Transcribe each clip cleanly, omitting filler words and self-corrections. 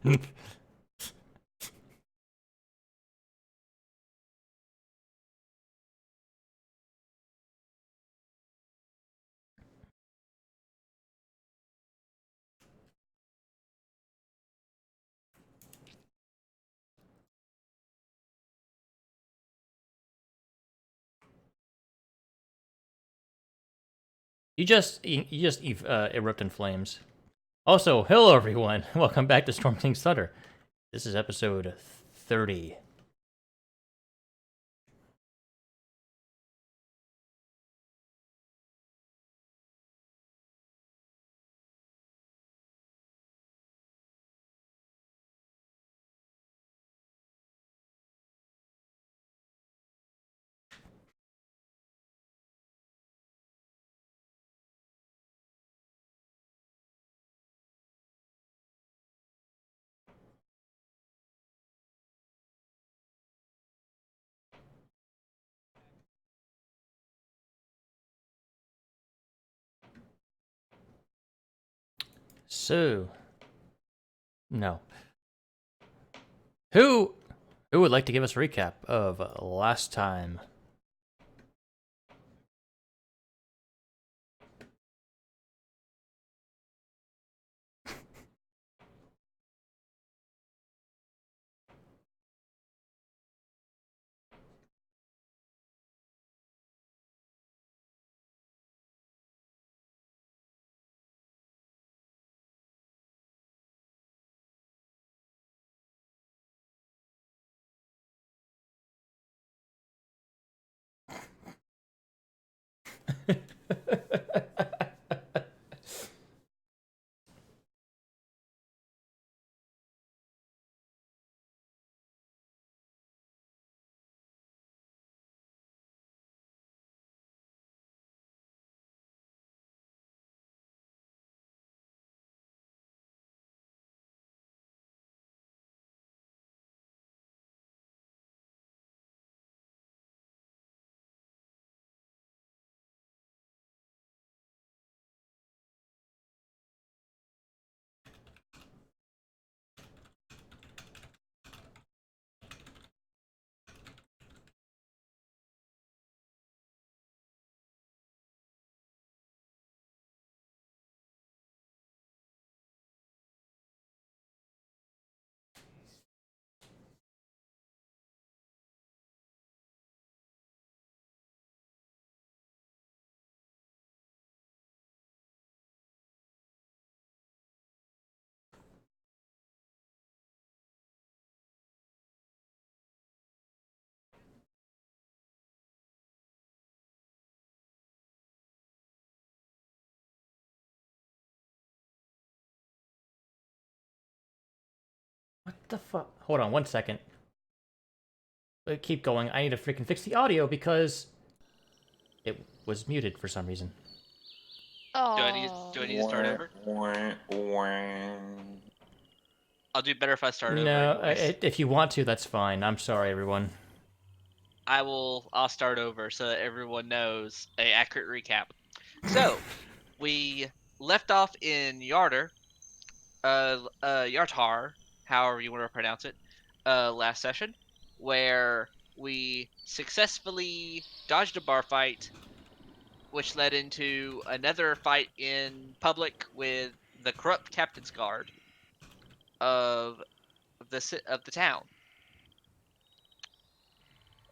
you just erupt in flames. Also, hello everyone. Welcome back to Storm King Thunder. This is episode 30. So, no. Who would like to give us a recap of last time? What the fuck? Hold on 1 second. Keep going. I need to freaking fix the audio because it was muted for some reason. Do I need to start over? I'll do better if I start over No, anyways. if you want to, that's fine. I'm sorry, everyone. I'll start over so that everyone knows a accurate recap. So, we left off in Yartar, however you want to pronounce it, last session, where we successfully dodged a bar fight, which led into another fight in public with the corrupt captain's guard of the town.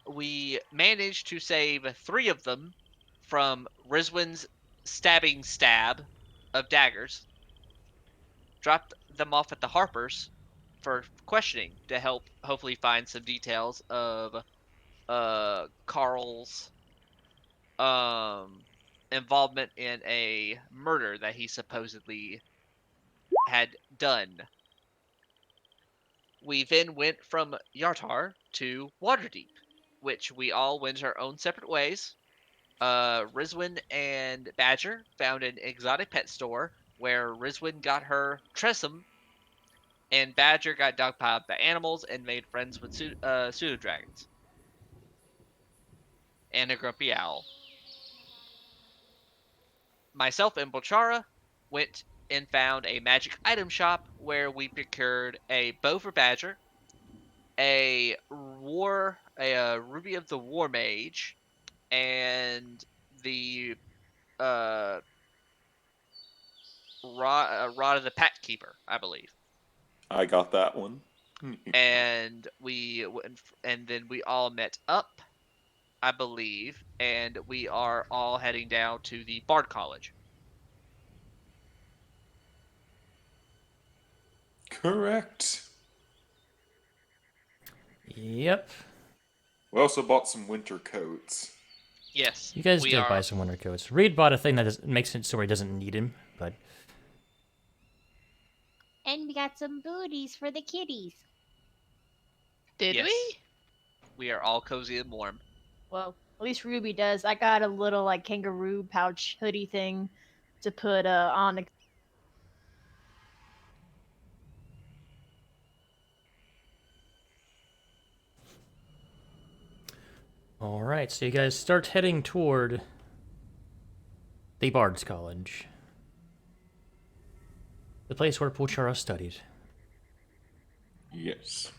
We managed to save 3 of them from Rizwin's stabbing stab of daggers, dropped them off at the Harpers for questioning to help hopefully find some details of Carl's involvement in a murder that he supposedly had done. We then went from Yartar to Waterdeep, which we all went our own separate ways. Rizwin and Badger found an exotic pet store where Rizwin got her Tressum, and Badger got dogpiled by animals and made friends with pseudo dragons and a grumpy owl. Myself and Bolchara went and found a magic item shop where we procured a bow for Badger, a ruby of the war mage, and the uh, rod of the pack keeper, I believe. I got that one. And and then we all met up, I believe, and we are all heading down to the Bard College. Correct. Yep. We also bought some winter coats. Yes, You guys we did are. buy some winter coats. Reed bought a thing that makes it so he doesn't need him, but And we got some booties for the kitties. Did Yes, we? we are all cozy and warm. Well, at least Ruby does. I got a little like kangaroo pouch hoodie thing to put on. all right. So you guys start heading toward the Bard's College, the place where Pulchara studied. Yes.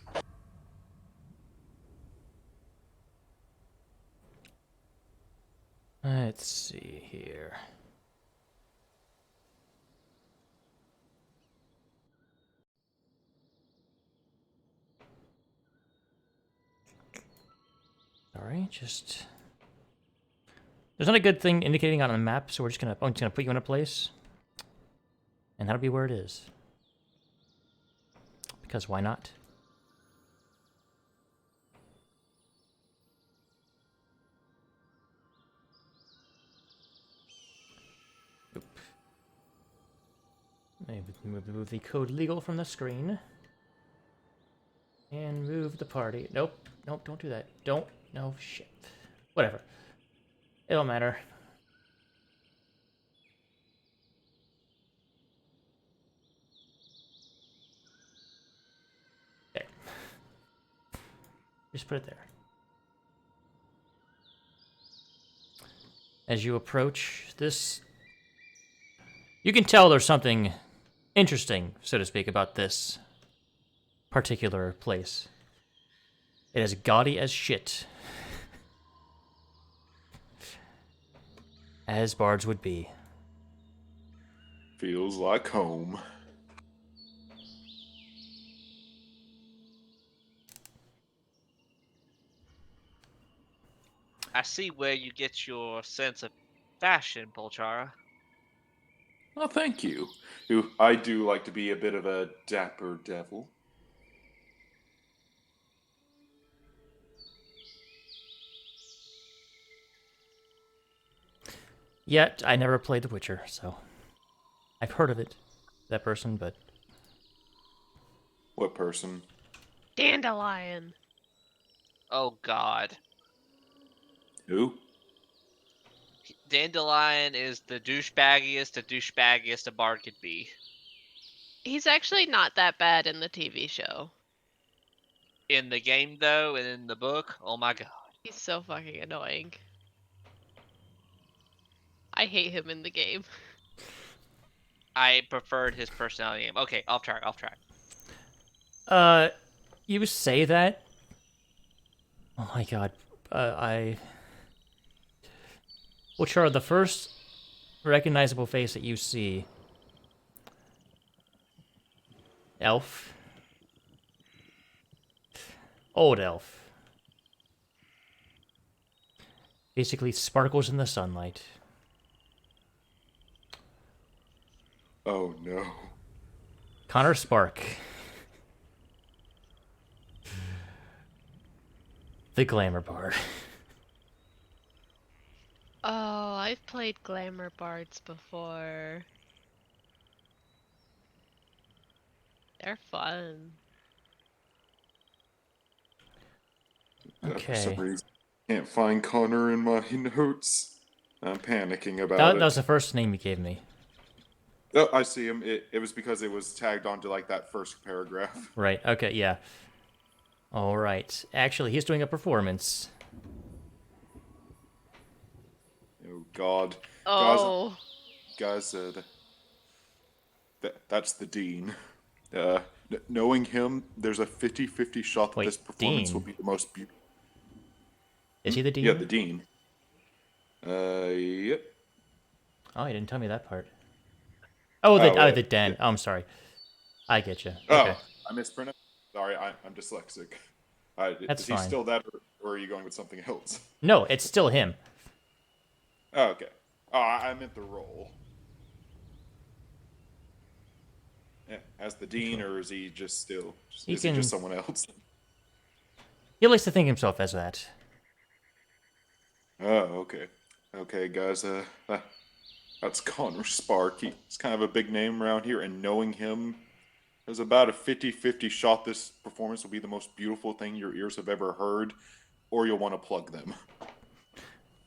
Let's see here. Sorry, just there's not a good thing indicating on the map, so I'm just gonna put you in a place, and that'll be where it is. Because why not? Oop. Maybe move the code legal from the screen. And move the party. Nope. Nope, don't do that. Don't. No, shit. Whatever. It don't matter. There. Just put it there. As you approach this, you can tell there's something interesting, so to speak, about this particular place. It is gaudy as shit. As bards would be. Feels like home. I see where you get your sense of fashion, Polchara. Oh, thank you. I do like to be a bit of a dapper devil. Yet, I never played The Witcher, so I've heard of it, that person, but What person? Dandelion. Oh God, Who? Dandelion is the douchebaggiest a bard could be. He's actually not that bad in the TV show. In the game, though, and in the book, oh my God. He's so fucking annoying. I hate him in the game. I preferred his personality name. Okay, off track. you say that? Oh my god, Which are the first recognizable face that you see? Elf. Old elf. Basically sparkles in the sunlight. Oh no. Connor Spark. The Glamour Bard. Oh, I've played Glamour Bards before. They're fun. For some Okay. reason, can't find Connor in my notes. I'm panicking about That it. was the first name you gave me. Oh, I see him. It was because it was tagged onto like that first paragraph. Right, okay, yeah. Alright. Actually, he's doing a performance. Oh God. Oh. Guys said. That's the dean. Knowing him, there's a 50-50 shot that Wait, this performance dean? will be the most beautiful. Is he the dean? Yeah, the dean. Yep. Oh, you didn't tell me that part. Oh, the den. Oh, I'm sorry. I get you. Okay. Oh, I mispronounced. Sorry, I'm dyslexic. That's Is he fine. still that, or are you going with something else? No, it's still him. Oh, okay. Oh, I meant the role. Yeah, as the dean, or is he just still? He Is he can- just someone else? He likes to think himself as that. Oh, okay. Okay, guys. That's Connor Spark. He's kind of a big name around here, and knowing him, there's about a 50-50 shot this performance will be the most beautiful thing your ears have ever heard, or you'll want to plug them.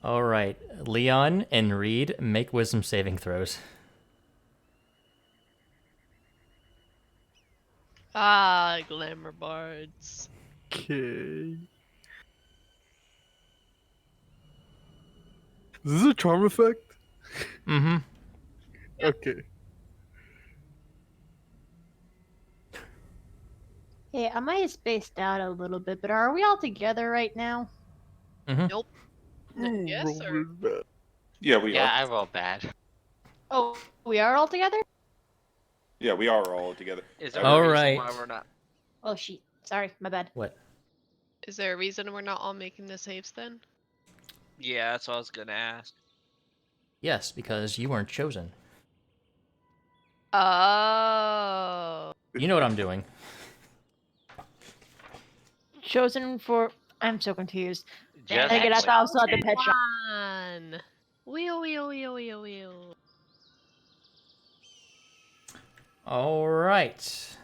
All right, Leon and Reed, make wisdom saving throws. Ah, glamour bards. Okay. Is this a charm effect? Mm-hmm. Okay. Hey, I might have spaced out a little bit, but are we all together right now? Nope. Ooh, Yes, roll sir. really bad. Yeah, we Yeah, are. I rolled bad. Oh, we are all together? Yeah, we are all together. Is there All a reason right. why we're not? Oh, shit. Sorry, my bad. What? Is there a reason we're not all making the saves then? Yeah, that's what I was gonna ask. Yes, because you weren't chosen. Oh. You know what I'm doing. Chosen for. I'm so confused. Just I get. I like- thought I was at the pet shop. One. Wheel. All right.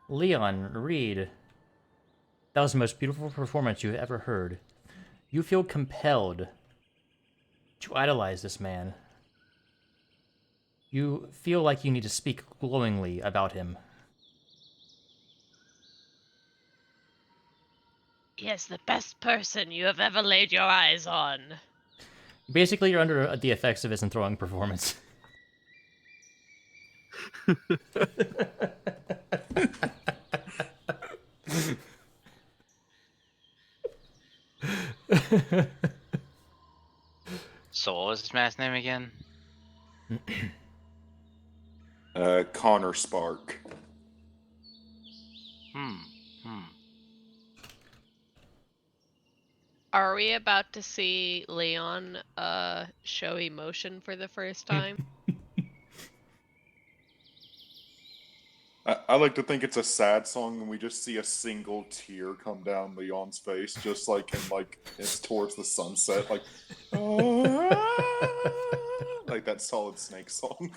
Leon, Reed. That was the most beautiful performance you've ever heard. You feel compelled to idolize this man. You feel like you need to speak glowingly about him. He is the best person you have ever laid your eyes on. Basically, you're under the effects of his enthralling performance. So what was this man's name again? Connor Spark. Hmm. Are we about to see Leon show emotion for the first time? I like to think it's a sad song, and we just see a single tear come down Leon's face, just like it's towards the sunset, like like that Solid Snake song.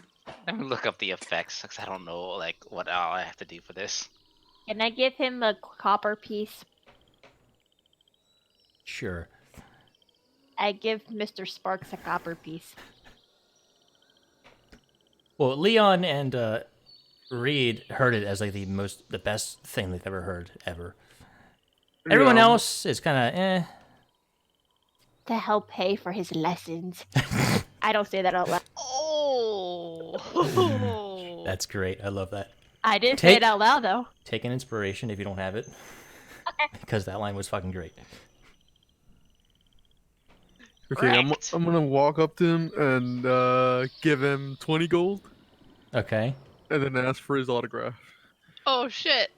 Let me look up the effects because I don't know like what all I have to do for this. Can I give him a copper piece? Sure. I give Mr. Sparks a copper piece. Well, Leon and Reed heard it as like the best thing they've ever heard ever. Everyone Yeah, else is kind of eh. To help pay for his lessons. I don't say that out loud. Oh. That's great. I love that. I did say it out loud though. Take an inspiration if you don't have it, because that line was fucking great. Okay, Correct. I'm gonna walk up to him and give him 20 gold, Okay. and then ask for his autograph Oh shit.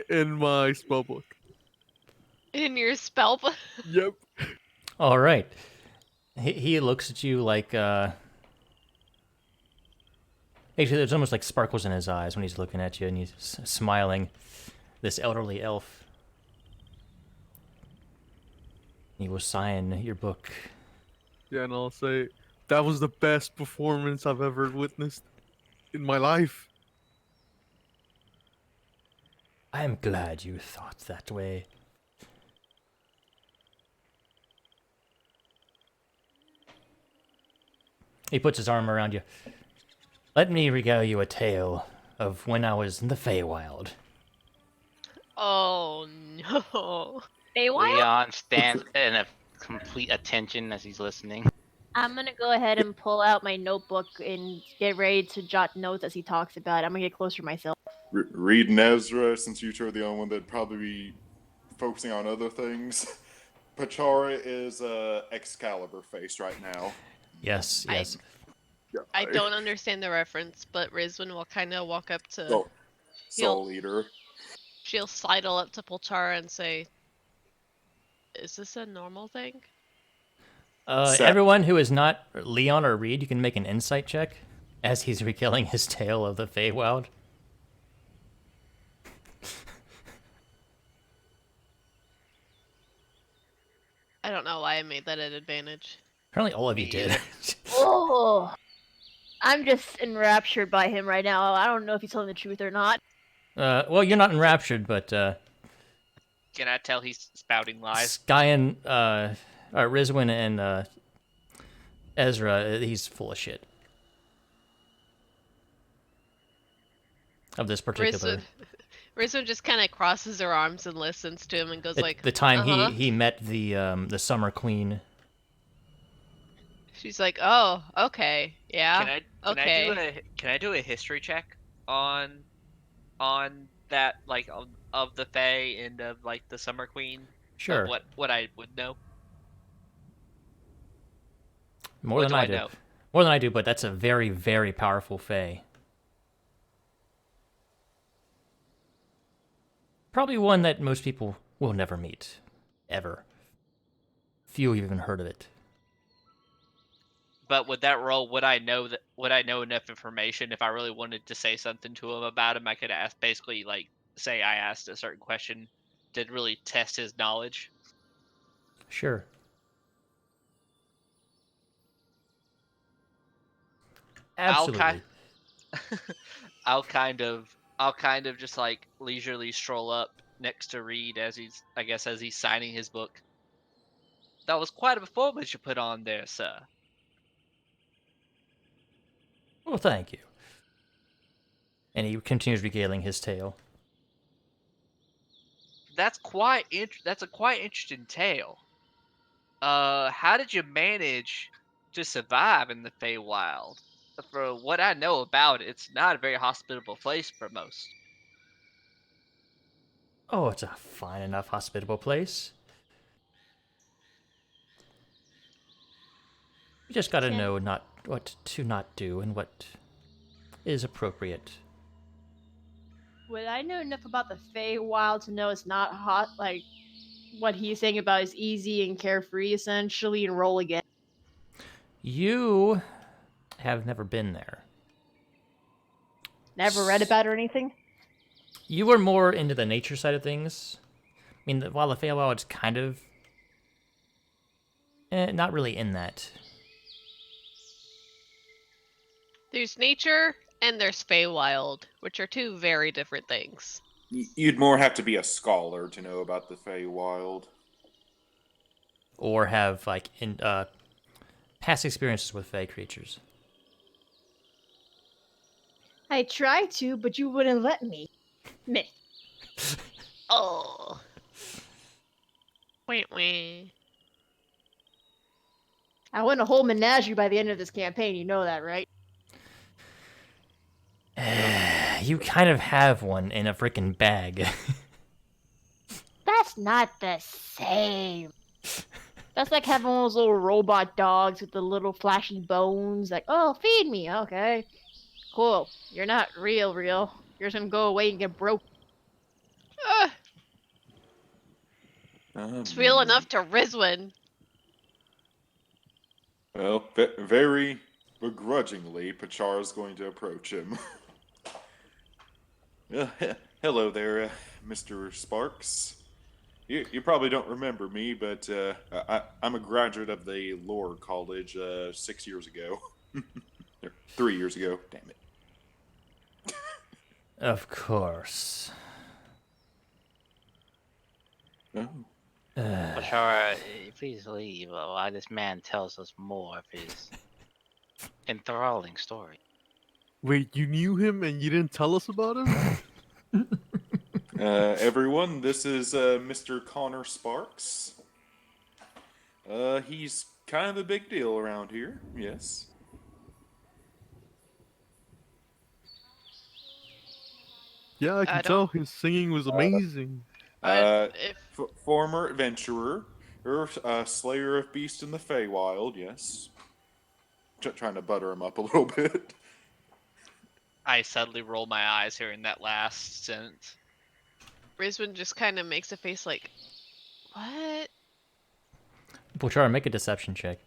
in my spell book. In your spell book? Yep. All right. He looks at you like actually, there's almost like sparkles in his eyes when he's looking at you, and he's smiling. This elderly elf. He will sign your book. Yeah, and I'll say that was the best performance I've ever witnessed in my life. I am glad you thought that way. He puts his arm around you. Let me regale you a tale of when I was in the Feywild. Oh no. They want? Leon stands in a complete attention as he's listening. I'm gonna go ahead and pull out my notebook and get ready to jot notes as he talks about it. I'm gonna get closer myself. Reed and Ezra, since you two are the only one that'd probably be focusing on other things. Pachara is Excalibur face right now. Yes, yes. I don't understand the reference, but Rizwin will kind of walk up to. Soul, He'll- Soul Eater. She'll sidle up to Polchara and say, "Is this a normal thing?" Everyone who is not Leon or Reed, you can make an insight check as he's retelling his tale of the Feywild. I don't know why I made that an advantage. Apparently all of you Me did. either. Oh, I'm just enraptured by him right now. I don't know if he's telling the truth or not. Well, you're not enraptured, but Can I tell he's spouting lies? Skyan, Rizwin and Ezra, he's full of shit. Of this particular... Rizwin just kind of crosses her arms and listens to him and goes like, the time uh-huh. he met the Summer Queen. She's like, "Oh, okay, yeah, Can I do a history check on that, like, of the Fae and of, like, the Summer Queen? Sure. Of what I would know. More What than do I I do. know? More than I do, but that's a very, very powerful Fae. Probably one that most people will never meet. Ever. Few have even heard of it. But with that role, would I know enough information if I really wanted to say something to him about him? I could ask, basically, like, say I asked a certain question to really test his knowledge. Sure. Absolutely. I'll kind of just, like, leisurely stroll up next to Reed as he's signing his book. That was quite a performance you put on there, sir. Well, thank you. And he continues regaling his tale. That's a quite interesting tale. How did you manage to survive in the Feywild? For what I know about it, it's not a very hospitable place for most. Oh, it's a fine enough hospitable place. You just gotta know what to not do and what is appropriate. Would I know enough about the Feywild to know it's not hot? Like, what he's saying about is easy and carefree, essentially, and roll again. You have never been there. Never read about it or anything? You were more into the nature side of things. I mean, while the Feywild is kind of... not really in that. There's nature and there's Feywild, which are two very different things. You'd more have to be a scholar to know about the Feywild. Or have, like, past experiences with Fey creatures. I tried to, but you wouldn't let me. Meh. Oh. Wah, wah. I want a whole menagerie by the end of this campaign, you know that, right? You kind of have one in a freaking bag. That's not the same. That's like having one of those little robot dogs with the little flashy bones. Like, oh, feed me. Okay. Cool. You're not real. You're just gonna go away and get broke. It's real enough to Rizwin. Well, very begrudgingly, Pachara's going to approach him. Hello there, Mr. Sparks. You probably don't remember me, but I'm a graduate of the Lore College 6 years ago. 3 years ago, damn it. Of course. Oh. Bashara, please leave while this man tells us more of his enthralling story. Wait, you knew him and you didn't tell us about him? Everyone, this is Mr. Connor Sparks. He's kind of a big deal around here, yes. Yeah, I I can don't. tell his singing was amazing. If Former adventurer, or slayer of beasts in the Feywild, yes. Trying to butter him up a little bit. I suddenly roll my eyes hearing that last sentence. Rizwin just kind of makes a face like, what? Pulchara, make a deception check.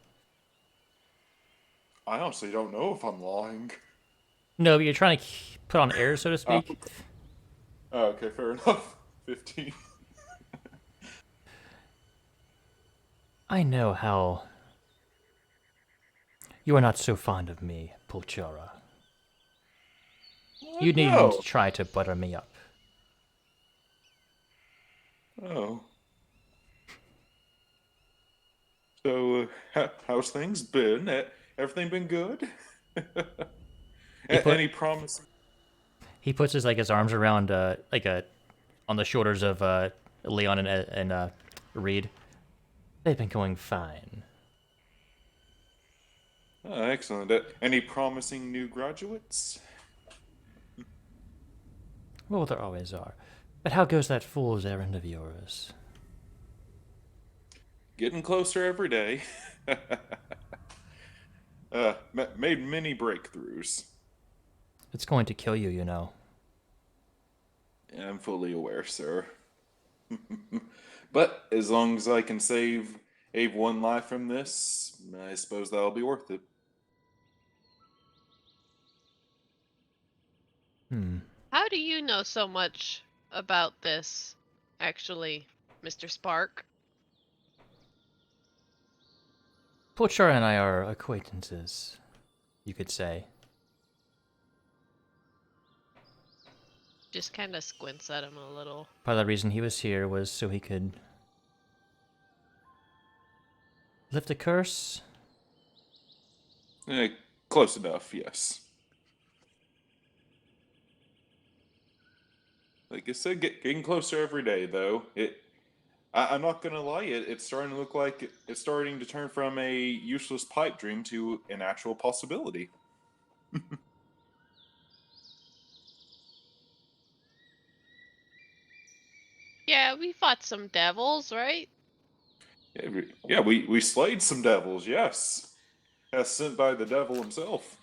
I honestly don't know if I'm lying. No, but you're trying to put on air, so to speak. Okay, fair enough. 15. I know how you are not so fond of me, Pulchara. You needn't No. try to butter me up. Oh. So, how's things been? Everything been good? Any promise? He puts his arms around on the shoulders of Leon and Reed. They've been going fine. Oh, excellent. Any promising new graduates? Well, there always are. But how goes that fool's errand of yours? Getting closer every day. Made many breakthroughs. It's going to kill you, you know. I'm fully aware, sir. But as long as I can save one life from this, I suppose that'll be worth it. How do you know so much about this, actually, Mr. Spark? Pulchara and I are acquaintances, you could say. Just kind of squints at him a little. Part of the reason he was here was so he could lift a curse. Close enough, yes. Like I said, getting closer every day, though. I'm not gonna lie, it's starting to look like it's starting to turn from a useless pipe dream to an actual possibility. Yeah, we fought some devils, right? Yeah, we slayed some devils, yes. As sent by the devil himself.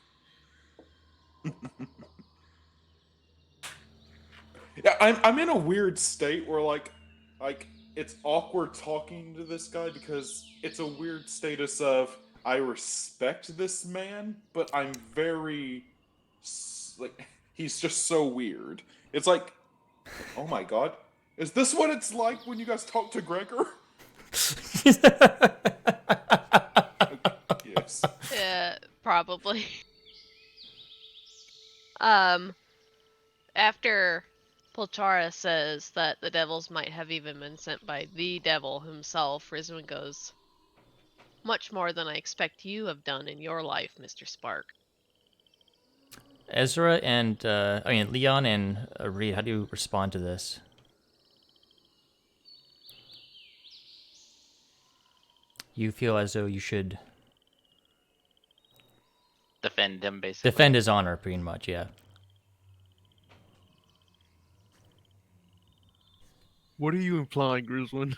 Yeah, I'm in a weird state where like it's awkward talking to this guy because it's a weird status of I respect this man, but I'm very like he's just so weird. It's like, oh my god, is this what it's like when you guys talk to Gregor? Yes. Yeah, probably. After Polchara says that the devils might have even been sent by the devil himself, Rizwin goes, much more than I expect you have done in your life, Mr. Spark. Ezra and, Leon and Reed, how do you respond to this? You feel as though you should Defend him, basically. defend his honor, pretty much, yeah. What are you implying, Rizwin?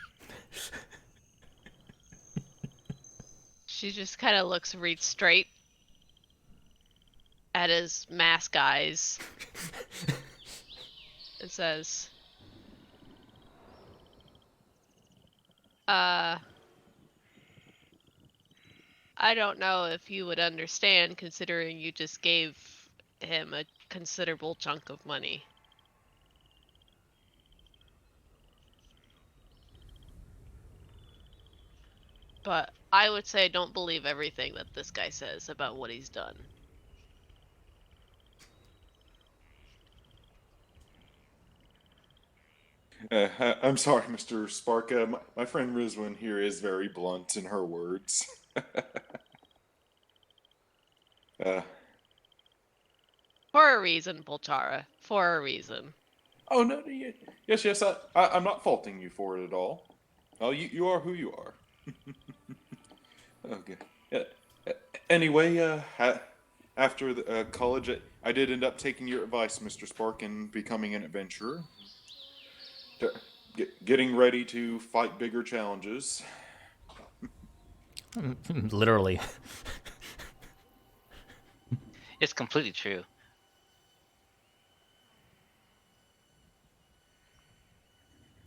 She just kind of looks Reed straight at his mask eyes and says, I don't know if you would understand considering you just gave him a considerable chunk of money. But I would say don't believe everything that this guy says about what he's done. I'm sorry, Mr. Spark. My friend Rizwin here is very blunt in her words. uh, For a reason, Polchara. For a reason. oh no, yes, I'm not faulting you for it at all. Oh, you are who you are. Okay. Uh, anyway, after college, I did end up taking your advice, Mr. Spark, and becoming an adventurer. To- getting ready to fight bigger challenges. Literally. It's completely true.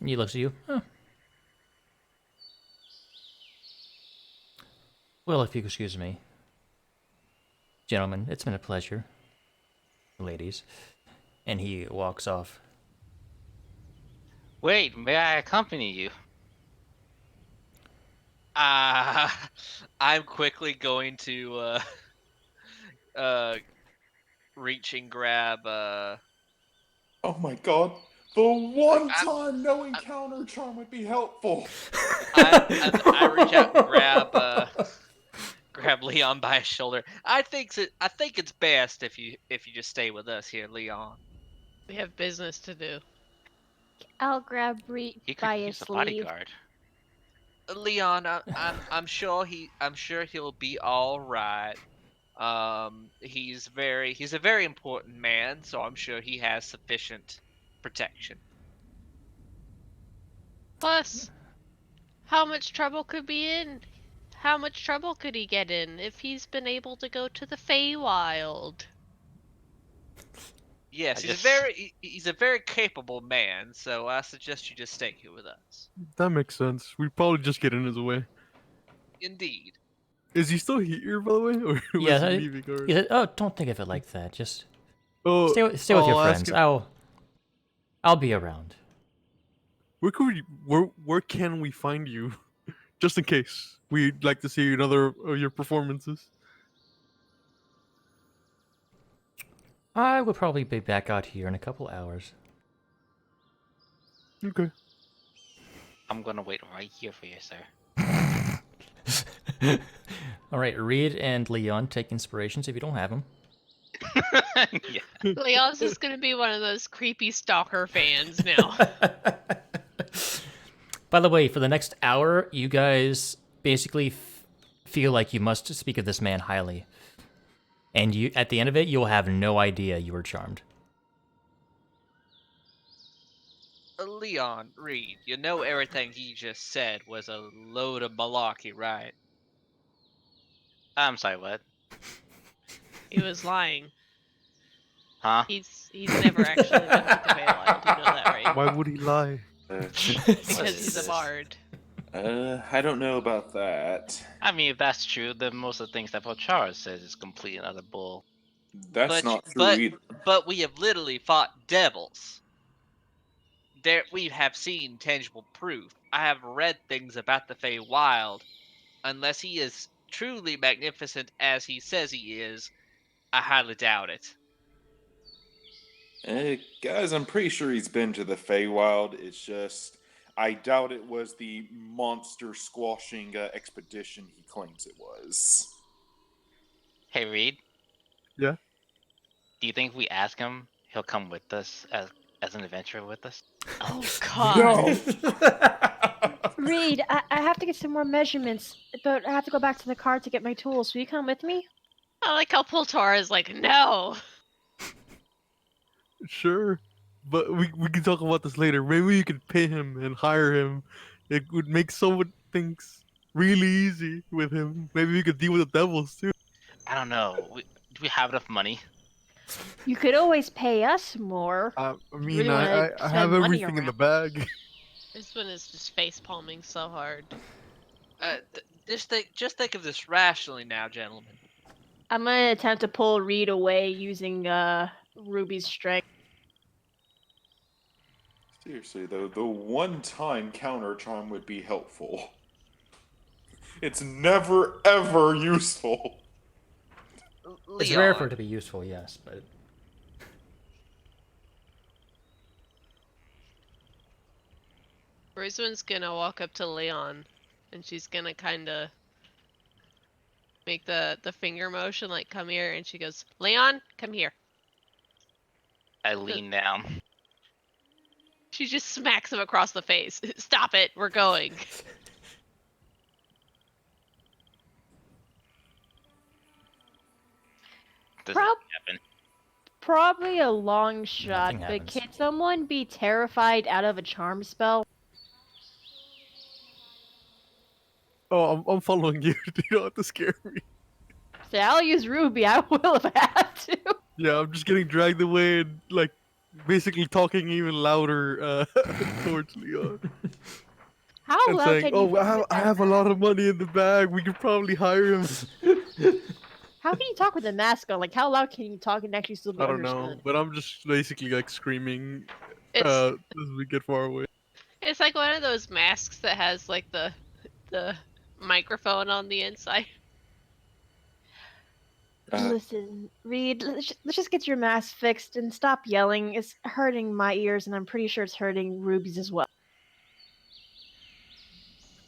He looks at you. Huh. Well, if you excuse me. Gentlemen, it's been a pleasure. Ladies. And he walks off. Wait, may I accompany you? I'm quickly going to uh reach and grab Oh my god. The one I, time knowing counter charm would be helpful. I reach out and grab Leon by his shoulder. I think it's best if you just stay with us here, Leon. We have business to do. I'll grab Reed He could by his use a sleeve. bodyguard. Leon, I'm sure he'll be all right. He's a very important man, so I'm sure he has sufficient protection. Plus, how much trouble could be in? How much trouble could he get in if he's been able to go to the Feywild? Yes, I he's a very capable man, so I suggest you just stay here with us. That makes sense. We'd probably just get in his way. Indeed. Is he still here, by the way, or was Yeah, he leaving already? he said, oh, don't think of it like that. Just Oh, stay with your I'll ask friends. him- I'll be around. where can we find you? Just in case we'd like to see another of your performances. I will probably be back out here in a couple hours. Okay. I'm gonna wait right here for you, sir. All right, Reed and Leon take inspirations if you don't have them. Yeah. Leon's just gonna be one of those creepy stalker fans now. By the way, for the next hour, you guys basically feel like you must speak of this man highly. And you, at the end of it, you'll have no idea you were charmed. Leon, Reed, you know everything he just said was a load of malarkey, right? I'm sorry, what? He was lying. Huh? He's never actually been to the Feywild. You know that, right? Why would he lie? Because he's a bard. I don't know about that. I mean, if that's true, then most of the things that Pochara says is complete and utter bull. That's not true either. But we have literally fought devils. We have seen tangible proof. I have read things about the Feywild. Unless he is truly magnificent as he says he is, I highly doubt it. Guys, I'm pretty sure he's been to the Feywild. It's just, I doubt it was the monster squashing expedition he claims it was. Hey, Reed. Yeah? Do you think if we ask him, he'll come with us as an adventurer with us? Oh God. Reed, I have to get some more measurements, but I have to go back to the car to get my tools. Will you come with me? I like how Poltar is like, no. Sure. But we can talk about this later. Maybe you could pay him and hire him. It would make so many things really easy with him. Maybe we could deal with the devils too. I don't know. Do we have enough money? You could always pay us more. I mean, really I wanna have spend money everything in the bag. This one is just face palming so hard. Just think of this rationally now, gentlemen. I'm gonna attempt to pull Reed away using Ruby's strength. Seriously, though, the one-time counter charm would be helpful. It's never, ever useful. It's Leon, rare for it to be useful, yes, but Rizwin's gonna walk up to Leon, and she's gonna kind of make the finger motion, like, come here, and she goes, Leon, come here. I lean down. She just smacks him across the face. Stop it, we're going. doesn't Prob- happen. Probably a long shot, Nothing but happens. can someone be terrified out of a charm spell? Oh, I'm following you. You don't have to scare me. Say, I'll use Ruby. I will if I have to. Yeah, I'm just getting dragged away and like basically talking even louder towards Leon How and loud saying, can you "Oh, be with I that have a mask? lot of money in the bag. We could probably hire him." How can you talk with a mask on? Like, how loud can you talk and actually still be I don't know, understood? but I'm just basically like screaming It's as we get far away. it's like one of those masks that has like the microphone on the inside. Listen, Reed, let's just get your mask fixed and stop yelling. It's hurting my ears, and I'm pretty sure it's hurting Ruby's as well.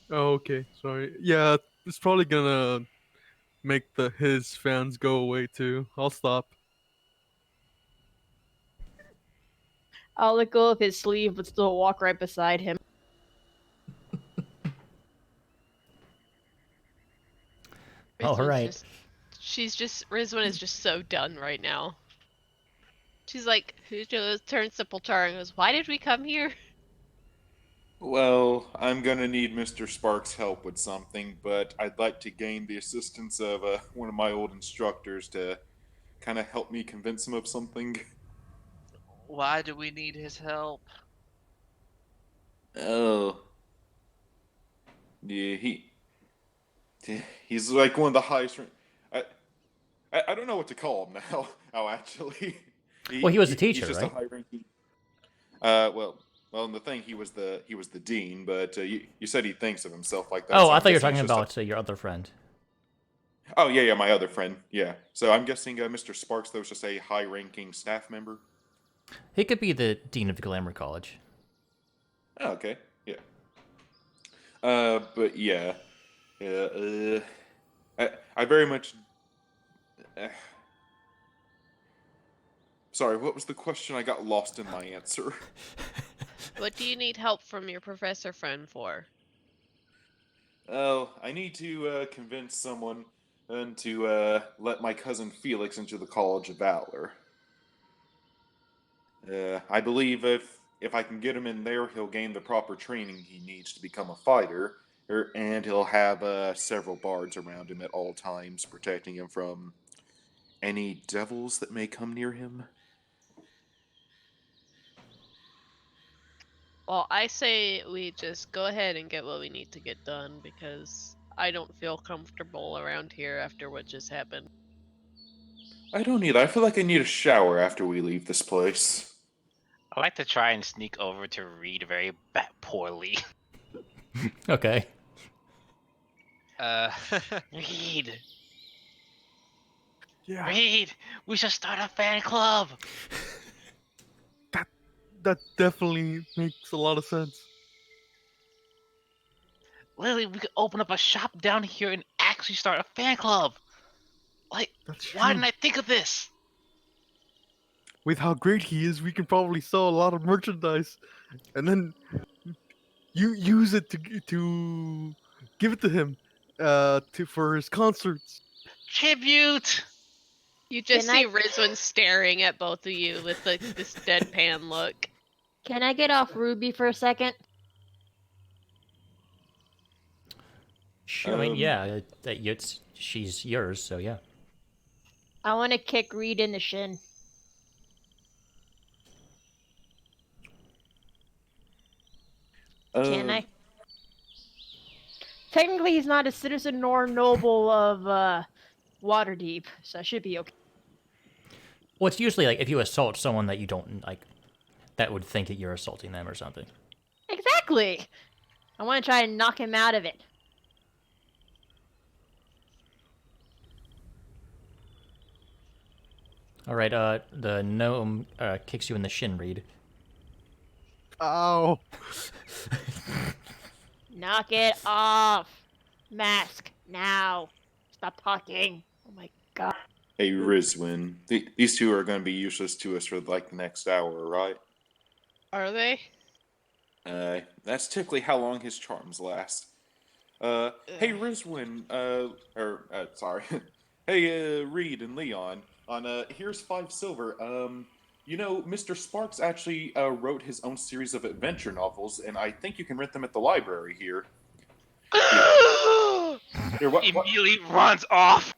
Oh, okay, sorry. Yeah, it's probably gonna make his fans go away too. I'll stop. I'll let go of his sleeve, but still walk right beside him. All Rizwan's right. Rizwan is just so done right now. She's like, who turns to Poltar and goes, "Why did we come here?" Well, I'm gonna need Mr. Sparks' help with something, but I'd like to gain the assistance of one of my old instructors to kind of help me convince him of something. Why do we need his help? Oh, yeah, he's like one of the highest. I don't know what to call him now. Oh, actually, Well, he was a he's teacher, just right? a high ranking. Well, in the thing, he was the dean, but you said he thinks of himself like that. Oh, so I I'm thought you were guessing talking he's just about your other friend. Oh yeah, my other friend. Yeah. So I'm guessing Mr. Sparks, though, was just a high-ranking staff member. He could be the dean of Glamour College. Oh, okay. Yeah. But yeah. Yeah. I very much. Uh, sorry, what was the question? I got lost in my answer. What do you need help from your professor friend for? Oh, I need to convince someone and to let my cousin Felix into the College of Valor. I believe if I can get him in there, he'll gain the proper training he needs to become a fighter, and he'll have several bards around him at all times, protecting him from any devils that may come near him. Well, I say we just go ahead and get what we need to get done because I don't feel comfortable around here after what just happened. I don't need. I feel like I need a shower after we leave this place. I like to try and sneak over to Reed very poorly. Okay. Uh, Reed, Yeah, Reed, we should start a fan club. that definitely makes a lot of sense. Literally, we could open up a shop down here and actually start a fan club. Like, That's why true. didn't I think of this? With how great he is, we can probably sell a lot of merchandise, and then you use it to give it to him, for his concerts. Tribute. You just Can I- see Rizwan staring at both of you with like this deadpan look. Can I get off Ruby for a second? Sure. I mean, yeah, she's yours, so yeah. I want to kick Reed in the shin. Can I? Technically, he's not a citizen nor noble of Waterdeep, so I should be okay. Well, it's usually like if you assault someone that you don't like, that would think that you're assaulting them or something. Exactly. I want to try and knock him out of it. All right. The gnome kicks you in the shin, Reed. Ow! Knock it off. Mask now. Stop talking. Oh my god. Hey, Rizwin, these two are going to be useless to us for like the next hour, right? Are they? That's typically how long his charms last. Hey, Rizwin, sorry. Hey, Reed and Leon, here's 5 silver. You know, Mr. Sparks actually wrote his own series of adventure novels, and I think you can rent them at the library here. Here, what? Immediately runs off.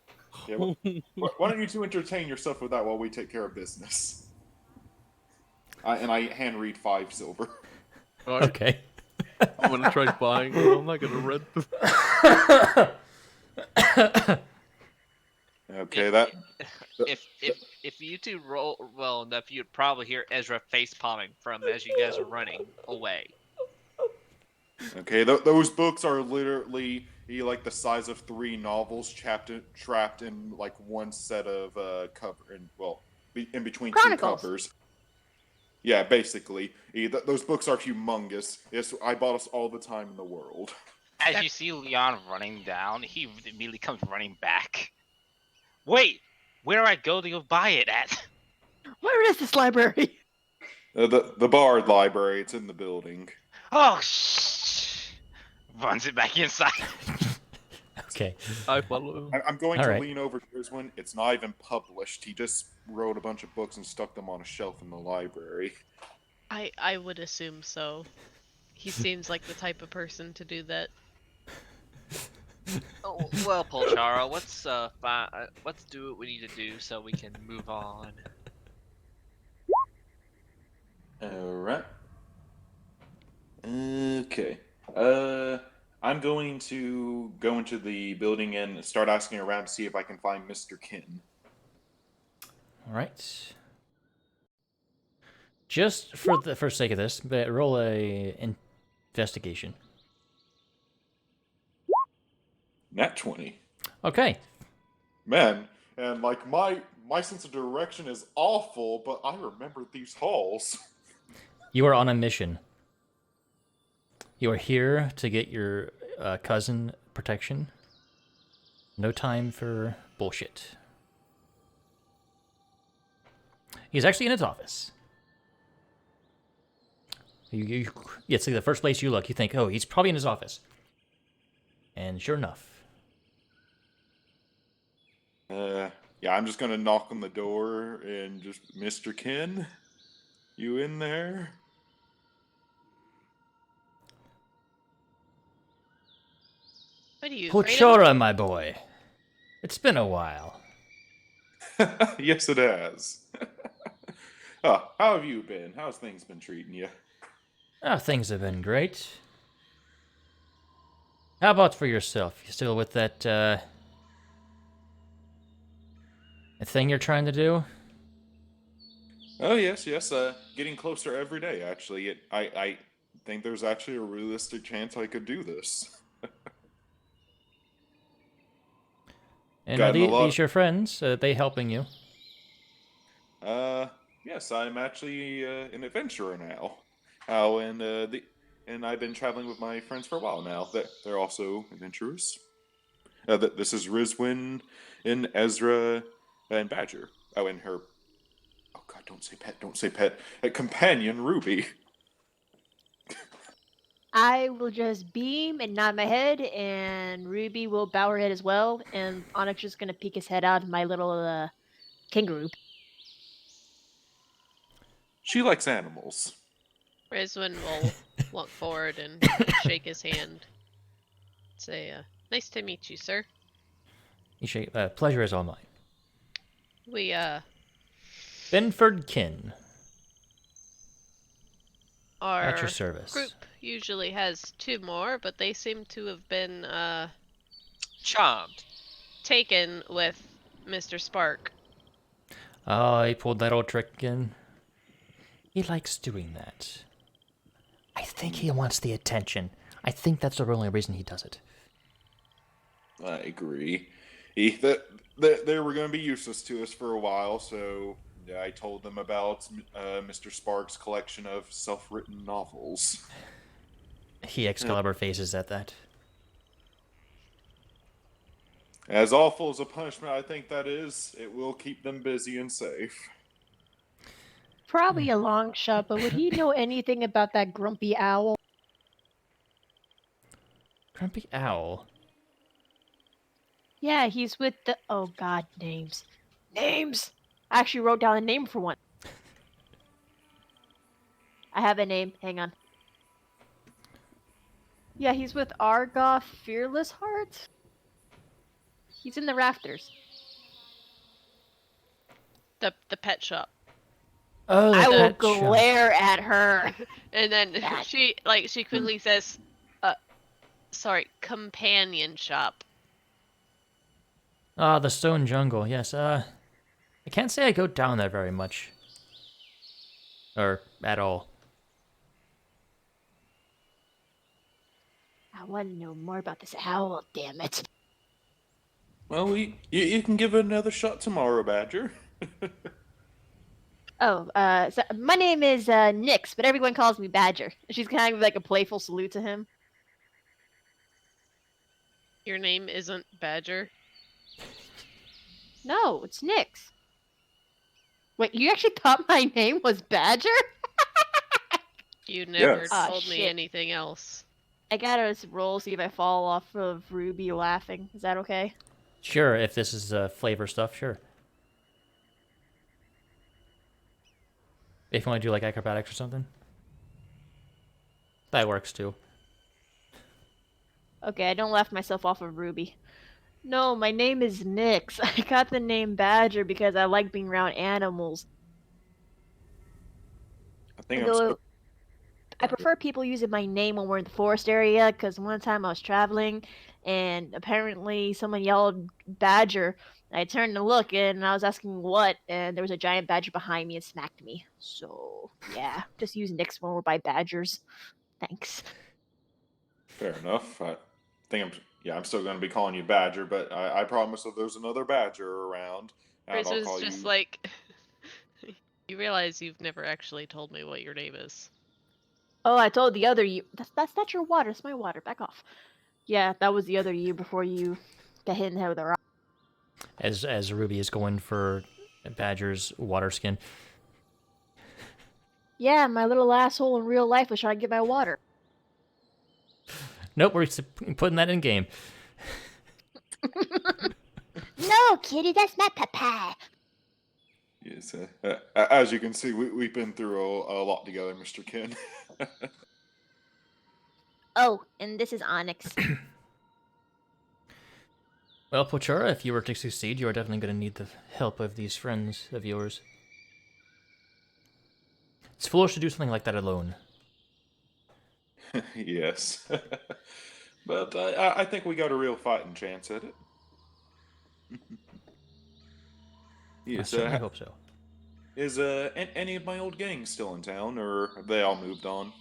Yeah, why don't you two entertain yourself with that while we take care of business? And I hand read 5 silver. Alright, Okay. I'm gonna try buying them. I'm not gonna rent them. Okay, that. If you two roll well enough, you'd probably hear Ezra face palming from as you guys are running away. Okay, those books are literally like the size of 3 novels trapped in like one set of cover and in between Chronicles. 2 covers. Yeah, basically, those books are humongous. Yes, I bought us all the time in the world. As you see Leon running down, he immediately comes running back. Wait, where do I go to go buy it at? Where is this library? The Bard Library, it's in the building. Oh, shh! Runs it back inside. Okay. I follow. I'm going All to right. lean over to this one. It's not even published. He just wrote a bunch of books and stuck them on a shelf in the library. I would assume so. He seems like the type of person to do that. Oh, well, Polchara, let's do what we need to do so we can move on. Alright. Okay. I'm going to go into the building and start asking around to see if I can find Mr. Kin. All right. Just for sake of this, but roll a investigation. Nat 20. Okay. Man, and like my sense of direction is awful, but I remember these halls. You are on a mission. You are here to get your cousin protection. No time for bullshit. He's actually in his office. It's like the first place you look, you think, oh, he's probably in his office. And sure enough. Yeah, I'm just gonna knock on the door and just, Mr. Kin, you in there? What are you afraid of? Pochora, my boy. It's been a while. Yes, it has. Oh, how have you been? How's things been treating you? Oh, things have been great. How about for yourself? You still with that thing you're trying to do? Oh yes, yes. Getting closer every day. Actually, I think there's actually a realistic chance I could do this. And are Gotten a lot- these your friends? They helping you? Yes, I'm actually an adventurer now. Oh, and I've been traveling with my friends for a while now. They're also adventurers. This is Rizwin and Ezra and Badger. Oh, and her. Oh God! Don't say pet. Don't say pet. Companion Ruby. I will just beam and nod my head, and Ruby will bow her head as well, and Onyx is gonna peek his head out of my little kangaroo. She likes animals. Rizwin will walk forward and shake his hand. Say, nice to meet you, sir. You shake. Pleasure is all mine. We, Benford Kin, at your our service. group usually has 2 more, but they seem to have been, Charmed. taken with Mr. Spark. Oh, he pulled that old trick again. He likes doing that. I think he wants the attention. I think that's the only reason he does it. I agree. They were going to be useless to us for a while, so I told them about Mr. Sparks' collection of self-written novels. He Excalibur faces at that. As awful as a punishment I think that is, it will keep them busy and safe. Probably a long shot, but would he know anything about that grumpy owl? Grumpy Owl. Yeah, he's with the. Oh God, names. Names. I actually wrote down a name for one. I have a name. Hang on. Yeah, he's with Argoth Fearless Heart. He's in the rafters. The pet shop. Oh, the I will pet shop. glare at her. And then That- she quickly says, sorry, companion shop. Ah, the Stone Jungle. Yes. I can't say I go down there very much, or at all. I want to know more about this owl, damn it. Well, you can give it another shot tomorrow, Badger. Oh, so my name is Nyx, but everyone calls me Badger. She's kind of like a playful salute to him. Your name isn't Badger. No, it's Nyx. Wait, you actually thought my name was Badger? You never Yes. Ah, told me shit. anything else. I gotta roll, see if I fall off of Ruby laughing. Is that okay? Sure, if this is flavor stuff, sure. If you want to do like acrobatics or something, that works too. Okay, I don't laugh myself off of Ruby. No, my name is Nyx. I got the name Badger because I like being around animals. I think I'm Though so. I prefer people using my name when we're in the forest area, because one time I was traveling and apparently someone yelled Badger. I turned to look and I was asking what, and there was a giant badger behind me and smacked me. So, yeah, just use Nyx when we're by badgers. Thanks. Fair enough. I think I'm still going to be calling you Badger, but I promise if there's another Badger around, and I'll Riz call is just you. like, you realize you've never actually told me what your name is. Oh, I told the other you. That's not your water. It's my water. Back off. Yeah, that was the other you before you got hit in the head with a rock. As Ruby is going for Badger's water skin. Yeah, my little asshole in real life was trying to get my water. Nope, we're putting that in game. No, kitty, that's my papa. Yes, as you can see, we've been through a lot together, Mr. Ken. Oh, and this is Onyx. Well, Pochara, if you were to succeed, you are definitely going to need the help of these friends of yours. It's foolish to do something like that alone. Yes. But I think we got a real fighting chance at it. I Yes, certainly hope so. is any of my old gang still in town, or have they all moved on?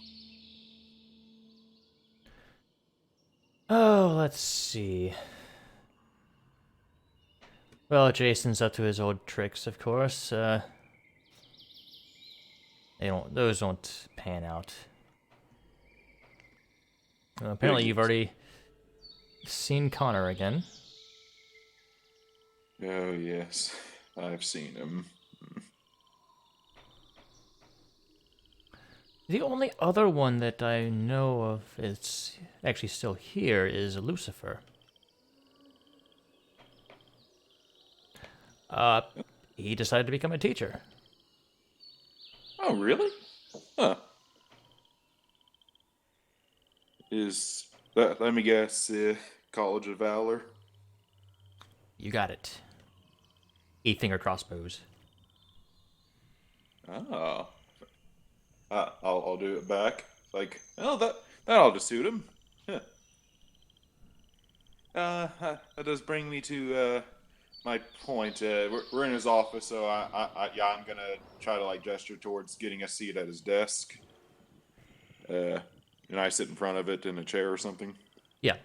Oh, let's see. Well, Jason's up to his old tricks, of course. Those don't pan out. Well, apparently, you've already seen Connor again. Oh yes, I've seen him. The only other one that I know of is actually still here is Lucifer. He decided to become a teacher. Oh really? Huh. Is that? Let me guess. College of Valor. You got it. 8-finger crossbows. Oh. I'll do it back. Like, oh, that'll just suit him. Huh. That does bring me to my point. We're in his office, so I'm gonna try to like gesture towards getting a seat at his desk. And I sit in front of it in a chair or something. Yeah.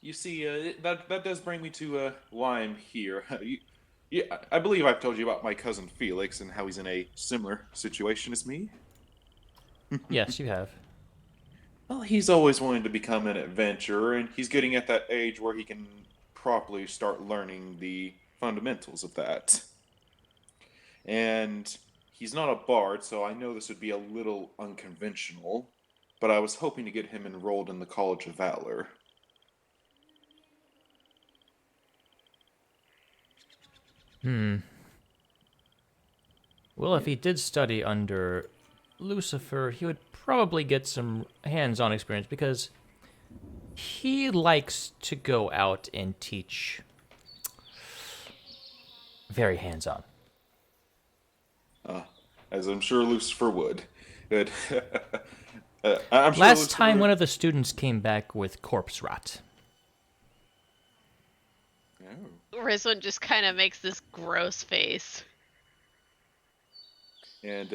You see, that does bring me to why I'm here. Yeah, I believe I've told you about my cousin Felix and how he's in a similar situation as me. Yes, you have. Well, he's always wanted to become an adventurer, and he's getting at that age where he can properly start learning the fundamentals of that. And he's not a bard, so I know this would be a little unconventional, but I was hoping to get him enrolled in the College of Valor. Well, if he did study under Lucifer, he would probably get some hands-on experience because he likes to go out and teach very hands-on. As I'm sure Lucifer would. Good. I'm sure Last Lucifer time would- one of the students came back with corpse rot. Oh. Rizwan just kind of makes this gross face. And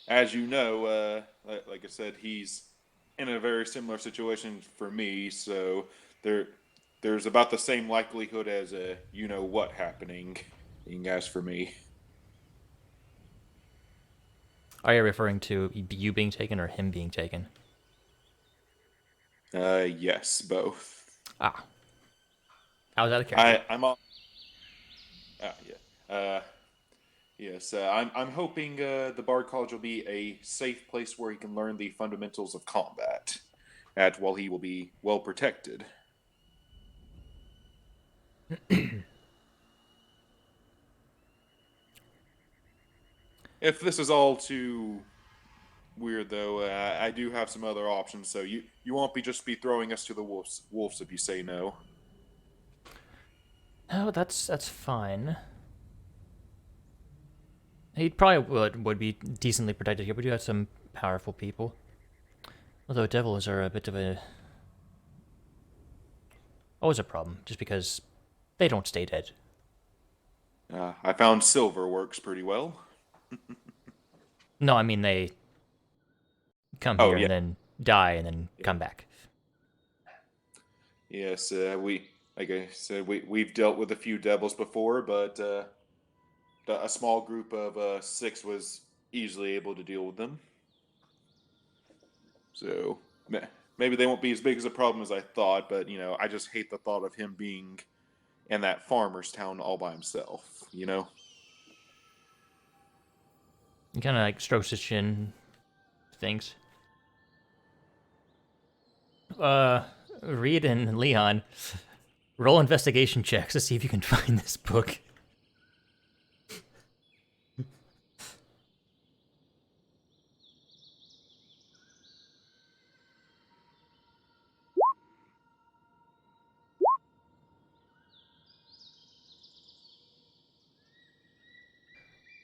as you know, like I said, he's in a very similar situation for me. So there's about the same likelihood as a you know what happening. As for me, Are you referring to you being taken or him being taken? yes, both. Ah. How's that a character? I'm on. Yeah. Yes, I'm hoping the Bard College will be a safe place where he can learn the fundamentals of combat, while he will be well protected. If this is all too weird, though, I do have some other options, so you won't just be throwing us to the wolves if you say no. No, that's fine. He probably would be decently protected here. We do have some powerful people. Although devils are a bit of a... always a problem, just because they don't stay dead. I found silver works pretty well. No, I mean they come Oh, here yeah. and then die and then come back. Yes, like I said, we've dealt with a few devils before, but a small group of 6 was easily able to deal with them. So maybe they won't be as big as a problem as I thought, but I just hate the thought of him being in that farmer's town all by himself. He kind of like strokes his chin, thinks. Reed and Leon, roll investigation checks to see if you can find this book.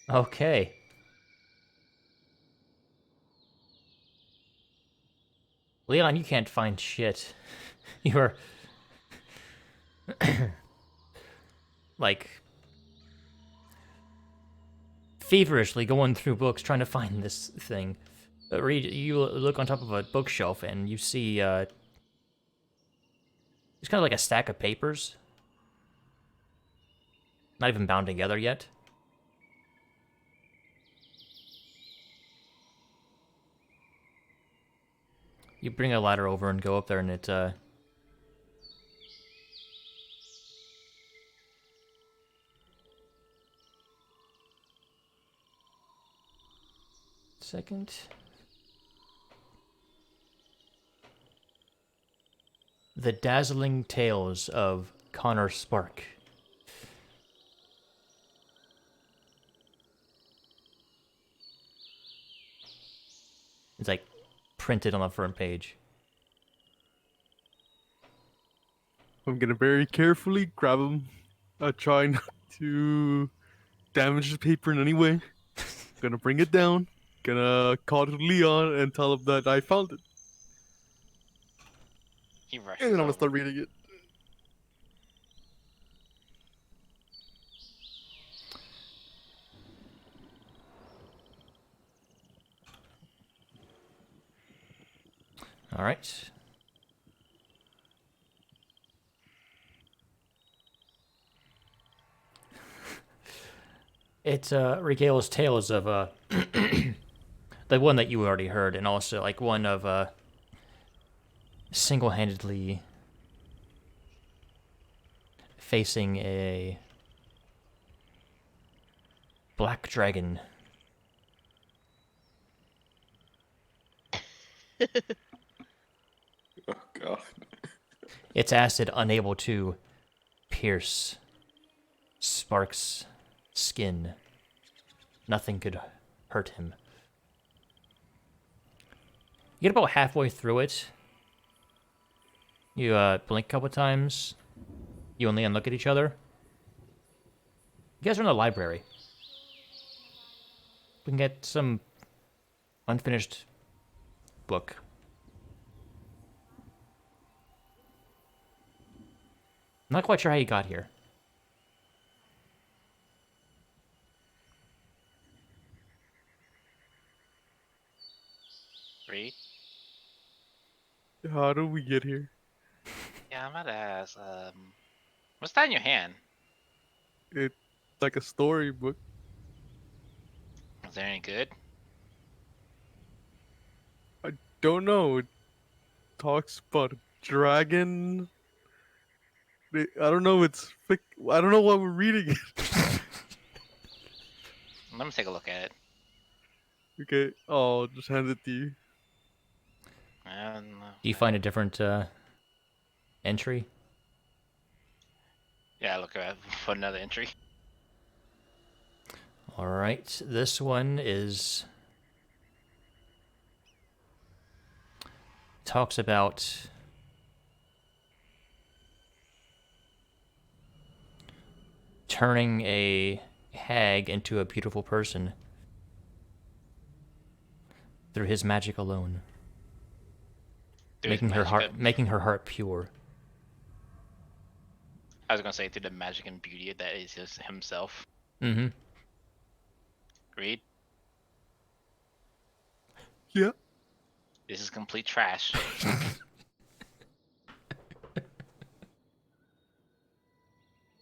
Okay. Leon, you can't find shit. You're... like... feverishly going through books trying to find this thing. Reed, you look on top of a bookshelf and you see, it's kind of like a stack of papers. Not even bound together yet. You bring a ladder over and go up there and it, second. The Dazzling Tales of Connor Spark. It's like printed on the front page. I'm gonna very carefully grab him. Try not to damage the paper in any way. Gonna bring it down. Gonna call to Leon and tell him that I found it. He rushes And then I'm gonna over. start reading it. All right. It regales tales of the one that you already heard, and also like one of single-handedly facing a black dragon. Oh God. Its acid unable to pierce Spark's skin. Nothing could hurt him. You get about halfway through it. You blink a couple times. You and Leon look at each other. You guys are in the library. We can get some unfinished book. I'm not quite sure how you got here. Read. How do we get here? Yeah, I'm about to ask. What's that in your hand? It's like a storybook. Is there any good? Don't know. It talks about a dragon. I don't know. I don't know why we're reading it. Let me take a look at it. Okay. I'll just hand it to you. Do you find a different entry? Yeah, look at put another entry. All right, this one is talks about turning a hag into a beautiful person through his magic alone, There's making magic her heart pure. I was gonna say through the magic and beauty that is just himself. Mm-hmm. Read. Yeah. This is complete trash.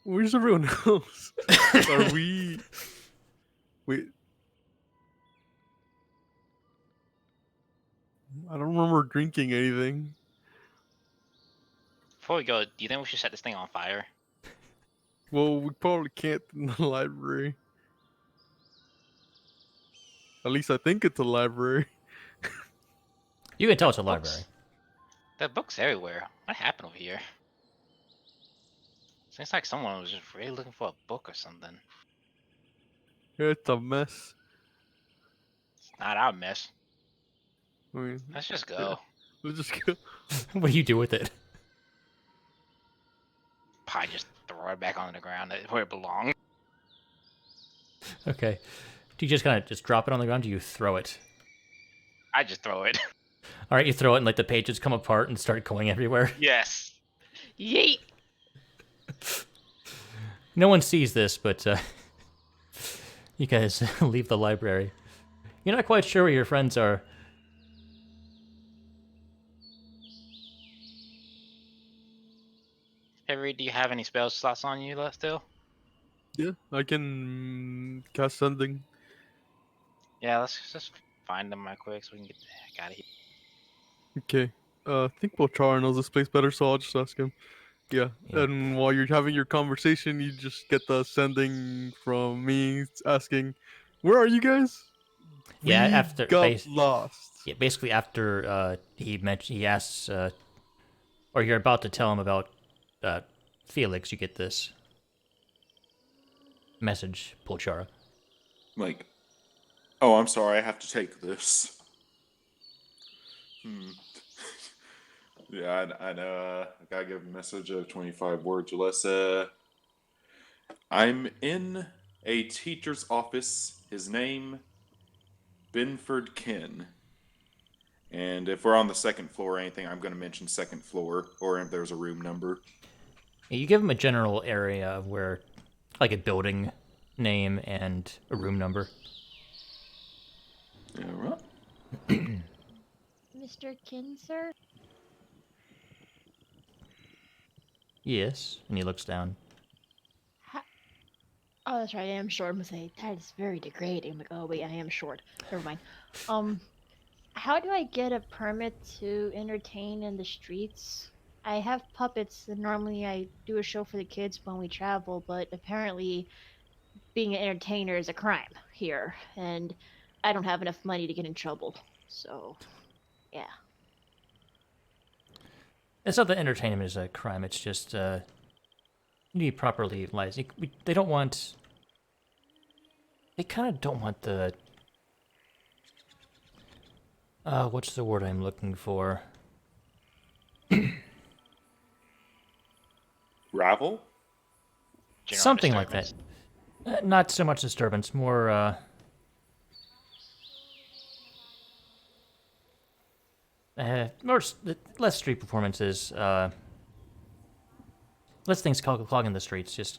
Where's everyone else? Are we? Wait. I don't remember drinking anything. Before we go, do you think we should set this thing on fire? Well, we probably can't in the library. At least I think it's a library. You can tell it's a Books. library. There are books everywhere. What happened over here? Seems like someone was just really looking for a book or something. It's a mess. It's not our mess. I mean, Let's just go. yeah. Let's just go. What do you do with it? Probably just throw it back on the ground where it belongs. Okay. Do you just kind of just drop it on the ground? Or do you throw it? I just throw it. All right, you throw it and let the pages come apart and start going everywhere. Yes. Yeet! No one sees this, but you guys leave the library. You're not quite sure where your friends are. Hey, Reed, do you have any spell slots on you left still? Yeah, I can cast something. Yeah, let's just find them right quick so we can get the heck out of here. Okay. I think Bochara knows this place better, so I'll just ask him. Yeah. Yeah. And while you're having your conversation, you just get the sending from me asking, "Where are you guys?" Yeah, We after got lost. Yeah, basically after he asks, or you're about to tell him about Felix, you get this message, Polchara. Like, oh, I'm sorry, I have to take this. Yeah, I know. I gotta give a message of 25 words or less. I'm in a teacher's office. His name, Binford Ken. And if we're on the second floor or anything, I'm going to mention second floor, or if there's a room number. You give him a general area of where, like a building name and a room number. All right. Mr. Kinser? Yes, and he looks down. Oh, that's right. I am short. I'm gonna say that is very degrading. I'm like, oh wait, I am short. Never mind. How do I get a permit to entertain in the streets? I have puppets, and normally I do a show for the kids when we travel, but apparently being an entertainer is a crime here, and I don't have enough money to get in trouble. So, yeah. It's not that entertainment is a crime, it's just, you need properly licensed. They don't want they kind of don't want the... what's the word I'm looking for? Gravel? General Something like that. disturbance. Not so much disturbance, more, less street performances, less things clogging the streets, just...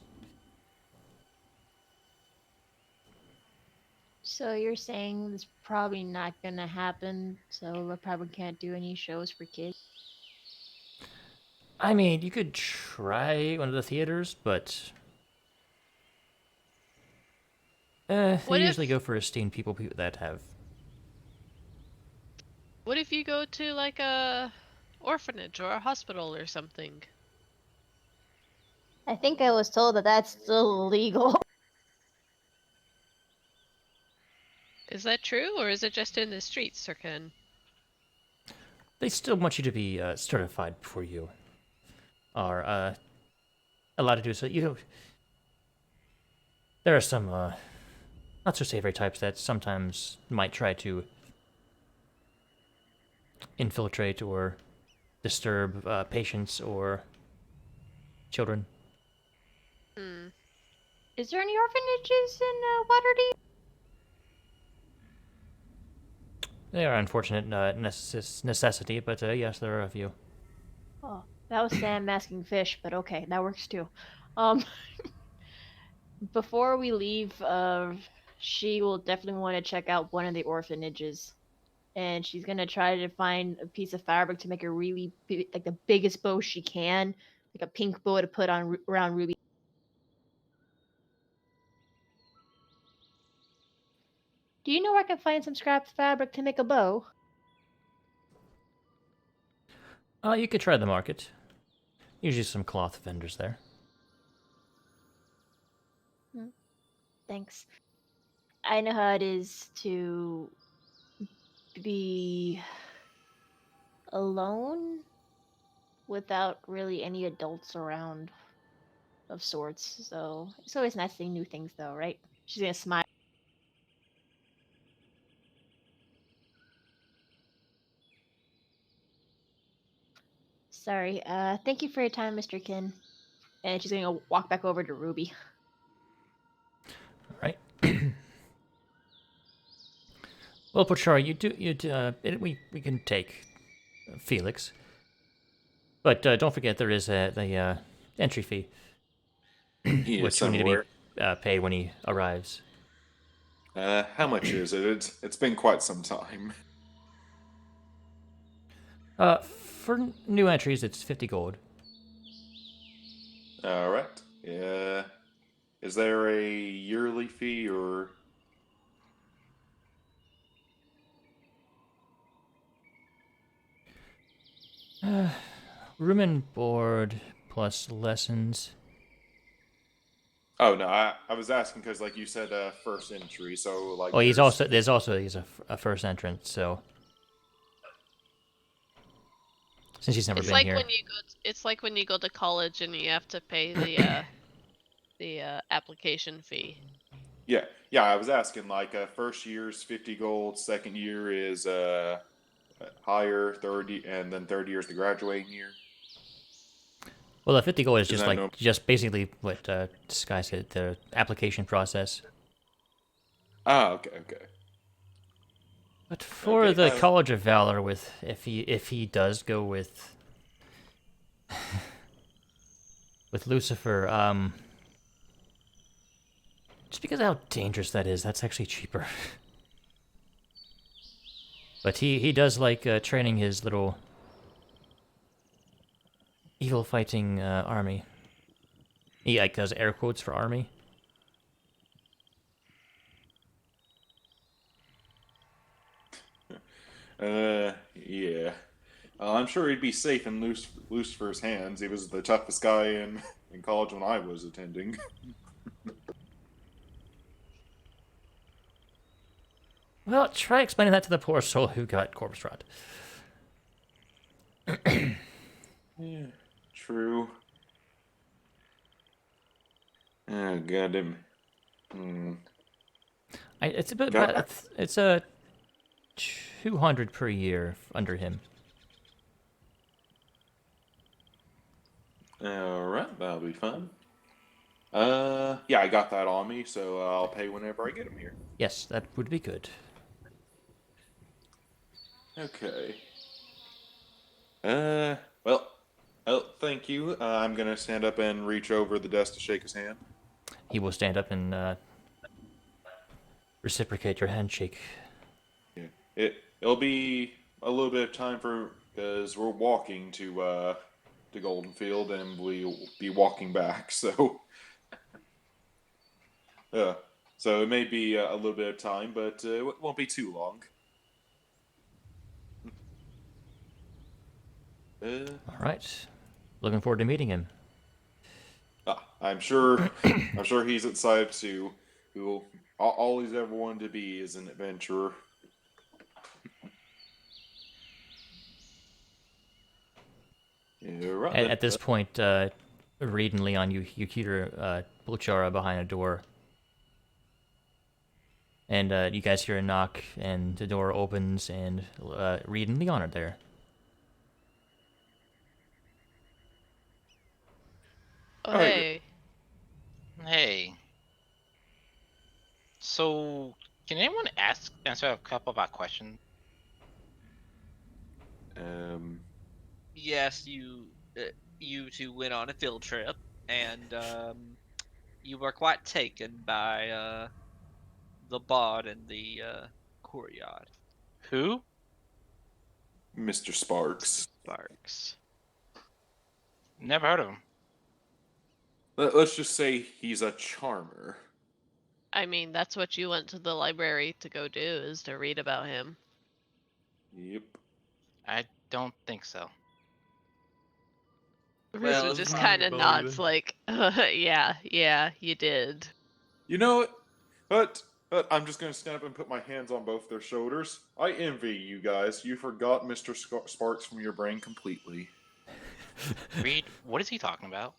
So you're saying this probably not gonna happen, so we probably can't do any shows for kids? I mean, you could try one of the theaters, but... they What usually if go for esteemed people that have... what if you go to like a orphanage or a hospital or something? I think I was told that that's still illegal. Is that true, or is it just in the streets, Sir Ken? They still want you to be certified before you are allowed to do so. You know, there are some not so savory types that sometimes might try to infiltrate or disturb patients or children. Hmm. Is there any orphanages in Waterdeep? They are unfortunate necessity, but yes, there are a few. Oh, that was Sam masking fish, but okay, that works too. Um, before we leave, she will definitely want to check out one of the orphanages, and she's gonna try to find a piece of fabric to make a really like the biggest bow she can, like a pink bow to put on around Ruby. Do you know where I can find some scrap fabric to make a bow? You could try the market. Usually some cloth vendors there. Thanks. I know how it is to be alone without really any adults around of sorts. So it's always nice seeing new things, though, right? She's gonna smile. Sorry. Thank you for your time, Mr. Kin. And she's gonna walk back over to Ruby. All right. Well, Pochara, we can take Felix, but don't forget there is the entry fee, Yes, which will I'm need to aware. be paid when he arrives. How much is it? It's been quite some time. For new entries, it's 50 gold. All right. Yeah. Is there a yearly fee or? Room and board plus lessons. Oh no, I was asking because like you said, first entry. So like. Oh, he's there's- a first entrant, so since he's never It's been like here. when you go. It's like when you go to college and you have to pay the application fee. Yeah, yeah. I was asking like first year's 50 gold, second year is higher, and then third year is the graduating year. Well, the 50 gold is Is just that no- just basically what Sky said, the application process. Ah, okay, okay. But for Okay, the College of Valor, if he does go with Lucifer, just because of how dangerous that is, that's actually cheaper. But he does like training his little evil fighting army. He like does air quotes for army. Yeah. I'm sure he'd be safe in Lucifer's hands. He was the toughest guy in college when I was attending. Well, try explaining that to the poor soul who got corpse rot. Yeah, true. Oh, goddamn. Hmm. It's a bit. Got- It's a 200 per year under him. All right, that'll be fun. Yeah, I got that on me, so I'll pay whenever I get him here. Yes, that would be good. Okay. Well, thank you. I'm gonna stand up and reach over the desk to shake his hand. He will stand up and reciprocate your handshake. Yeah. It'll be a little bit of time because we're walking to Goldenfield and we'll be walking back. So, so it may be a little bit of time, but it won't be too long. All right. Looking forward to meeting him. I'm sure he's excited too. All he's ever wanted to be is an adventurer. Yeah, right. At this point, Reed and Leon, you hear Bulchara behind a door. And you guys hear a knock, and the door opens, and Reed and Leon are there. Oh, All right. hey. Hey. So, can anyone answer a couple of our questions? Yes, you two went on a field trip, and you were quite taken by the bard and the courtyard. Who? Mr. Sparks. Sparks. Never heard of him. Let's just say he's a charmer. I mean, that's what you went to the library to go do, is to read about him. Yep. I don't think so. Well, Rizzo just it's kind of not nods, either. like, yeah, you did. You know what? But I'm just gonna stand up and put my hands on both their shoulders. I envy you guys. You forgot Mr. Sparks from your brain completely. Reed, what is he talking about?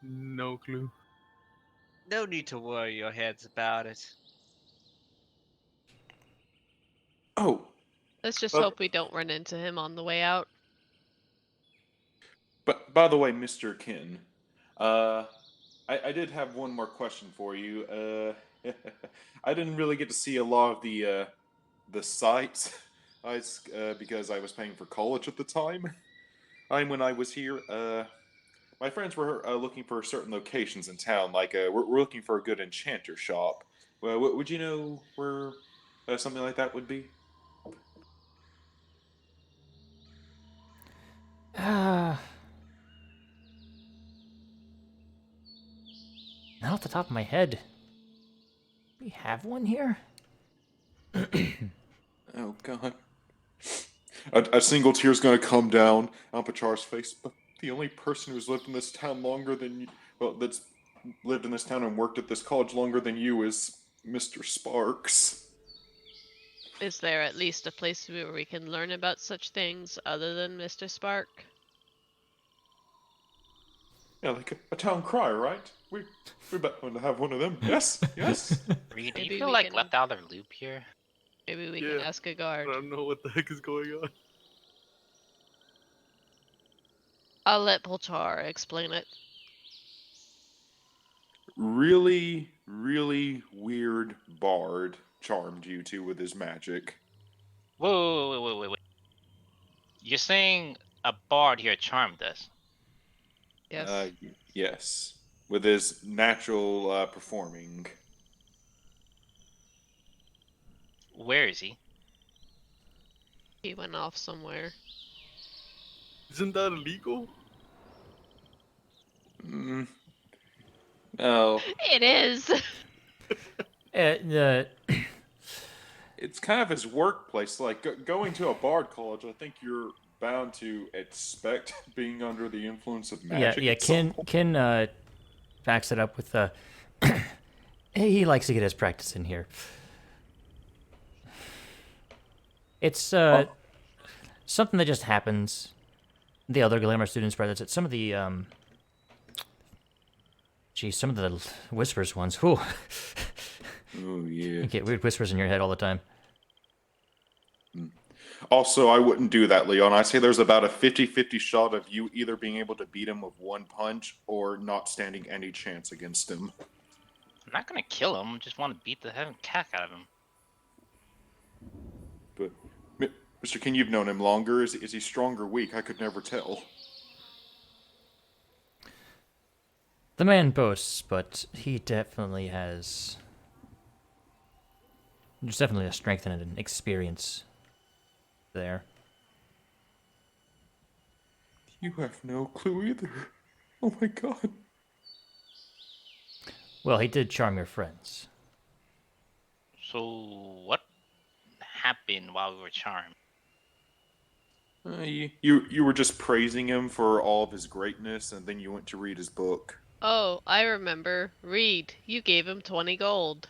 No clue. no need to worry your heads about it. Oh, Let's just Well- hope we don't run into him on the way out. but by the way, Mr. Kin, I did have one more question for you. I didn't really get to see a lot of the sites, because I was paying for college at the time. When I was here, my friends were looking for certain locations in town. Like we're looking for a good enchanter shop. Well, would you know where something like that would be? Not off the top of my head. We have one here? Oh God. A single tear's gonna come down on Pachar's face, but the only person who's lived in this town longer than you, well, that's lived in this town and worked at this college longer than you is Mr. Sparks. Is there at least a place where we can learn about such things other than Mr. Spark? Yeah, like a town crier, right? We bet to have one of them. Yes, yes. Reed, do Maybe you feel we like can- left out of the loop here? Maybe we can Yeah. ask a I guard. don't know what the heck is going on. I'll let Poltar explain it. Really, really weird bard charmed you two with his magic. Wait. You're saying a bard here charmed us? Yes. Yes, with his natural performing. Where is he? He went off somewhere. Isn't that illegal? No, It is! The it's kind of his workplace. Like going to a bard college, I think you're bound to expect being under the influence of magic. yeah. at some point. Ken backs it up with he likes to get his practice in here. It's something that just happens. The other glamour students, brothers. It's some of the some of the whispers ones. Whew. Oh yeah. You get weird whispers in your head all the time. Also, I wouldn't do that, Leon. I say there's about a 50-50 shot of you either being able to beat him with one punch or not standing any chance against him. I'm not gonna kill him. Just want to beat the heaven cack out of him. But, Mr. King, you've known him longer. Is he strong or weak? I could never tell. The man boasts, but he definitely has. There's definitely a strength and an experience there. You have no clue either. Oh my god. Well, he did charm your friends. So what happened while we were charmed? You were just praising him for all of his greatness, and then you went to read his book. Oh, I remember. Reed, you gave him 20 gold.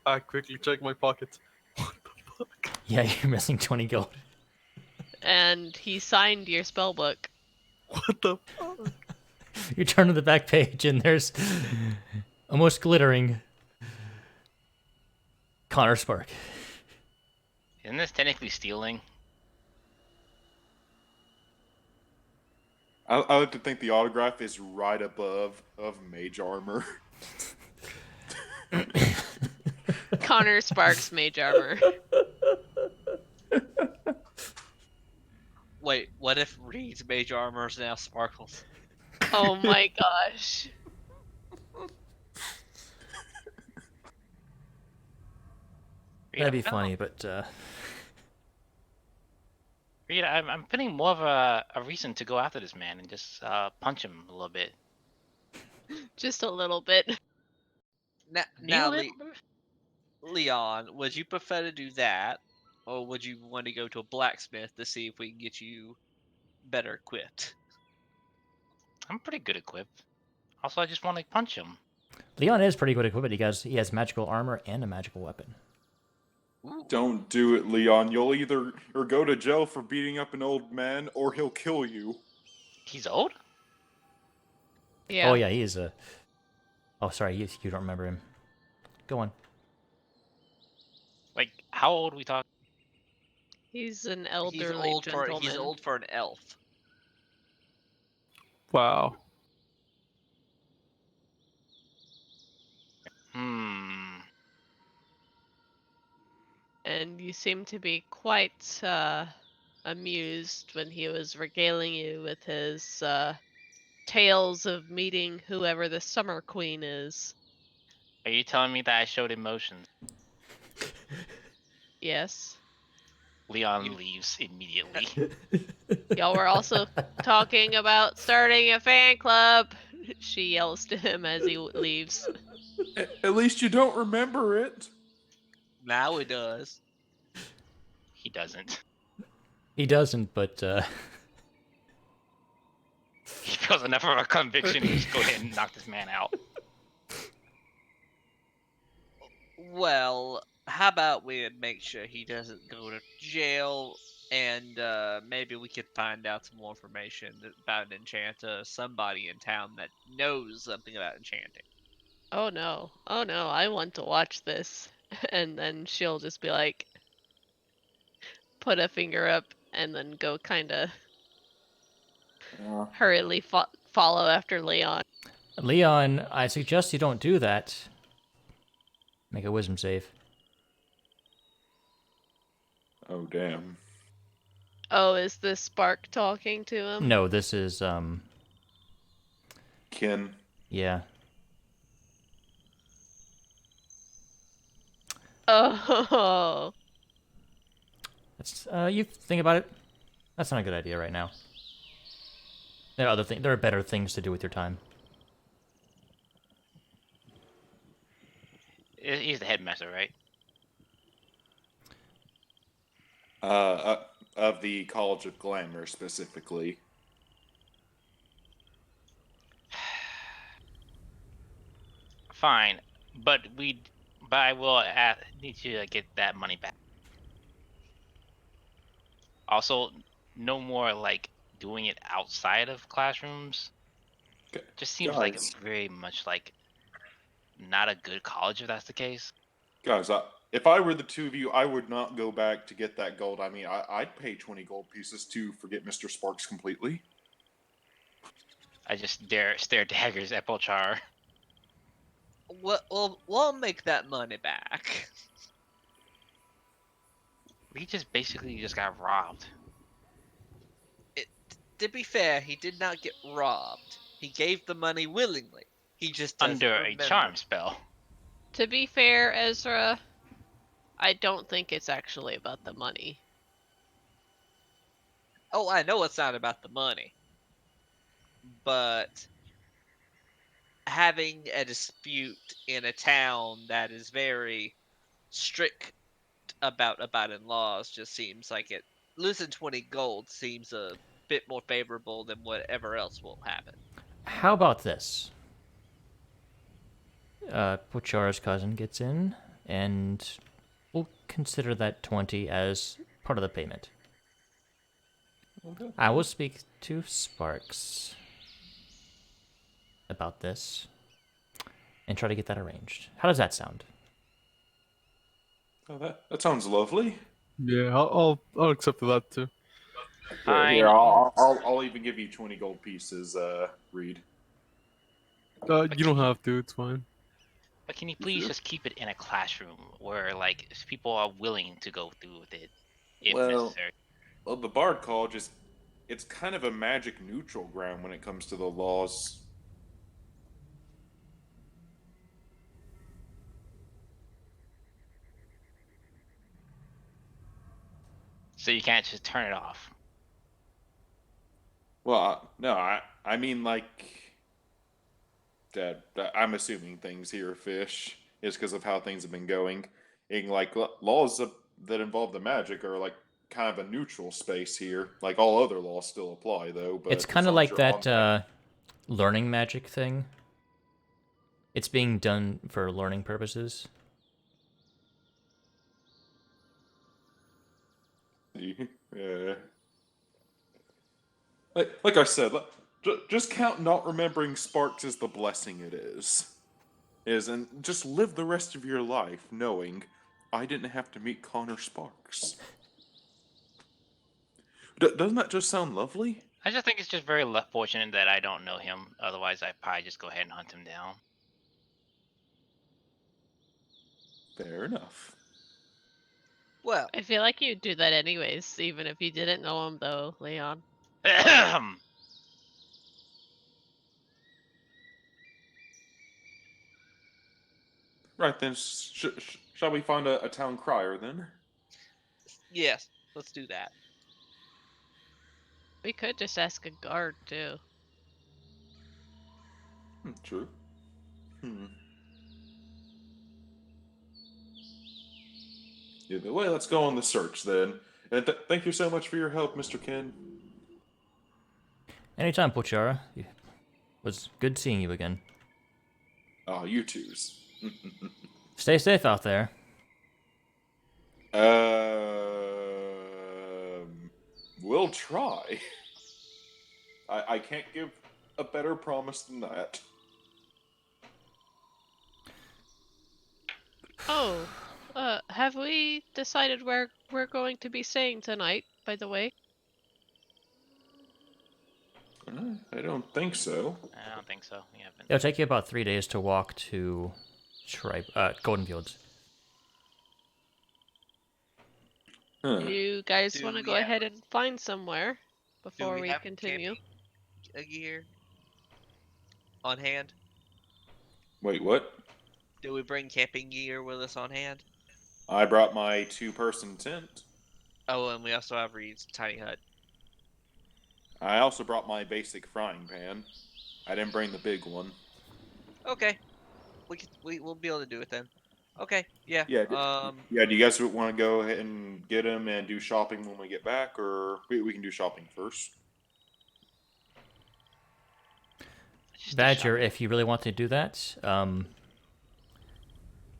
I quickly check my pockets. What the fuck? Yeah, you're missing 20 gold. And he signed your spellbook. What the fuck? You turn to the back page, and there's almost glittering Connor Spark. Isn't this technically stealing? I like to think the autograph is right above of mage armor. Connor Sparks mage armor. Wait, what if Reed's mage armor is now sparkles? Oh my gosh. That'd be Rita, funny, but Rita, I'm putting more of a reason to go after this man and just punch him a little bit. Just a little bit. Now, Deal it? Leon, would you prefer to do that, or would you want to go to a blacksmith to see if we can get you better equipped? I'm pretty good equipped. Also, I just want to punch him. Leon is pretty good equipped. He has magical armor and a magical weapon. Ooh. Don't do it, Leon. You'll either go to jail for beating up an old man, or he'll kill you. He's old? Yeah. Oh yeah, he is a. Oh, sorry, you don't remember him. Go on. Like, how old are we talking? He's an elderly gentleman. He's old for an elf. Wow. And you seem to be quite amused when he was regaling you with his tales of meeting whoever the Summer Queen is. Are you telling me that I showed emotions? Yes. Leon leaves immediately. Y'all were also talking about starting a fan club. She yells to him as he leaves. At least you don't remember it. Now he does. He doesn't. He doesn't, but He feels enough of a conviction to just go ahead and knock this man out. Well, how about we make sure he doesn't go to jail, and maybe we could find out some more information about an enchanter, somebody in town that knows something about enchanting. Oh no, I want to watch this. And then she'll just be like, put a finger up, and then go kind of hurriedly follow after Leon. Leon, I suggest you don't do that. Make a wisdom save. Oh, damn. Oh, is this Spark talking to him? No, this is Ken. yeah. Oh. That's you think about it. That's not a good idea right now. There are there are better things to do with your time. He's the headmaster, right? Of the College of Glamour specifically. Fine, but I will need to get that money back. Also, no more like doing it outside of classrooms. Okay, Just seems like guys. very much like not a good college if that's the case. Guys, if I were the two of you, I would not go back to get that gold. I mean, I'd pay 20 gold pieces to forget Mr. Sparks completely. I just stare daggers at Polchar. We'll make that money back. We just basically just got robbed. To be fair, he did not get robbed. He gave the money willingly. He just doesn't Under a remember. charm spell. To be fair, Ezra, I don't think it's actually about the money. Oh, I know it's not about the money. But having a dispute in a town that is very strict about abiding laws just seems like it. Losing 20 gold seems a bit more favorable than whatever else will happen. How about this? Pochara's cousin gets in, and we'll consider that 20 as part of the payment. Okay. I will speak to Sparks about this and try to get that arranged. How does that sound? Oh, that sounds lovely. Yeah, I'll accept that too. Fine. Here, I'll even give you 20 gold pieces, Reed. You don't have to. It's fine. But can you please Sure. just keep it in a classroom where like people are willing to go through with it if Well- necessary? Well, the Bard College it's kind of a magic neutral ground when it comes to the laws. So you can't just turn it off. Well, no, I mean like, Dad, I'm assuming things here, Fish, is because of how things have been going. And like laws that involve the magic are like kind of a neutral space here. Like all other laws still apply though. But It's as kind of long as like you're on that learning magic thing. It's being done for learning purposes. Yeah. Like I said, just count not remembering Sparks as the blessing it is, and just live the rest of your life knowing I didn't have to meet Connor Sparks. Doesn't that just sound lovely? I just think it's just very fortunate that I don't know him. Otherwise, I'd probably just go ahead and hunt him down. Fair enough. Well, I feel like you'd do that anyways, even if you didn't know him, though, Leon. Right then, shall we find a town crier then? yes, let's do that. We could just ask a guard, too. True. Either way, let's go on the search then. And thank you so much for your help, Mr. Ken. Anytime, Pochara. It was good seeing you again. Oh, you twos. Stay safe out there. We'll try. I can't give a better promise than that. Oh, have we decided where we're going to be staying tonight, by the way? I don't think so. I don't think so. We haven't. It'll take you about 3 days to walk to Golden Fields. Huh. Do you guys Do want to we go have- ahead and find somewhere before we have continue? camping gear on hand? Wait, what? Do we bring camping gear with us on hand? I brought my two-person tent. Oh, and we also have Reed's tiny hut. I also brought my basic frying pan. I didn't bring the big one. Okay, we'll be able to do it then. Okay, yeah. Yeah. Yeah, do you guys want to go ahead and get them and do shopping when we get back, or we can do shopping first? Just do Badger, shopping. if you really want to do that,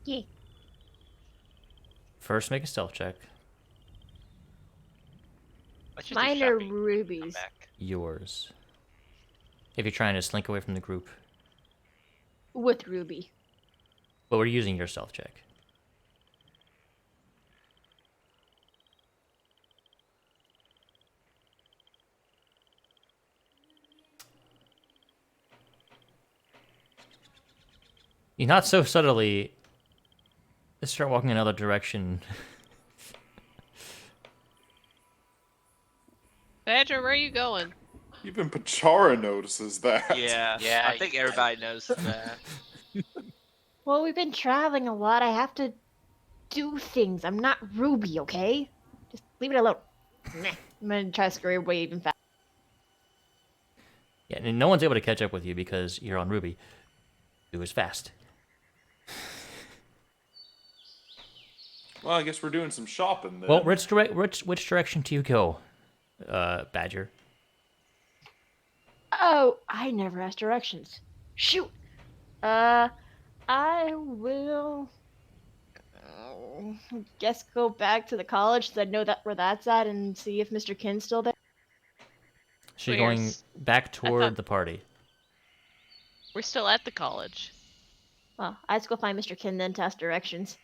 Yeah. first make a stealth check. Let's just do Mine are shopping, come rubies. back. Yours. If you're trying to slink away from the group. With Ruby. But we're using your stealth check. You not so subtly start walking another direction. Badger, where are you going? Even Pachara notices that. Yeah, Yeah, I think everybody knows that. Well, we've been traveling a lot. I have to do things. I'm not Ruby, okay? Just leave it alone. Meh. I'm gonna try to scurry away even faster. Yeah, and no one's able to catch up with you because you're on Ruby. It was fast. Well, I guess we're doing some shopping then. Well, which direction do you go, Badger? Oh, I never asked directions. Shoot. I will. Guess go back to the college so I know that where that's at and see if Mr. Kin's still there. She's We're going s- back toward thought- the party. We're still at the college. Well, I just go find Mr. Kin then to ask directions.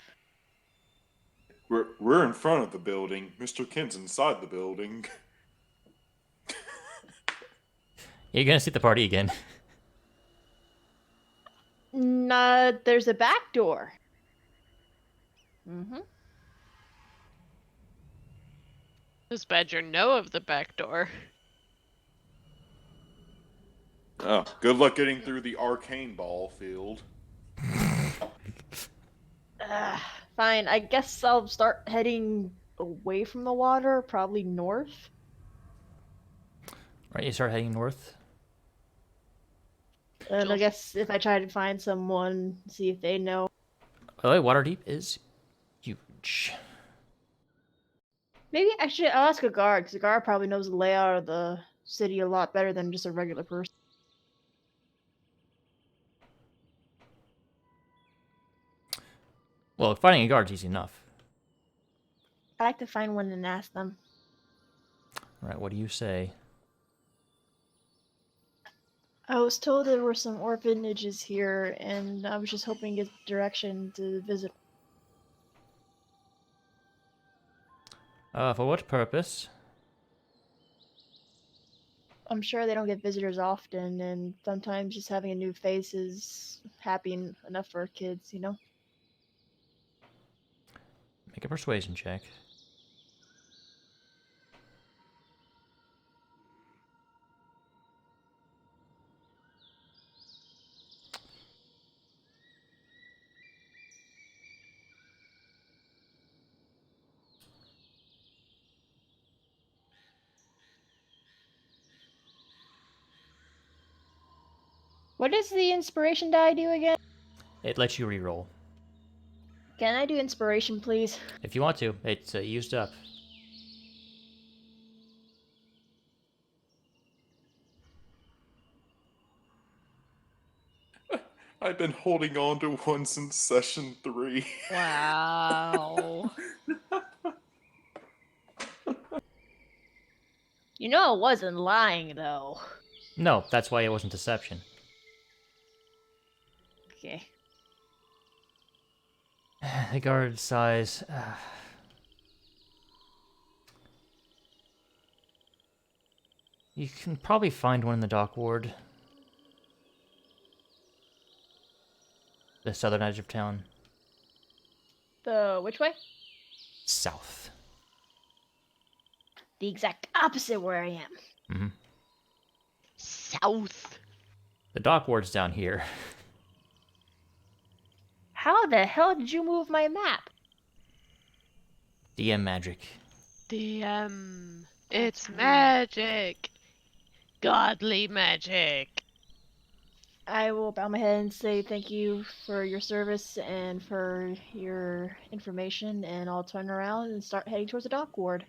We're in front of the building. Mr. Kin's inside the building. You're gonna see the party again. Nah, there's a back door. Mm-hmm. Does Badger know of the back door? Oh, good luck getting through the arcane ball field. Fine, I guess I'll start heading away from the water, probably north. Right, you start heading north. And I Jules? guess if I try to find someone, see if they know. By the way, Waterdeep is huge. Maybe actually I'll ask a guard, because a guard probably knows the layout of the city a lot better than just a regular person. Well, finding a guard's easy enough. I like to find one and ask them. All right, what do you say? I was told there were some orphanages here, and I was just hoping to get direction to visit. For what purpose? I'm sure they don't get visitors often, and sometimes just having a new face is happy enough for kids, you know? Make a persuasion check. What does the inspiration die do again? It lets you reroll. Can I do inspiration, please? If you want to. It's used up. I've been holding on to one since session 3. Wow. You know I wasn't lying, though. No, that's why it wasn't deception. Okay. The guard sighs. You can probably find one in the dock ward. The southern edge of town. The which way? South. The exact opposite where I am. Mm-hmm. South. The dock ward's down here. How the hell did you move my map? DM magic. DM. That's It's weird. magic. Godly magic. I will bow my head and say thank you for your service and for your information, and I'll turn around and start heading towards the dock ward.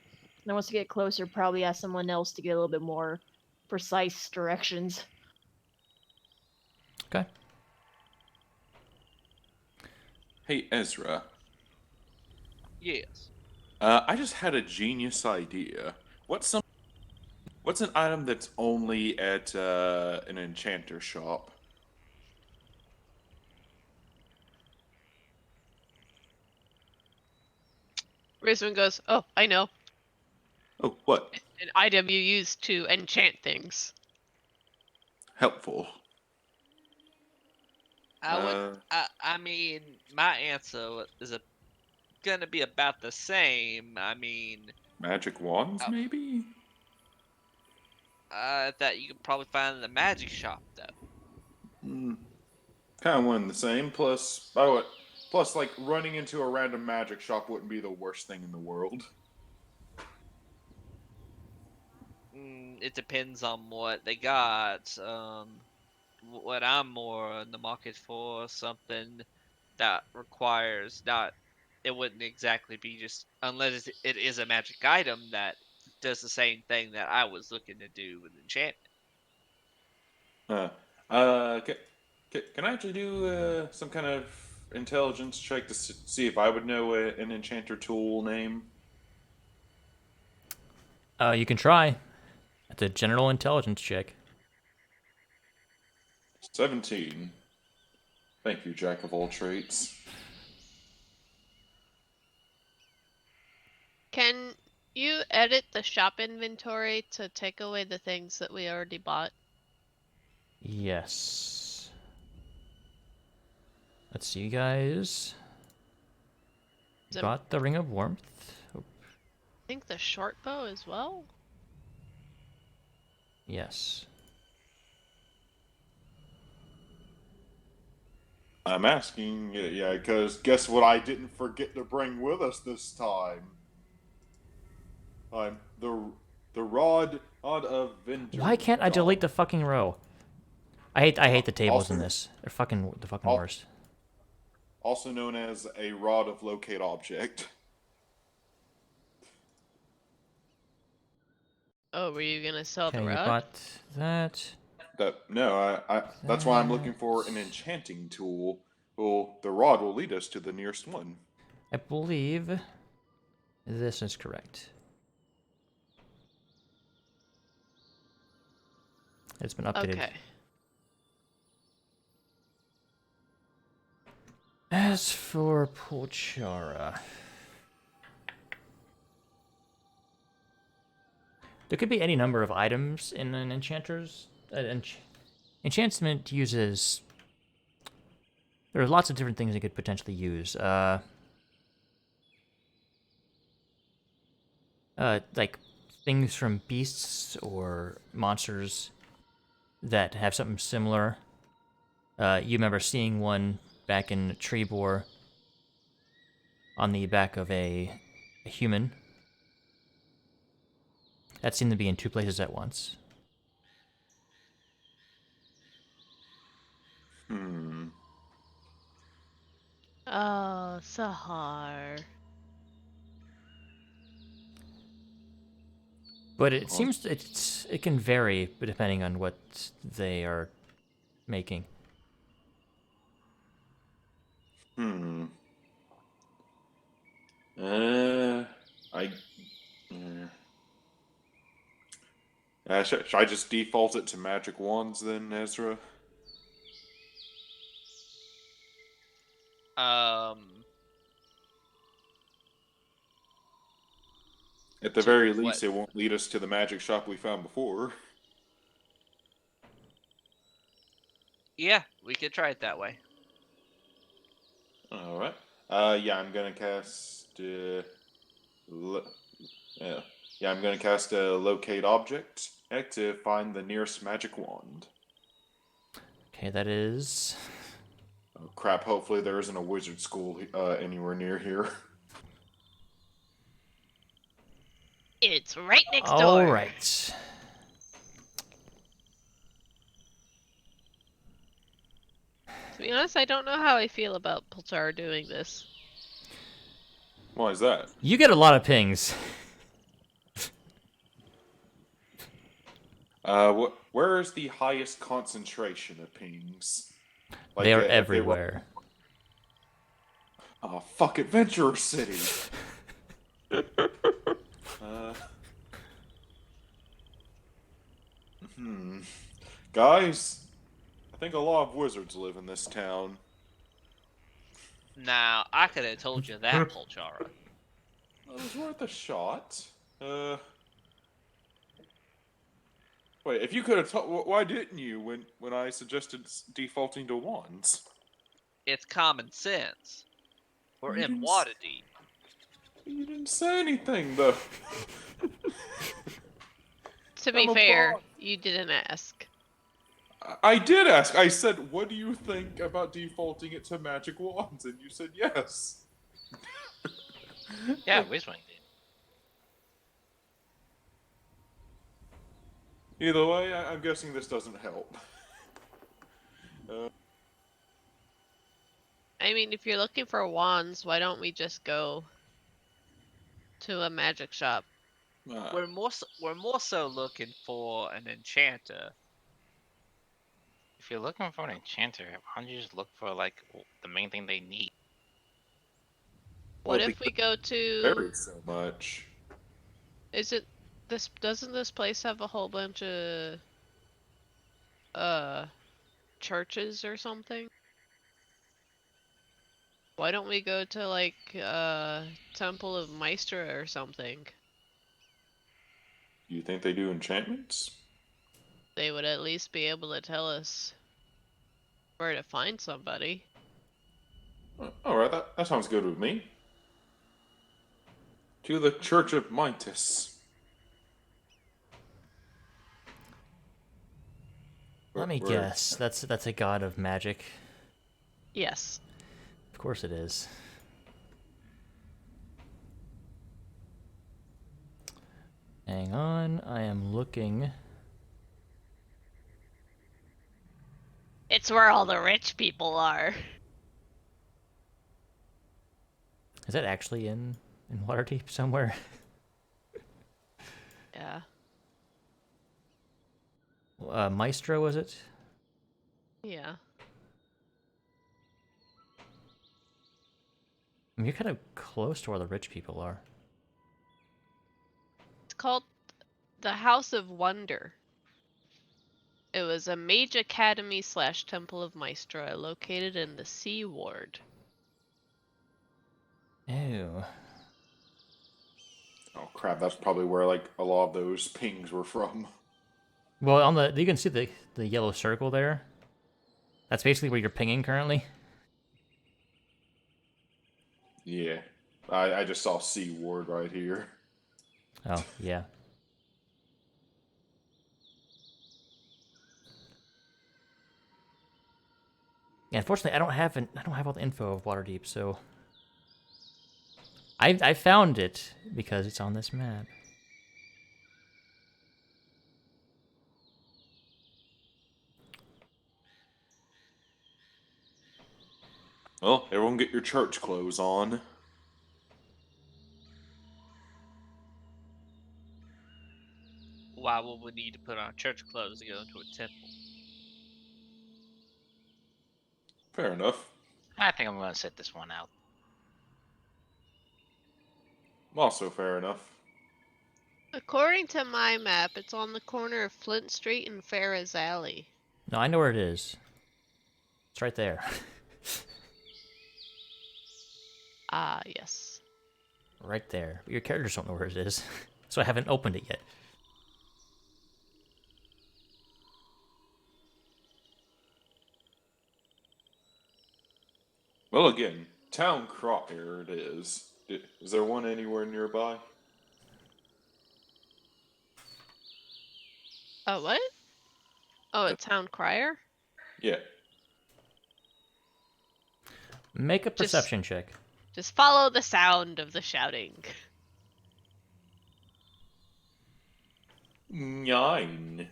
And once I get closer, probably ask someone else to get a little bit more precise directions. Okay. Hey, Ezra. Yes. I just had a genius idea. What's an item that's only at an enchanter shop? Rizwin goes, "Oh, I know. Oh, what? An item you use to enchant things." Helpful. I mean, my answer is gonna be about the same. I mean, Magic wands, uh, maybe? that you can probably find in the magic shop, though. Kind of one and the same. Plus, by the way, plus, like, running into a random magic shop wouldn't be the worst thing in the world. It depends on what they got. What I'm more in the market for, something that requires not. It wouldn't exactly be just unless it is a magic item that does the same thing that I was looking to do with enchantment. Uh, can I actually do some kind of intelligence check to see if I would know an enchanter tool name? You can try. That's a general intelligence check. 17. Thank you, Jack of all trades. Can you edit the shop inventory to take away the things that we already bought? Yes. Let's see, guys. So- Got the Ring of Warmth. Oh, I think the short bow as well? yes. I'm asking, yeah, because guess what I didn't forget to bring with us this time? The rod of Venture. Why can't I delete the fucking row? I hate the tables in Also- this. They're fucking the fucking Al- worst. Also known as a rod of locate object. Oh, were you gonna sell the Okay, you rod? bought that. That's why I'm looking for an enchanting tool. Well, the rod will lead us to the nearest one. I believe this is correct. It's been updated. Okay. As for Polchara, there could be any number of items in an enchanter's. Enchantment uses. There are lots of different things it could potentially use. Like things from beasts or monsters that have something similar. You remember seeing one back in Trebor on the back of a human. That seemed to be in two places at once. Oh, Sahar. But it seems it can vary depending on what they are making. I. Should I just default it to magic wands then, Ezra? At the To very what? least, it won't lead us to the magic shop we found before. Yeah, we could try it that way. All right. Yeah, I'm gonna cast. I'm gonna cast a locate object to find the nearest magic wand. Okay, that is. Oh crap! Hopefully there isn't a wizard school anywhere near here. It's right next door. All right. To be honest, I don't know how I feel about Polchar doing this. Why is that? You get a lot of pings. Where is the highest concentration of pings? Like, They are if they everywhere. Oh, fuck Adventurer City. Guys, I think a lot of wizards live in this town. Now, I could have told you that, Polchara. It was worth a shot. Wait, if you could have taught, why didn't you when I suggested defaulting to wands? It's common sense. We're You in didn't s- Waterdeep. You didn't say anything though. To be I'm a fair, bot. you didn't ask. I did ask. I said, "What do you think about defaulting it to magic wands?" And you said yes. Yeah, Wiswin did. Either way, I'm guessing this doesn't help. I mean, if you're looking for wands, why don't we just go to a magic shop? We're more so looking for an enchanter. If you're looking for an enchanter, why don't you just look for like the main thing they need? What Well, if we go to? vary so much. Is it this? Doesn't this place have a whole bunch of churches or something? Why don't we go to like Temple of Maestra or something? You think they do enchantments? They would at least be able to tell us where to find somebody. All right, that sounds good with me. To the Church of Midas. Let me Where- guess. That's a god of magic. Yes. Of course it is. Hang on, I am looking. It's where all the rich people are. Is that actually in Waterdeep somewhere? Yeah. Maestro, was it? Yeah. I mean, you're kind of close to where the rich people are. It's called the House of Wonder. It was a mage academy / Temple of Maestra located in the Sea Ward. Ew. Oh crap! That's probably where like a lot of those pings were from. Well, on you can see the yellow circle there. That's basically where you're pinging currently. Yeah, I just saw C Ward right here. Oh, yeah. Yeah, unfortunately, I don't have all the info of Waterdeep, so I found it because it's on this map. Well, everyone get your church clothes on. Why would we need to put on church clothes to go into a temple? Fair enough. I think I'm gonna sit this one out. Also fair enough. According to my map, it's on the corner of Flint Street and Farrah's Alley. No, I know where it is. It's right there. Ah, yes. Right there. Your characters don't know where it is, so I haven't opened it yet. Well, again, town crier it is. Is there one anywhere nearby? Oh, what? Oh, a town crier? Yeah. Make a perception check. Just follow the sound of the shouting. 9.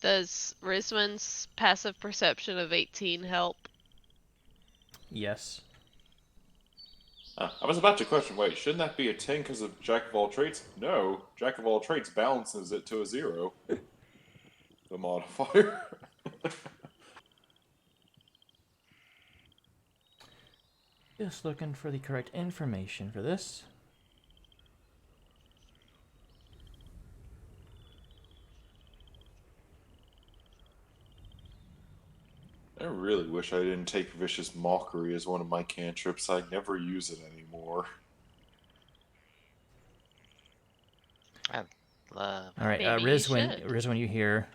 Does Rizwin's passive perception of 18 help? Yes. I was about to question, wait, shouldn't that be a 10 because of Jack of all traits? No, Jack of all traits balances it to a 0. The modifier. Just looking for the correct information for this. I really wish I didn't take Vicious Mockery as one of my cantrips. I never use it anymore. I love. All right, Maybe you should. Rizwin, you hear.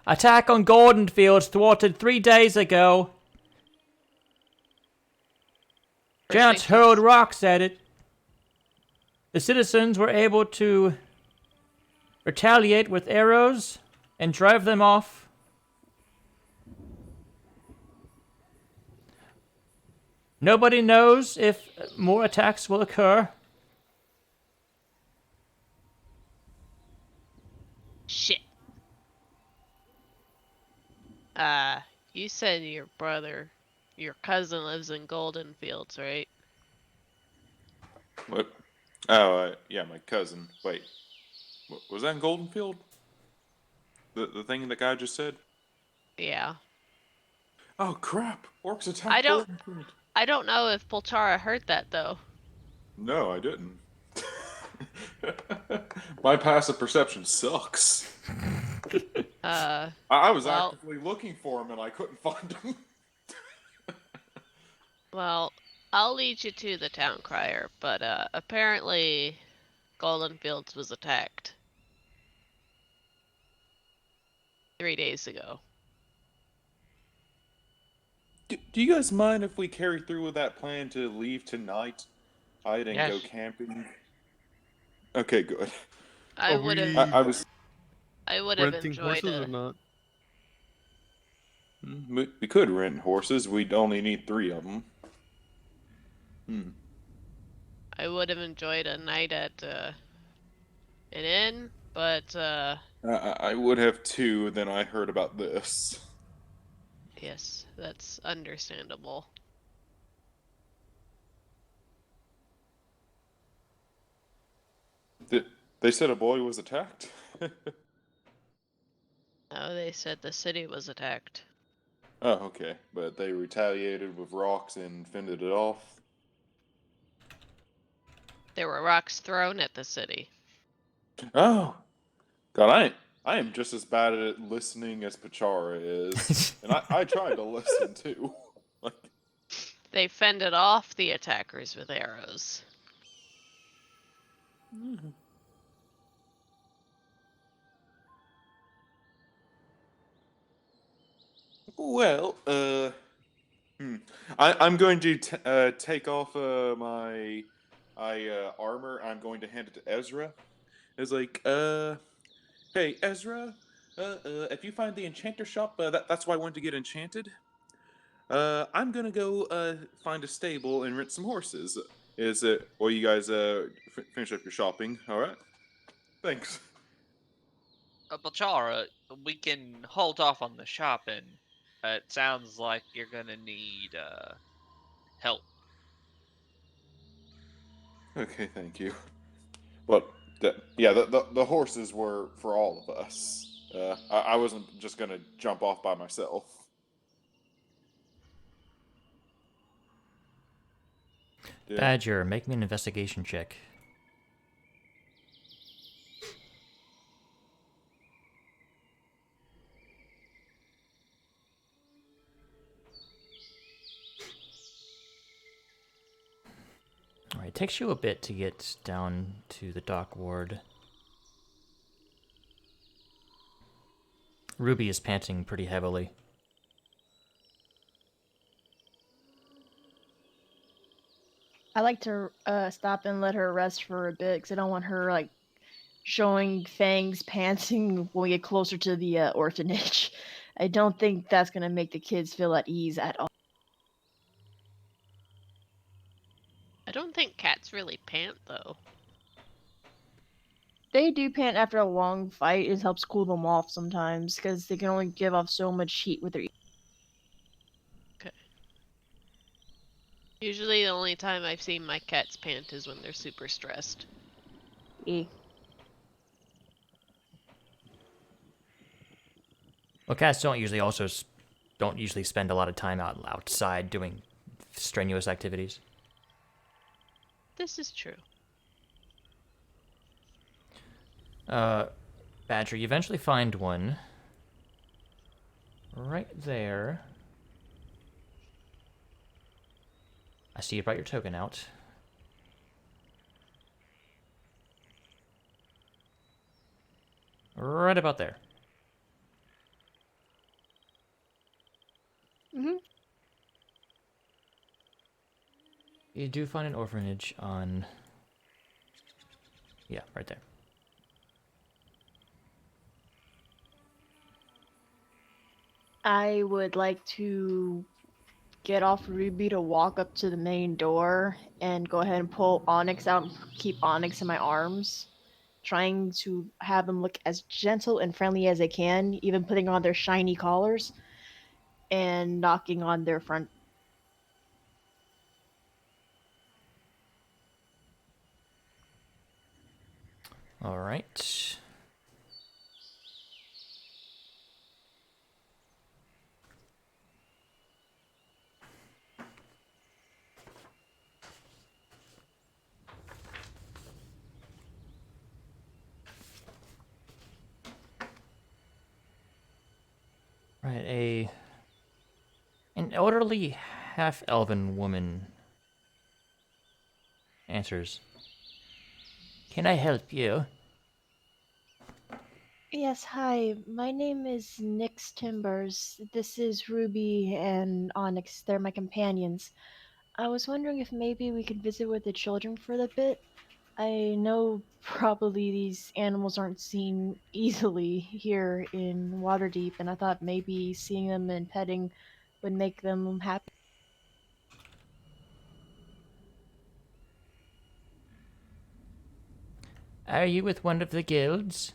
Attack on Gordon Fields thwarted 3 days ago. First Giants things hurled first. rocks at it. The citizens were able to retaliate with arrows and drive them off. Nobody knows if more attacks will occur. Shit. You said your cousin lives in Golden Fields, right? What? Oh, yeah, my cousin. Wait, was that in Goldenfield? The thing the guy just said? Yeah. Oh crap! Orcs I attacked don't- Goldenfield. I don't know if Polchara heard that though. No, I didn't. My passive perception sucks. I was Well- actively looking for him and I couldn't find him. Well, I'll lead you to the town crier, but apparently Golden Fields was attacked 3 days ago. Do you guys mind if we carry through with that plan to leave tonight? Hide and go Yes. camping? Okay, good. I Are would we- have I was. I would have Renting enjoyed horses or not? We could rent horses. We'd only need 3 of them. I would have enjoyed a night at an inn, but I would have too. Then I heard about this. yes, that's understandable. They said a boy was attacked. No, they said the city was attacked. Oh, okay. But they retaliated with rocks and fended it off. There were rocks thrown at the city. Oh, God! I am just as bad at listening as Pachara is, and I tried to listen too. Like, They fended off the attackers with arrows. well, I'm going to take off my armor. I'm going to hand it to Ezra. It's like, hey Ezra, if you find the enchanter shop, that's why I wanted to get enchanted. I'm gonna go find a stable and rent some horses. Is it? Or you guys finish up your shopping? All right. Thanks. Balchara, we can hold off on the shopping. It sounds like you're gonna need help. Okay, thank you. But the horses were for all of us. I wasn't just gonna jump off by myself. Yeah. Badger, make me an investigation check. Alright, it takes you a bit to get down to the dock ward. Ruby is panting pretty heavily. I like to stop and let her rest for a bit because I don't want her like showing fangs panting when we get closer to the orphanage. I don't think that's gonna make the kids feel at ease at all. I don't think cats really pant though. They do pant after a long fight. It helps cool them off sometimes because they can only give off so much heat with their. Usually the only time I've seen my cats pant is when they're super stressed. E. Well, cats don't usually spend a lot of time outside doing strenuous activities. This is true. Badger, you eventually find one. right there. I see you brought your token out. Right about there. Mhm. You do find an orphanage on... Yeah, right there. I would like to get off Ruby to walk up to the main door and go ahead and pull Onyx out and keep Onyx in my arms, trying to have them look as gentle and friendly as they can, even putting on their shiny collars and knocking on their front. All right. Right, an elderly half-elven woman answers. Can I help you? Yes, hi. My name is Nyx Timbers. This is Ruby and Onyx. They're my companions. I was wondering if maybe we could visit with the children for a bit. I know probably these animals aren't seen easily here in Waterdeep, and I thought maybe seeing them and petting would make them happy. Are you with one of the guilds?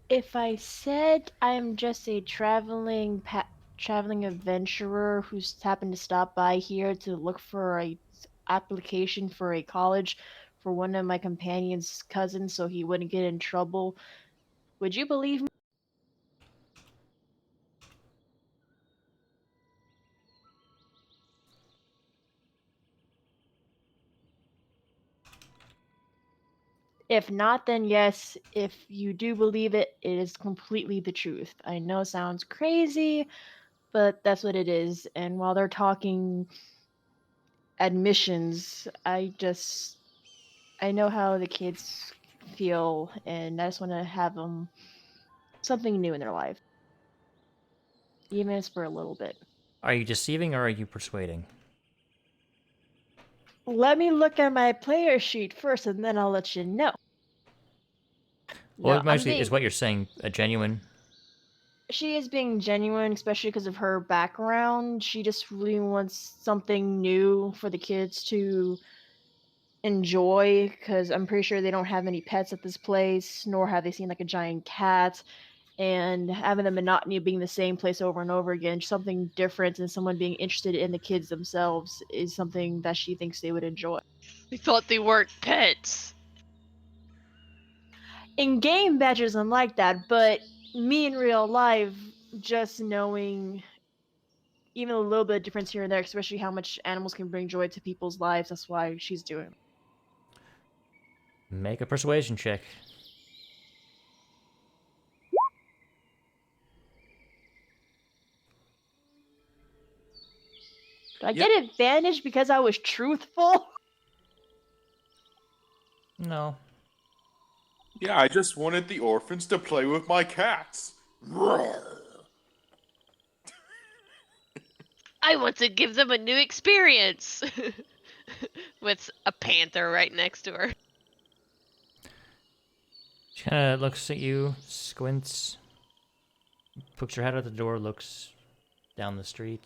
If I said I'm just a traveling adventurer who's happened to stop by here to look for a application for a college for one of my companion's cousins so he wouldn't get in trouble, would you believe me? If not, then yes. If you do believe it, it is completely the truth. I know it sounds crazy, but that's what it is. And while they're talking admissions, I know how the kids feel, and I just want to have them something new in their life, even if it's for a little bit. Are you deceiving or are you persuading? Let me look at my player sheet first, and then I'll let you know. Well, No, mostly is what you're saying a genuine? she is being genuine, especially because of her background. She just really wants something new for the kids to enjoy, because I'm pretty sure they don't have any pets at this place, nor have they seen like a giant cat. And having the monotony of being the same place over and over again, something different, and someone being interested in the kids themselves is something that she thinks they would enjoy. We thought they weren't pets. In game, Badger isn't like that, but me in real life, just knowing even a little bit of difference here and there, especially how much animals can bring joy to people's lives, that's why she's doing it. Make a persuasion check. Do I get advantage because I was truthful? No. Yeah, I just wanted the orphans to play with my cats. Roar. I want to give them a new experience. With a panther right next to her. She kind of looks at you, squints, pokes her head out the door, looks down the street,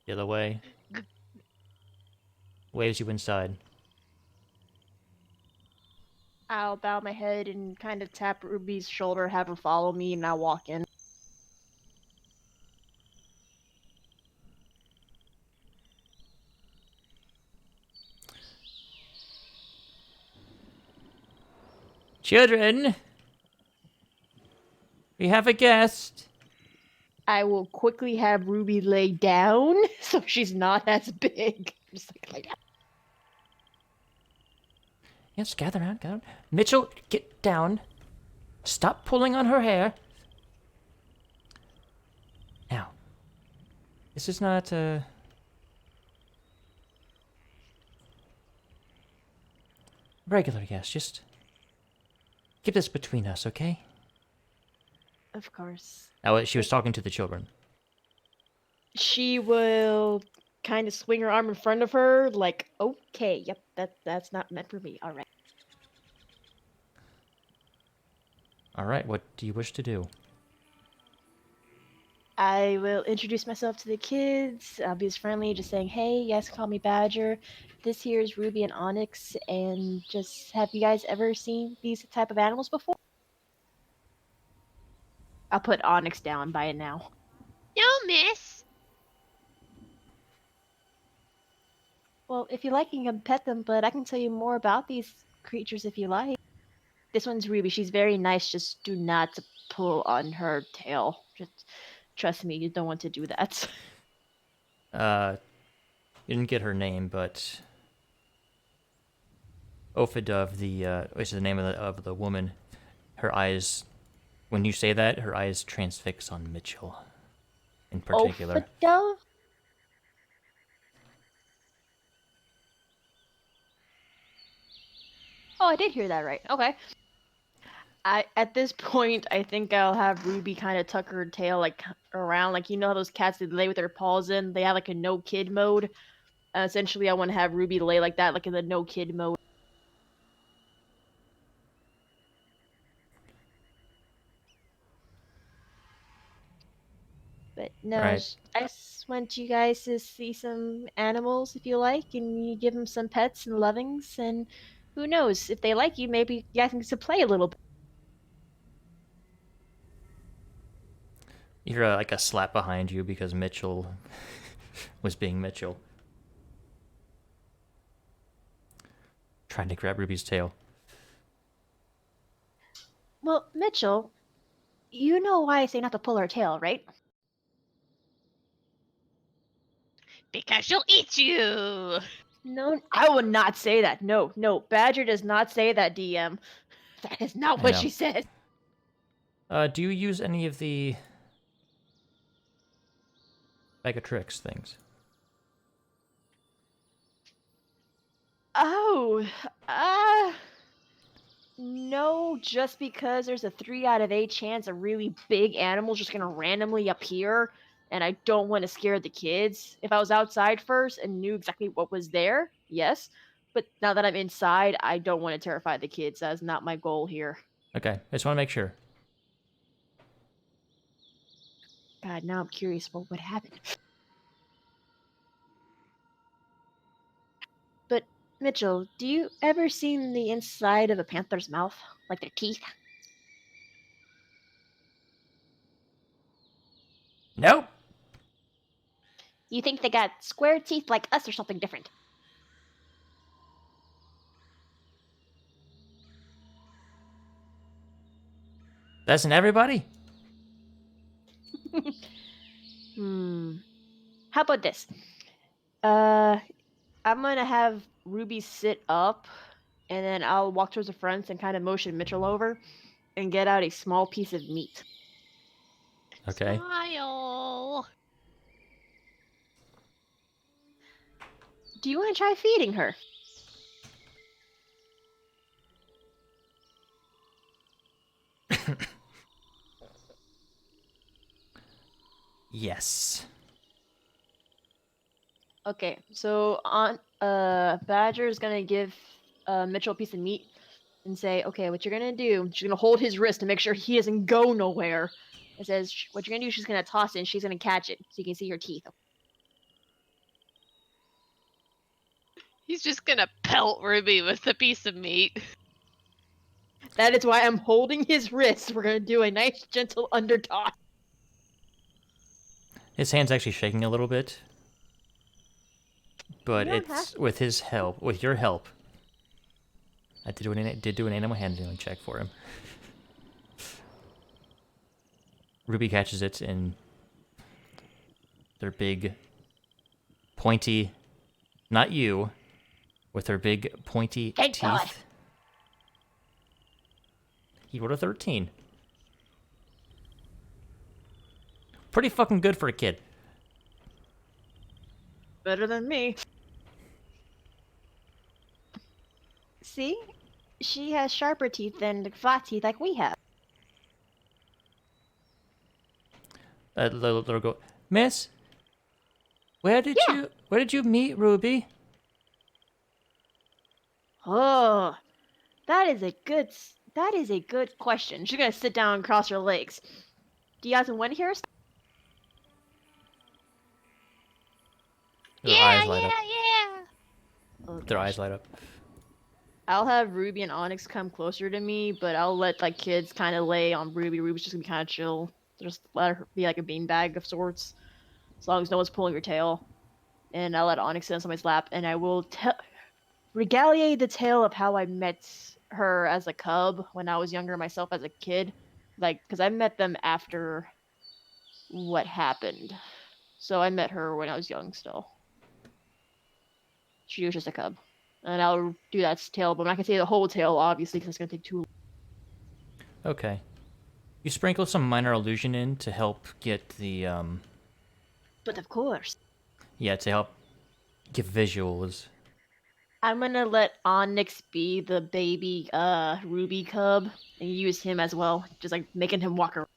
the other way, waves you inside. I'll bow my head and kind of tap Ruby's shoulder, have her follow me, and I'll walk in. Children! We have a guest! I will quickly have Ruby lay down so she's not as big. Just like lay down. Yes, gather around, gather around. Mitchell, get down. Stop pulling on her hair. This is not regular guest. Just keep this between us, okay? Of course. Now, she was talking to the children. She will kind of swing her arm in front of her, like, okay, yep, that's not meant for me. All right. All right, what do you wish to do? I will introduce myself to the kids. I'll be as friendly, just saying, hey, yes, call me Badger. This here is Ruby and Onyx, and just have you guys ever seen these type of animals before? I'll put Onyx down by it now. No, miss. Well, if you like, you can pet them, but I can tell you more about these creatures if you like. This one's Ruby. She's very nice. Just do not pull on her tail. Just trust me, you don't want to do that. You didn't get her name, but Ophidove, which is the name of the woman, her eyes, when you say that, her eyes transfix on Mitchell, in particular. Ophido? Oh, I did hear that right. Okay. At this point, I think I'll have Ruby kind of tuck her tail like around, like you know how those cats that lay with their paws in. They have like a no kid mode. Essentially, I want to have Ruby lay like that, like in the no kid mode. But no, Right. I just want you guys to see some animals if you like, and you give them some pets and lovings, and who knows if they like you, maybe you guys can get to play a little bit. You hear like a slap behind you because Mitchell was being Mitchell. Trying to grab Ruby's tail. Well, Mitchell, you know why I say not to pull her tail, right? Because she'll eat you. No, I would not say that. No, no, Badger does not say that, DM. That is not I what know. she said. Do you use any of the bag of tricks things? Oh, no, just because there's a 3 out of 8 chance a really big animal's just gonna randomly appear, and I don't want to scare the kids. If I was outside first and knew exactly what was there, yes. But now that I'm inside, I don't want to terrify the kids. That's not my goal here. Okay, I just want to make sure. God, now I'm curious what would happen. But, Mitchell, do you ever seen the inside of a panther's mouth? Like their teeth? Nope. You think they got square teeth like us or something different? That's in everybody? How about this? I'm gonna have Ruby sit up, and then I'll walk towards the front and kind of motion Mitchell over, and get out a small piece of meat. Okay. Smile. Do you want to try feeding her? Yes. Okay, so on Badger is gonna give Mitchell a piece of meat and say, okay, what you're gonna do, she's gonna hold his wrist to make sure he doesn't go nowhere. It says, what you're gonna do, she's gonna toss it and she's gonna catch it so you can see her teeth. He's just gonna pelt Ruby with a piece of meat. That is why I'm holding his wrist. We're gonna do a nice gentle under toss. His hand's actually shaking a little bit. But You don't it's with his help, with your help. I did do an animal handling check for him. Ruby catches it in their big, pointy, not you, with her big, pointy Thank teeth. God. He rolled a 13. Pretty fucking good for a kid. Better than me. See? She has sharper teeth than flat teeth like we have. Little girl, Miss, where did you meet Ruby? Oh, that is a good question. She's gonna sit down and cross her legs. Do you guys want to hear us? Their eyes light up. Oh, Their gosh. eyes light up. I'll have Ruby and Onyx come closer to me, but I'll let like kids kind of lay on Ruby. Ruby's just gonna be kind of chill. Just let her be like a beanbag of sorts, as long as no one's pulling her tail. And I'll let Onyx sit on somebody's lap, and I will regale the tale of how I met her as a cub when I was younger myself as a kid, like because I met them after what happened. So I met her when I was young still. She was just a cub. And I'll do that tale, but I'm not gonna say the whole tale, obviously, because it's gonna take too long. Okay. You sprinkle some minor illusion in to help get the But of course, to help give visuals. I'm gonna let Onyx be the baby Ruby cub and use him as well, just like making him walk around.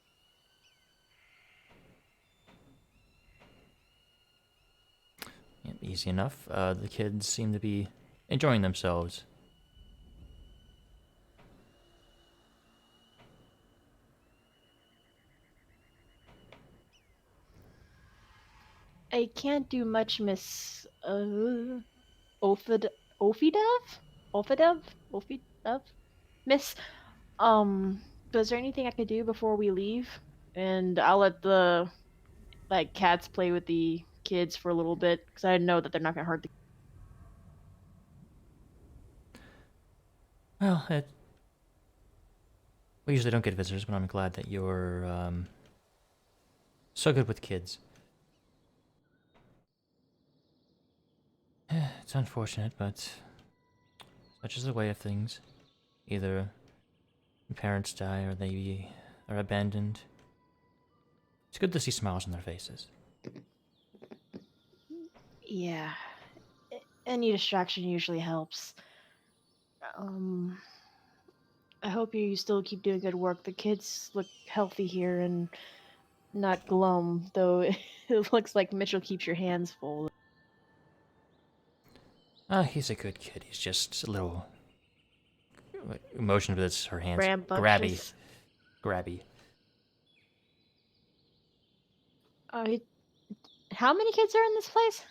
Yeah, easy enough. The kids seem to be enjoying themselves. I can't do much, Miss Ophidev? Ophidev? Ophidev? Miss, is there anything I could do before we leave? And I'll let the like cats play with the kids for a little bit because I know that they're not gonna hurt the. Well, we usually don't get visitors, but I'm glad that you're so good with kids. It's unfortunate, but such is the way of things. Either the parents die or they are abandoned. It's good to see smiles on their faces. Yeah, any distraction usually helps. Um, I hope you still keep doing good work. The kids look healthy here and not glum, though it looks like Mitchell keeps your hands full. He's a good kid. He's just a little emotion with her hands. Rambunctious. Grabby. How many kids are in this place?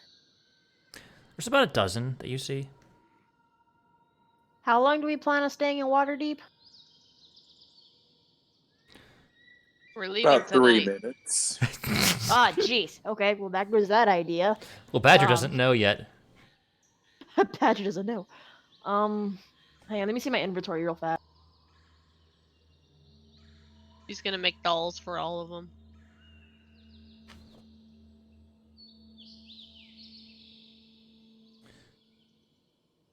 There's about a dozen that you see. How long do we plan on staying in Waterdeep? We're leaving About 3 tonight. minutes. Ah, jeez. Okay, well, that goes that idea. Well, Badger doesn't know yet. Badger doesn't know. Hang on, let me see my inventory real fast. She's gonna make dolls for all of them.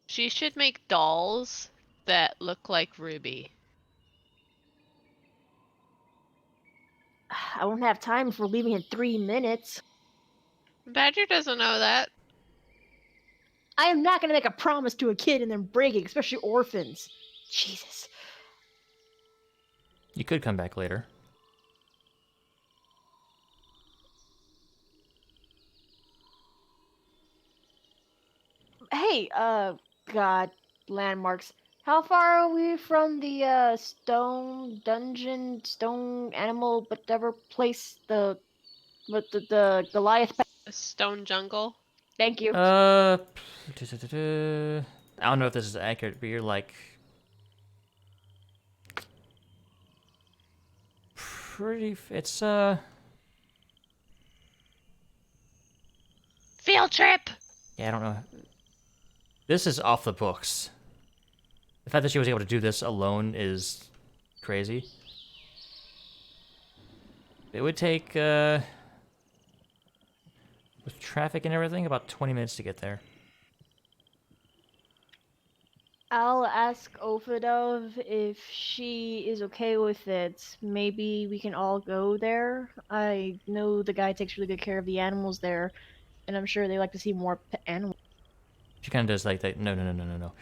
She should make dolls that look like Ruby. I won't have time for leaving in 3 minutes. Badger doesn't know that. I am not gonna make a promise to a kid and then break it, especially orphans. Jesus. You could come back later. Hey, God, landmarks. How far are we from the stone dungeon, stone animal, whatever place? The Goliath. A stone jungle. Thank you. I don't know if this is accurate, but you're like pretty. It's Field trip! yeah, I don't know. This is off the books. The fact that she was able to do this alone is crazy. It would take with traffic and everything about 20 minutes to get there. I'll ask Ophidov if she is okay with it. Maybe we can all go there. I know the guy takes really good care of the animals there, and I'm sure they like to see more animals. She kind of does like that. No, no, no, no, no, no.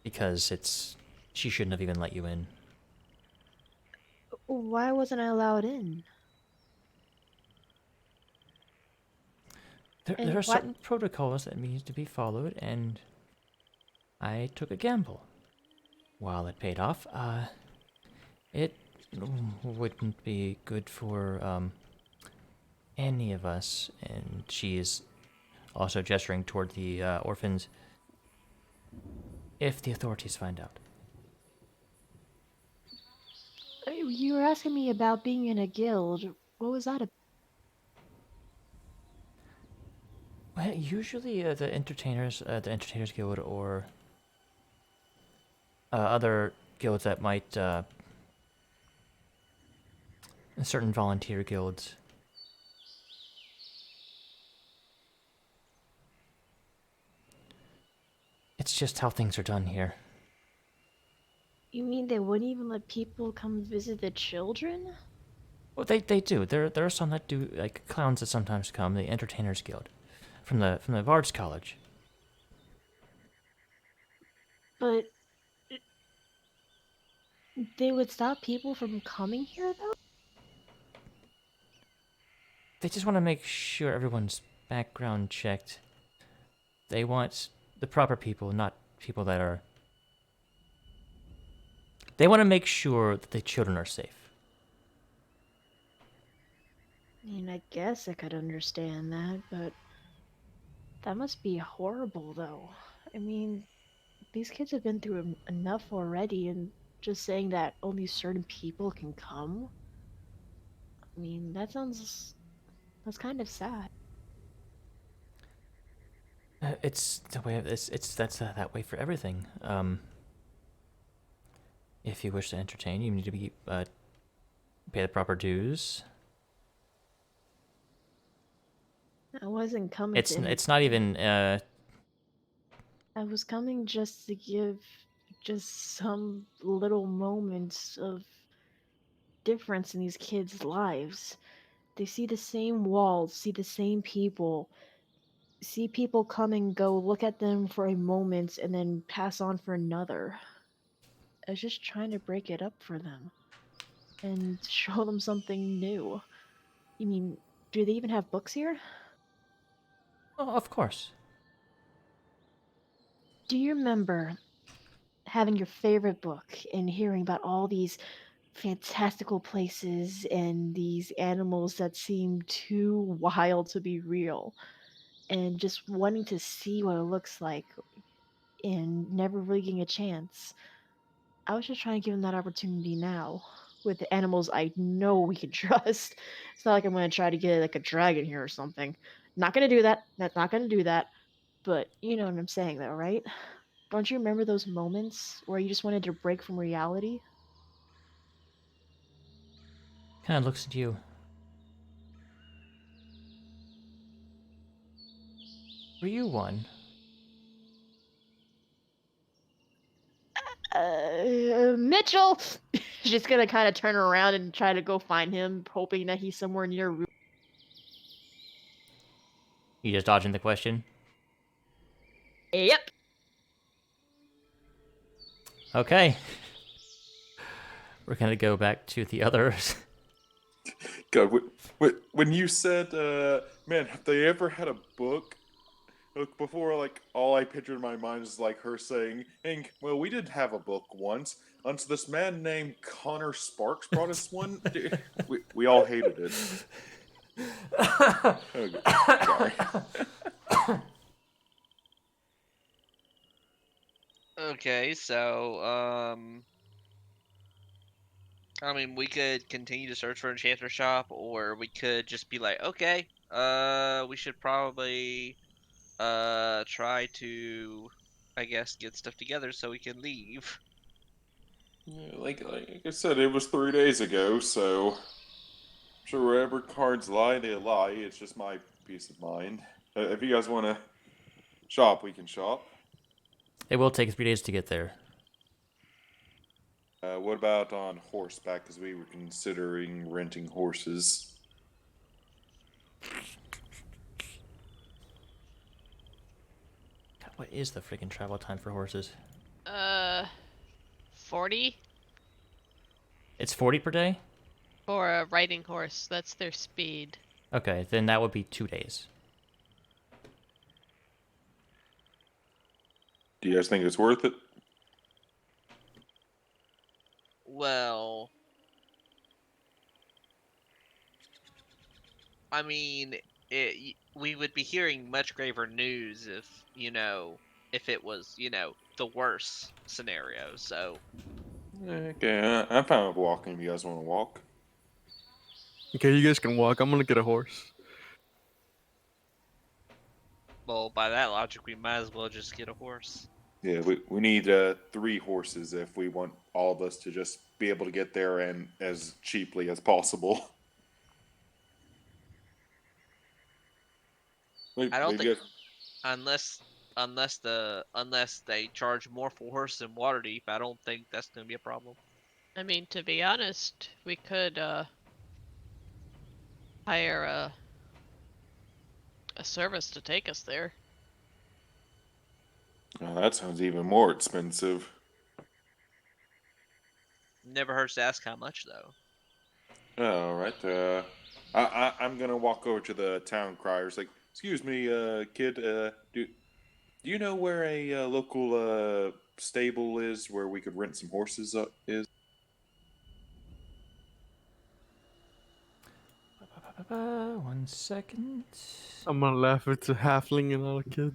Because she shouldn't have even let you in. Why wasn't I allowed in? There And are what? certain protocols that need to be followed, and I took a gamble. While it paid off, it wouldn't be good for any of us. And she is also gesturing toward the orphans. If the authorities find out. You were asking me about being in a guild. What was that about? Well, usually the entertainers guild, or other guilds that might, certain volunteer guilds. It's just how things are done here. You mean they wouldn't even let people come visit the children? Well, they do. There are some that do, like clowns that sometimes come. The entertainers guild, from the Bard's College. But they would stop people from coming here, though? They just want to make sure everyone's background checked. They want the proper people, not people that are. They want to make sure that the children are safe. I mean, I guess I could understand that, but that must be horrible, though. I mean, these kids have been through enough already, and just saying that only certain people can come? I mean, that's kind of sad. It's the way it's that's that way for everything. If you wish to entertain, you need to be pay the proper dues. I wasn't coming to It's not even I was coming just to give just some little moments of difference in these kids' lives. They see the same walls, see the same people, see people come and go, look at them for a moment, and then pass on for another. I was just trying to break it up for them and show them something new. You mean, do they even have books here? oh, of course. Do you remember having your favorite book and hearing about all these fantastical places and these animals that seem too wild to be real, and just wanting to see what it looks like and never really getting a chance? I was just trying to give them that opportunity now with the animals I know we can trust. It's not like I'm going to try to get like a dragon here or something. Not going to do that. That's not going to do that. But you know what I'm saying, though, right? Don't you remember those moments where you just wanted to break from reality? Kind of looks at you. Were you one? Mitchell! She's gonna kind of turn around and try to go find him, hoping that he's somewhere near. You just dodging the question? Yep. Okay. We're gonna go back to the others. God, when you said, man, have they ever had a book? Look, before, like, all I pictured in my mind is like her saying, "Hank, well, we did have a book once. Until this man named Connor Sparks brought us one. Dude, we all hated it." Okay, sorry. Okay, so I mean, we could continue to search for Enchanter Shop, or we could just be like, okay, we should probably try to, I guess, get stuff together so we can leave. Yeah, like I said, it was 3 days ago, so I'm sure wherever cards lie, they lie. It's just my peace of mind. If you guys want to shop, we can shop. It will take 3 days to get there. What about on horseback? Because we were considering renting horses. What is the freaking travel time for horses? 40 It's 40 per day? for a riding horse. That's their speed. Okay, then that would be 2 days. Do you guys think it's worth it? Well, I mean, we would be hearing much graver news if, if it was, the worst scenario. So, Okay, I'm fine with walking if you guys want to walk. Okay, you guys can walk. I'm gonna get a horse. well, by that logic, we might as well just get a horse. Yeah, we need 3 horses if we want all of us to just be able to get there and as cheaply as possible. I don't think unless they charge more for horse than Waterdeep, I don't think that's gonna be a problem. I mean, to be honest, we could hire a service to take us there. Oh, that sounds even more expensive. Never hurts to ask how much, though. All right. I'm gonna walk over to the town criers. Like, excuse me, kid. Do you know where a local stable is where we could rent some horses? Is 1 second. I'm gonna laugh. It's a halfling and not a kid.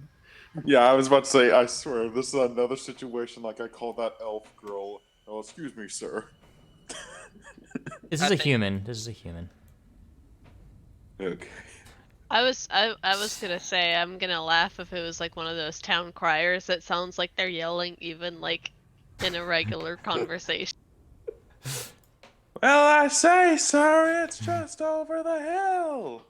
Yeah, I was about to say. I swear, this is another situation like I called that elf girl. Oh, excuse me, sir. This I is a think- human. This is a human. Okay. I was gonna say I'm gonna laugh if it was like one of those town criers that sounds like they're yelling even like in a regular conversation. Well, I say, sir, it's just over the hill.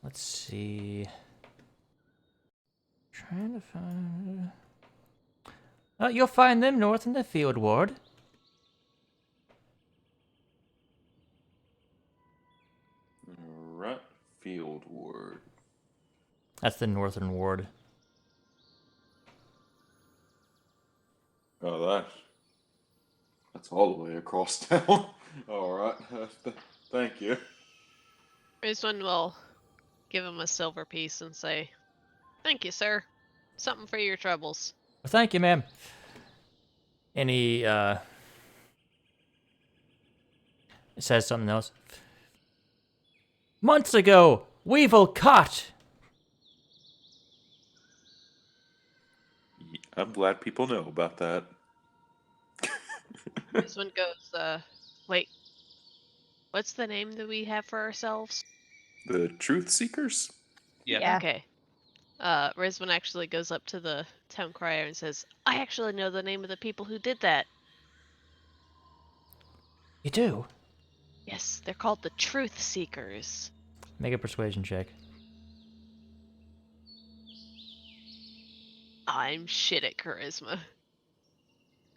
Let's see. Trying to find. You'll find them north in the field ward. Right, field ward. That's the northern ward. Oh, that's all the way across town. All right. Thank you. Rizwan will give him a silver piece and say, "Thank you, sir. Something for your troubles." Well, thank you, ma'am. And he says something else. Months ago, Weevil caught. I'm glad people know about that. Rizwan goes, wait, what's the name that we have for ourselves? The Truth Seekers? Yeah. Okay. Rizwan actually goes up to the town crier and says, "I actually know the name of the people who did that. You do? Yes, they're called the Truth Seekers." Make a persuasion check. I'm shit at charisma.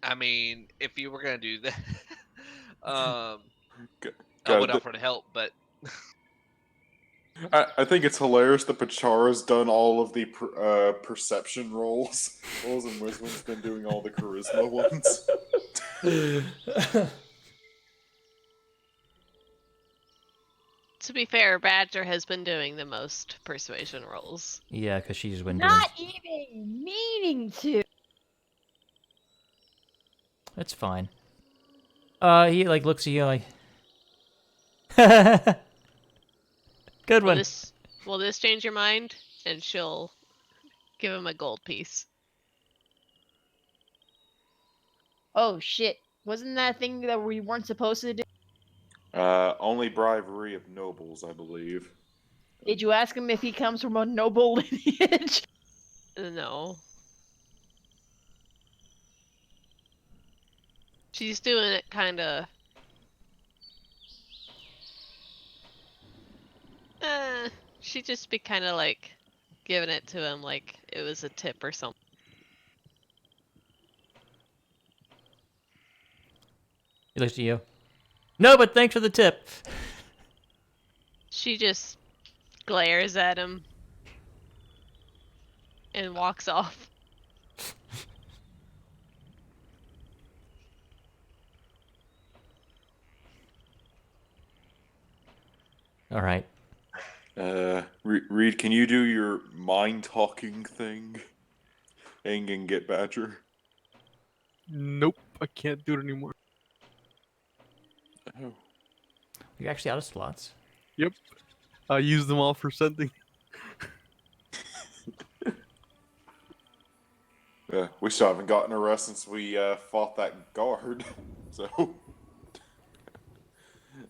I mean, if you were gonna do that, I God, would offer to help, but I think it's hilarious that Pachara's done all of the perception rolls, and Wisdom's been doing all the charisma ones. To be fair, Badger has been doing the most persuasion rolls. Yeah, because she's been doing. Not even meaning to. That's fine. He like looks at you like. Good one. Will this change your mind? And she'll give him a gold piece. Oh shit! Wasn't that a thing that we weren't supposed to do? Only bribery of nobles, I believe. Did you ask him if he comes from a noble lineage? No. She's doing it kinda... she'd just be kinda like giving it to him like it was a tip or something. He looks at you. No, but thanks for the tip. She just glares at him. and walks off. All right. Reed, can you do your mind talking thing and get Badger? Nope, I can't do it anymore. Oh. You're actually out of slots. Yep, I used them all for sending. We still haven't gotten a rest since we fought that guard. So.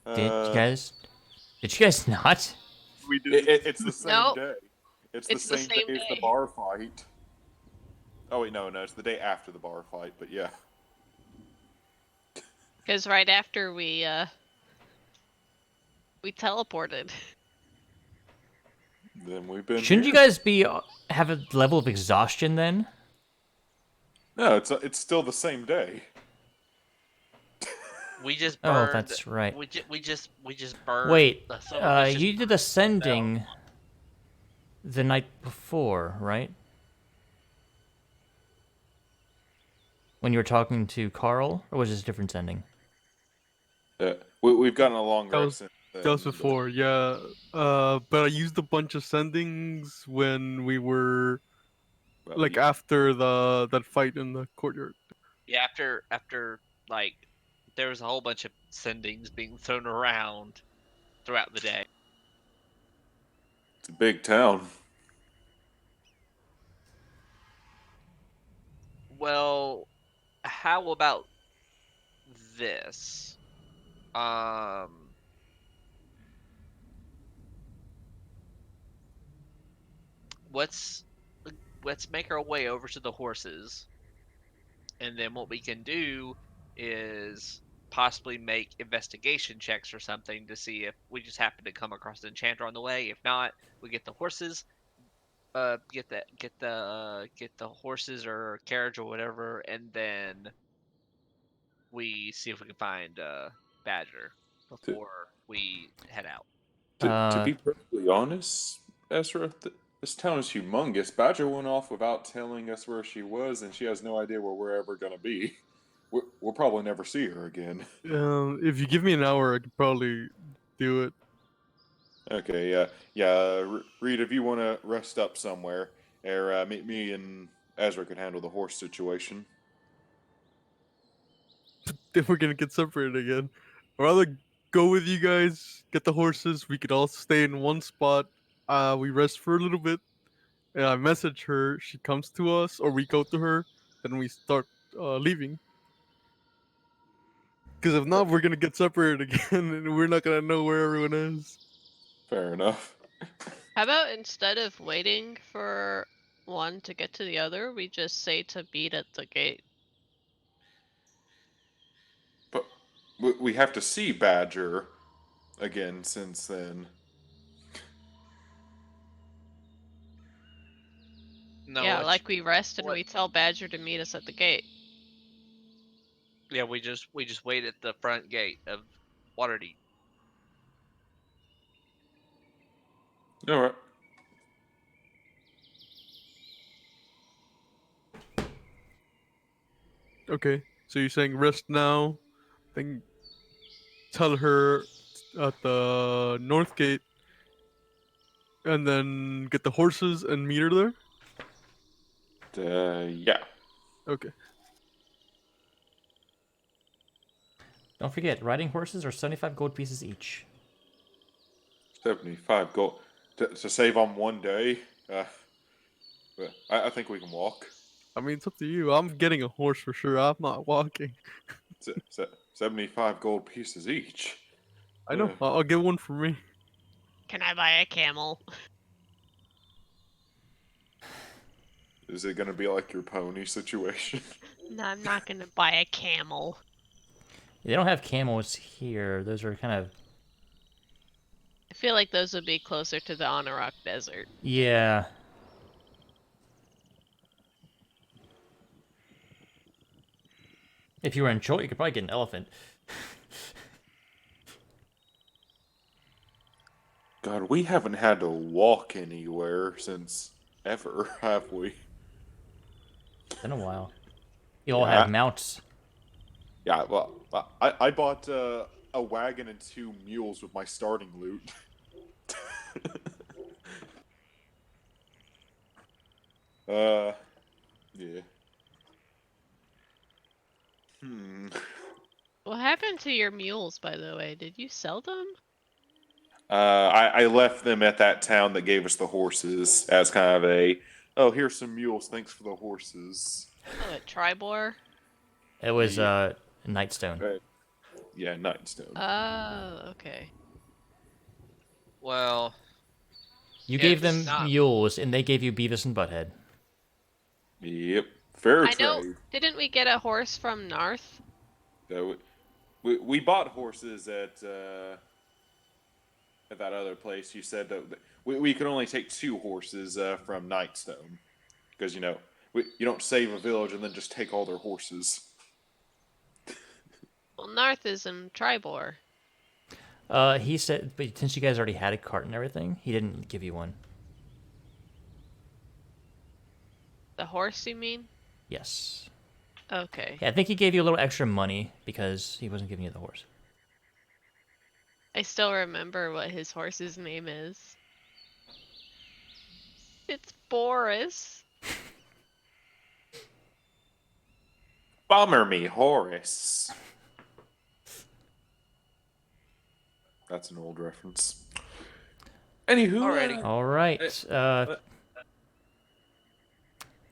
Did you guys? Did you guys not? We did. It's the same Nope. day. It's It's the the same same day as the day. bar fight. Oh wait, no, it's the day after the bar fight. But yeah. Because right after we teleported. Then we've been. Shouldn't you here. guys be have a level of exhaustion then? No, it's still the same day. We just Oh, burned. that's right. We just burned. Wait, some of us just you did the sending the night before, right? When you were talking to Carl, or was this a different sending? We've gotten a long That rest was- since That was then, before, yeah. But I used a bunch of sendings when we were but- like after that fight in the courtyard. Yeah, after like there was a whole bunch of sendings being thrown around throughout the day. It's a big town. Well, how about this? Let's make our way over to the horses, and then what we can do is possibly make investigation checks or something to see if we just happen to come across an enchanter on the way. If not, we get the horses, get the horses or carriage or whatever, and then we see if we can find Badger before we head out. To be perfectly honest, Ezra, this town is humongous. Badger went off without telling us where she was, and she has no idea where we're ever gonna be. We'll probably never see her again. If you give me an hour, I could probably do it. Okay, yeah. Reed, if you want to rest up somewhere, or me and Ezra can handle the horse situation. Then we're gonna get separated again. I'd rather go with you guys, get the horses. We could all stay in one spot. We rest for a little bit, and I message her. She comes to us, or we go to her. Then we start leaving. Because if not, we're gonna get separated again, and we're not gonna know where everyone is. Fair enough. How about instead of waiting for one to get to the other, we just say to meet at the gate? But we have to see Badger again since then. No, yeah, what like we rest and what- we tell Badger to meet us at the gate. yeah, we just wait at the front gate of Waterdeep. All right. Okay, so you're saying rest now, then tell her at the north gate, and then get the horses and meet her there? Yeah. Okay. Don't forget, riding horses are 75 gold pieces each. 75 gold to save on one day. But I think we can walk. I mean, it's up to you. I'm getting a horse for sure. I'm not walking. 75 gold pieces each. I know. Yeah. I'll get one for me. Can I buy a camel? Is it gonna be like your pony situation? No, I'm not gonna buy a camel. They don't have camels here. Those are kind of... I feel like those would be closer to the Anarok Desert. Yeah. If you were in Chult, you could probably get an elephant. God, we haven't had to walk anywhere since ever, have we? Been a while. You all Yeah. have mounts. Yeah, well, I bought a wagon and 2 mules with my starting loot. Yeah. Hmm. What happened to your mules, by the way? Did you sell them? I left them at that town that gave us the horses as kind of a, oh, here's some mules, thanks for the horses. Oh, at Tribor? It was Yeah. Nightstone. Yeah, Nightstone. Oh, okay. Well, You gave it's them not. mules, and they gave you Beavis and Butthead. Yep, fair I know. trade. Didn't we get a horse from Narth? So we bought horses at that other place. You said that we could only take 2 horses from Nightstone because you don't save a village and then just take all their horses. Well, Narth is in Tribor. He said, but since you guys already had a cart and everything, he didn't give you one. The horse, you mean? Yes. Okay. Yeah, I think he gave you a little extra money because he wasn't giving you the horse. I still remember what his horse's name is. It's Boris. Bummer me, Horace. That's an old reference. Anywho, Alrighty. All right.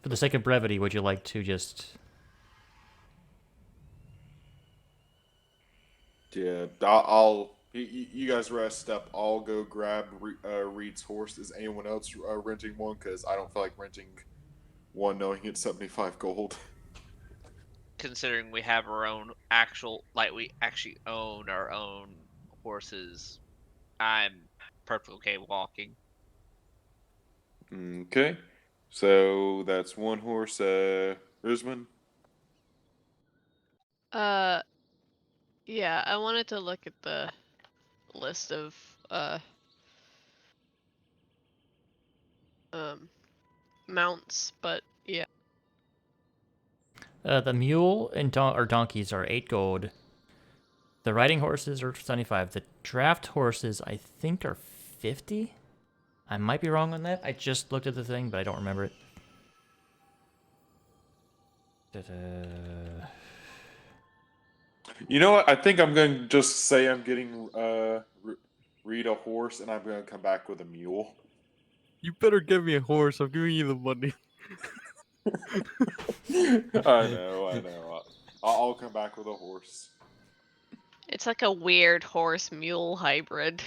For the sake of brevity, would you like to just... yeah, I'll you guys rest up. I'll go grab Reed's horse. Is anyone else renting one? Because I don't feel like renting one knowing it's 75 gold. Considering we have our own we actually own our own horses, I'm perfectly okay walking. Okay, so that's 1 horse. Risman. Yeah, I wanted to look at the list of, mounts, but yeah. The mule and donkeys are 8 gold. The riding horses are 75. The draft horses, I think, are 50. I might be wrong on that. I just looked at the thing, but I don't remember it. You know what? I think I'm going to just say I'm getting Reed a horse, and I'm going to come back with a mule. You better give me a horse. I'm giving you the money. I know. I'll come back with a horse. It's like a weird horse-mule hybrid.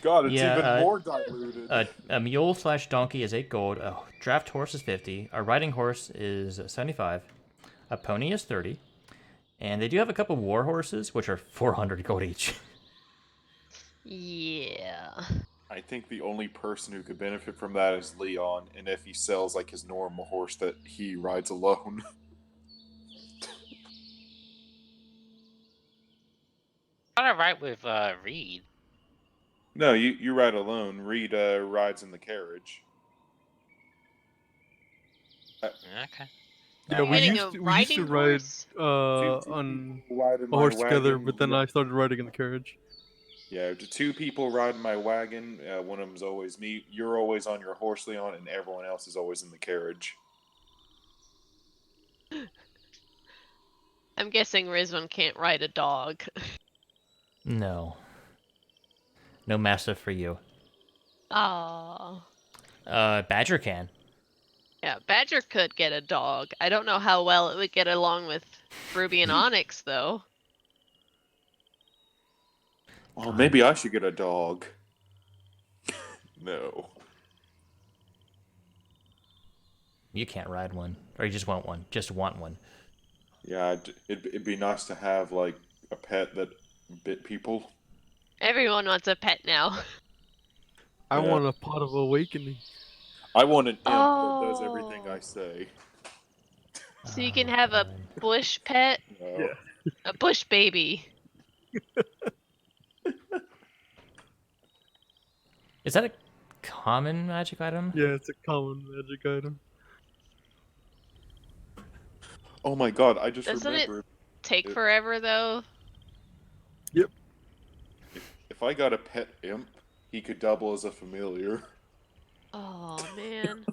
God, it's Yeah, even more diluted. A mule/donkey is 8 gold. A draft horse is 50. A riding horse is 75. A pony is 30. And they do have a couple war horses, which are 400 gold each. Yeah. I think the only person who could benefit from that is Leon, and if he sells like his normal horse that he rides alone. Not alright with Reed. No, you ride alone. Reed rides in the carriage. Okay. Yeah, we Getting used a we used to riding ride horse? Two on people ride in a my horse wagon. together, but then I started riding in the carriage. Yeah, 2 people ride in my wagon. One of them's always me. You're always on your horse, Leon, and everyone else is always in the carriage. I'm guessing Rizwan can't ride a dog. No. No mastiff for you. Oh. Badger can. Yeah, Badger could get a dog. I don't know how well it would get along with Ruby and Onyx, though. Well, maybe I should get a dog. No. You can't ride one. Or you just want one. Just want one. Yeah, it'd be nice to have, like, a pet that bit people. Everyone wants a pet now. I Yeah. want a pot of awakening. I want an imp that does everything Oh. I say. So you can have a bush pet, No. Yeah. a bush baby. Is that a common magic item? Yeah, it's a common magic item. Oh my god, I just Doesn't it remembered. take it- forever though? Yep. If I got a pet imp, he could double as a familiar. Oh man.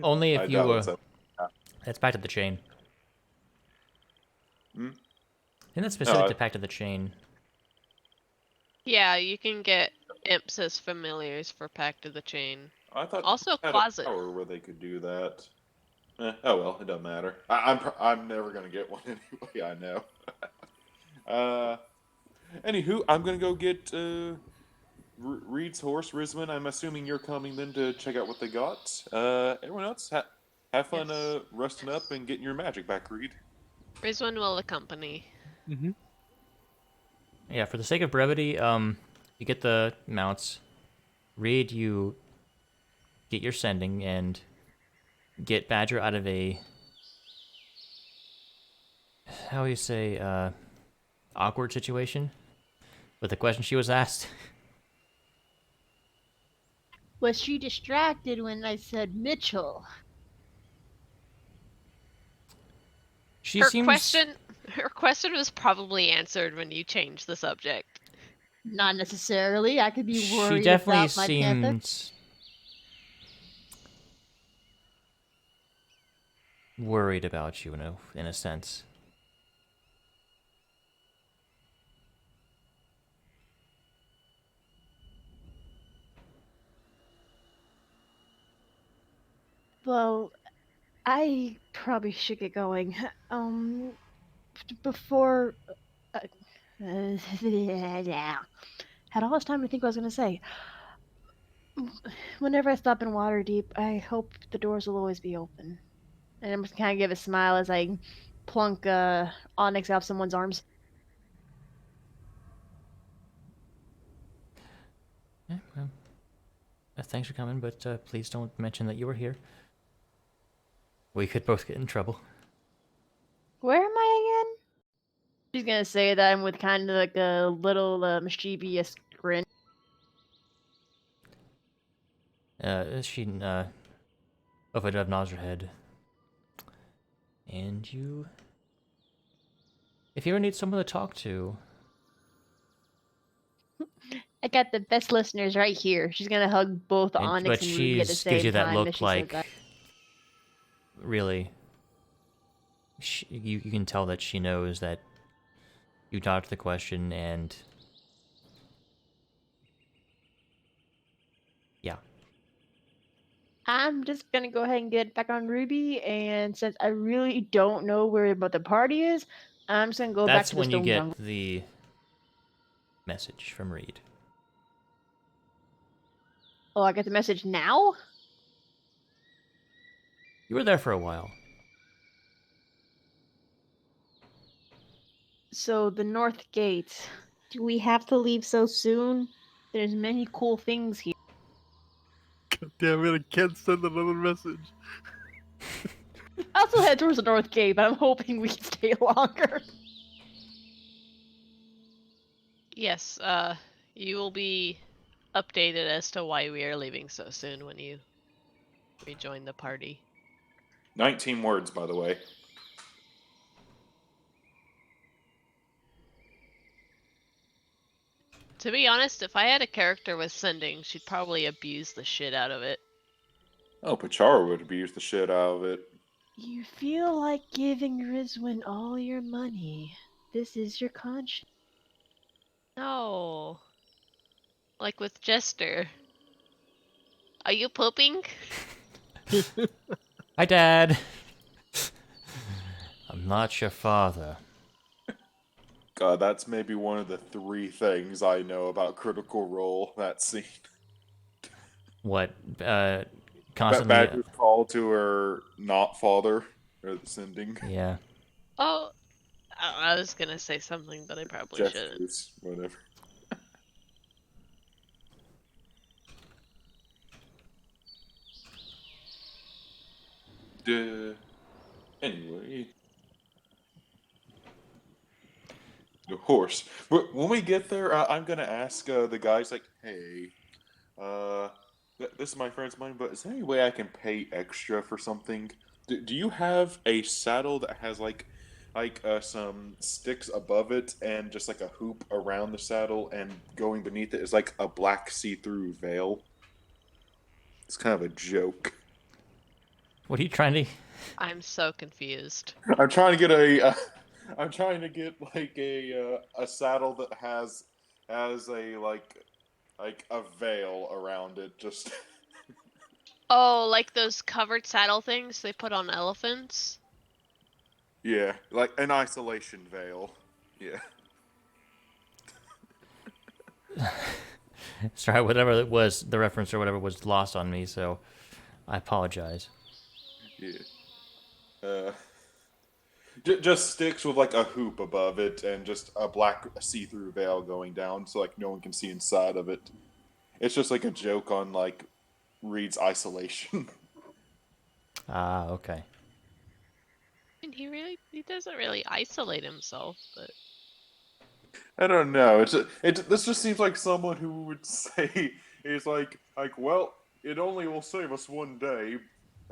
Only I if doubt you. it's a. That's Pact of the Chain. Hmm? Isn't that specific No, to Pact of the Chain? Yeah, you can get imps as familiars for Pact of the Chain. I thought Also it had closet. a power where they could do that. Oh well, it doesn't matter. I'm never gonna get one anyway. I know. Anywho, I'm gonna go get Reed's horse, Rizman. I'm assuming you're coming then to check out what they got. Everyone else, have fun Yes. resting up and getting your magic back, Reed. Rizwan will accompany. Mm-hmm. Yeah, for the sake of brevity, you get the mounts. Reed, you get your sending and get Badger out of a, how do you say, awkward situation with the question she was asked. Was she distracted when I said Mitchell? She Her seems question was probably answered when you changed the subject. Not necessarily. I could be she worried definitely about my panther. seems worried about you in a sense. Well, I probably should get going. Before. Yeah. Had all this time to think what I was gonna say. Whenever I stop in Waterdeep, I hope the doors will always be open. And I'm just kind of give a smile as I plunk Onyx out of someone's arms. Yeah, well, thanks for coming, but please don't mention that you were here. We could both get in trouble. Where am I again? She's gonna say that with kind of like a little mischievous grin. She Overdub nods her head. And you, if you ever need someone to talk to, I got the best listeners right here. She's gonna hug both Onyx but and she Ruby at the gives same you that time as look she says like, that. really, you can tell that she knows that you dodged the question, and yeah. I'm just gonna go ahead and get back on Ruby, and since I really don't know where the party is, I'm just gonna go back That's to the when you Stone get Jungle. the message from Reed. Oh, I get the message now? You were there for a while. So the North Gate. Do we have to leave so soon? There's many cool things here. God damn it! I can't send another message. I also head towards the North Gate, but I'm hoping we can stay longer. Yes, you will be updated as to why we are leaving so soon when you rejoin the party. 19 words, by the way. To be honest, if I had a character with sending, she'd probably abuse the shit out of it. Oh, Pachara would abuse the shit out of it. You feel like giving Rizwin all your money. This is your conscience. No. Like with Jester. Are you pooping? Hi, Dad. I'm not your father. God, that's maybe one of the 3 things I know about Critical Role, that scene. What? Constantly. Badger's call to her not father, or the sending Yeah. Oh, I was gonna say something, but I probably shouldn't. gestures, whatever. Anyway, the horse. When we get there, I'm gonna ask the guys like, "Hey, this is my friend's money, but is there any way I can pay extra for something? Do you have a saddle that has some sticks above it and just like a hoop around the saddle, and going beneath it is like a black see-through veil? It's kind of a joke. What are you trying to? I'm so confused. I'm trying to get I'm trying to get like a saddle that has a like a veil around it. Just Oh, like those covered saddle things they put on elephants? yeah, like an isolation veil. Yeah. Sorry, whatever it was, the reference or whatever was lost on me, so I apologize. Yeah. Just sticks with like a hoop above it and just a black see-through veil going down, so like no one can see inside of it. It's just like a joke on like Reed's isolation. Ah, okay. And he doesn't really isolate himself, but I don't know. This just seems like someone who would say is like well, it only will save us one day,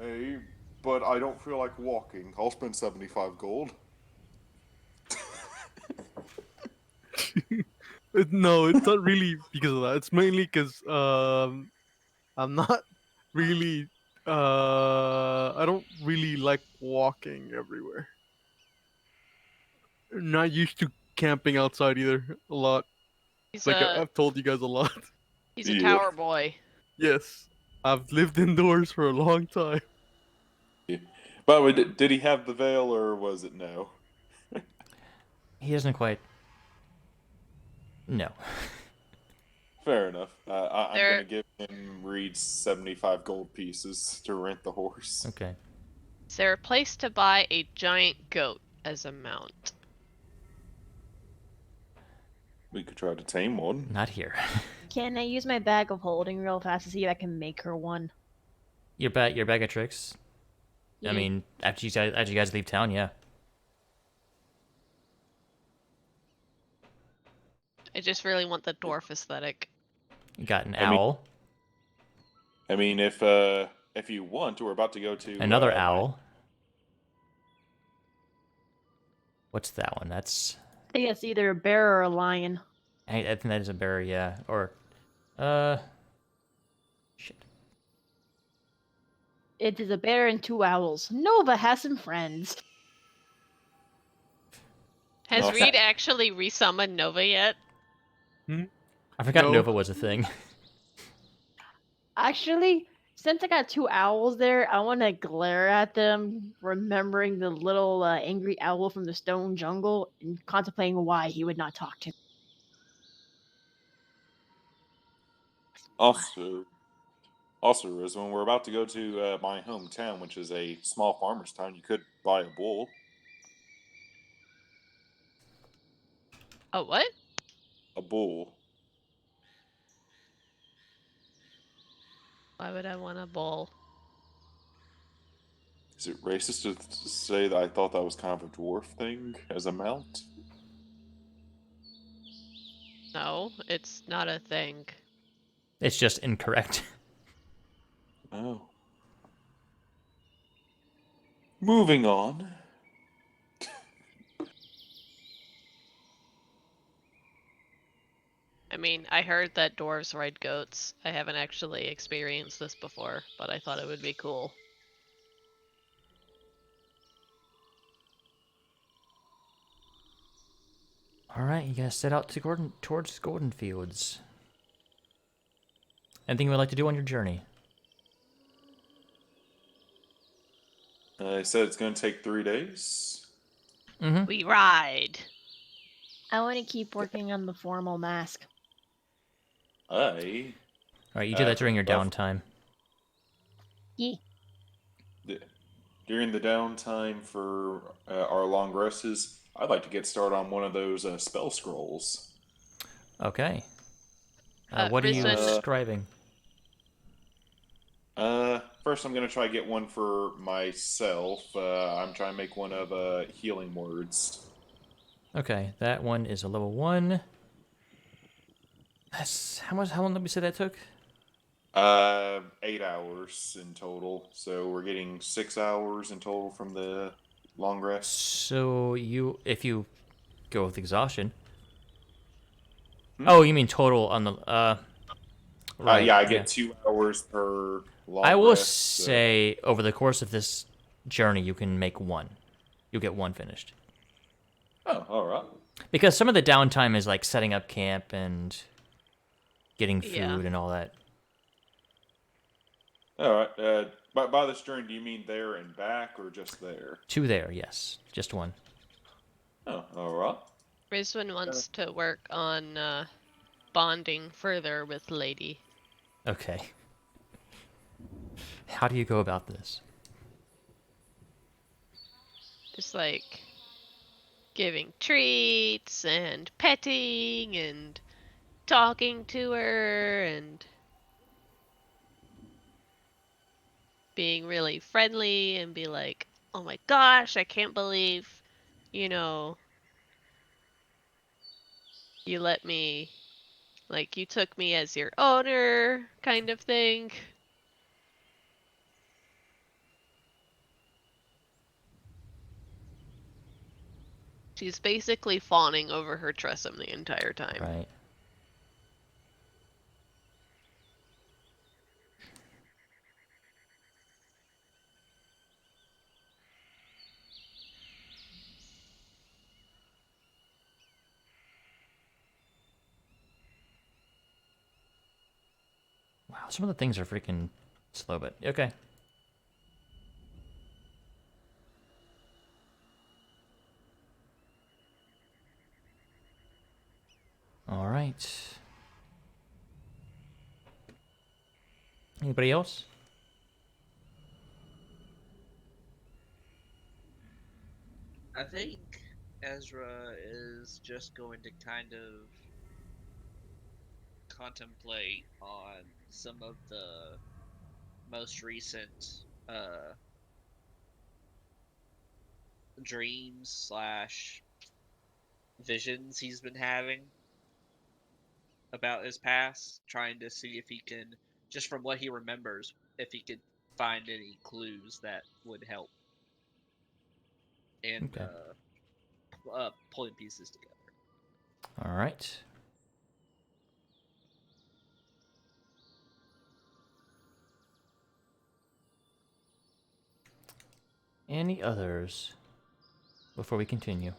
eh? But I don't feel like walking. I'll spend 75 gold. No, it's not really because of that. It's mainly because I'm not really I don't really like walking everywhere. Not used to camping outside either a lot. he's Like a I've told you guys a lot. he's a Yeah. tower boy. Yes, I've lived indoors for a long time. Yeah. By the way, did he have the veil or was it no? He doesn't quite. No. Fair enough. I'm There- gonna give him Reed's 75 gold pieces to rent the horse. Okay. Is there a place to buy a giant goat as a mount? We could try to tame one. Not here. Can I use my bag of holding real fast to see if I can make her one? Your bag of tricks. I Yeah. mean, after you guys leave town, yeah. I just really want the dwarf aesthetic. You got an I mean- owl, I mean, if you want, we're about to go to another my- owl. What's that one? That's I think it's either a bear or a lion. I think that is a bear, yeah. Or shit. It is a bear and two owls. Nova has some friends. Has No. Reed actually resummoned Nova yet? I forgot No. Nova was a thing. Actually, since I got two owls there, I want to glare at them, remembering the little angry owl from the stone jungle and contemplating why he would not talk to me. Also, Riz, when we're about to go to my hometown, which is a small farmer's town, you could buy a bull. Oh, what? A bull. Why would I want a bull? Is it racist to say that I thought that was kind of a dwarf thing as a mount? No, it's not a thing. It's just incorrect. Oh. Moving on. I mean, I heard that dwarves ride goats. I haven't actually experienced this before, but I thought it would be cool. All right, you guys set out to towards Golden Fields. Anything you would like to do on your journey? I said it's going to take 3 days. Mm-hmm. We ride. I want to keep working on the formal mask. All right, you do that during your well, downtime. Yeah. During the downtime for our long rests, I'd like to get started on one of those spell scrolls. Okay. What are you Rizwan- scribing? First, I'm going to try to get one for myself. I'm trying to make one of healing words. Okay, that one is a level 1. That's how long did we say that took? 8 hours in total. So we're getting 6 hours in total from the long rest. So if you go with exhaustion. Hmm? Oh, you mean total on the right? Yeah, I get 2 hours per I long will rest. So. say over the course of this journey, you can make one. You'll get one finished. Oh, all right. Because some of the downtime is like setting up camp and getting food Yeah. and all that. All right. By this journey, do you mean there and back, or just there? Two there, yes. Just one. Oh, all right. Rizwin wants to work on bonding further with Lady. Okay. How do you go about this? Just like giving treats and petting and talking to her and being really friendly and be like, oh my gosh, I can't believe, you know, you let me, like, you took me as your owner, kind of thing. She's basically fawning over her Tressum the entire time. Right. Wow, some of the things are freaking slow, but okay. All right. Anybody else? I think Ezra is just going to kind of contemplate on some of the most recent dreams slash visions he's been having about his past, trying to see if he can, just from what he remembers, if he could find any clues that would help in Okay. pulling pieces together. All right. Any others before we continue?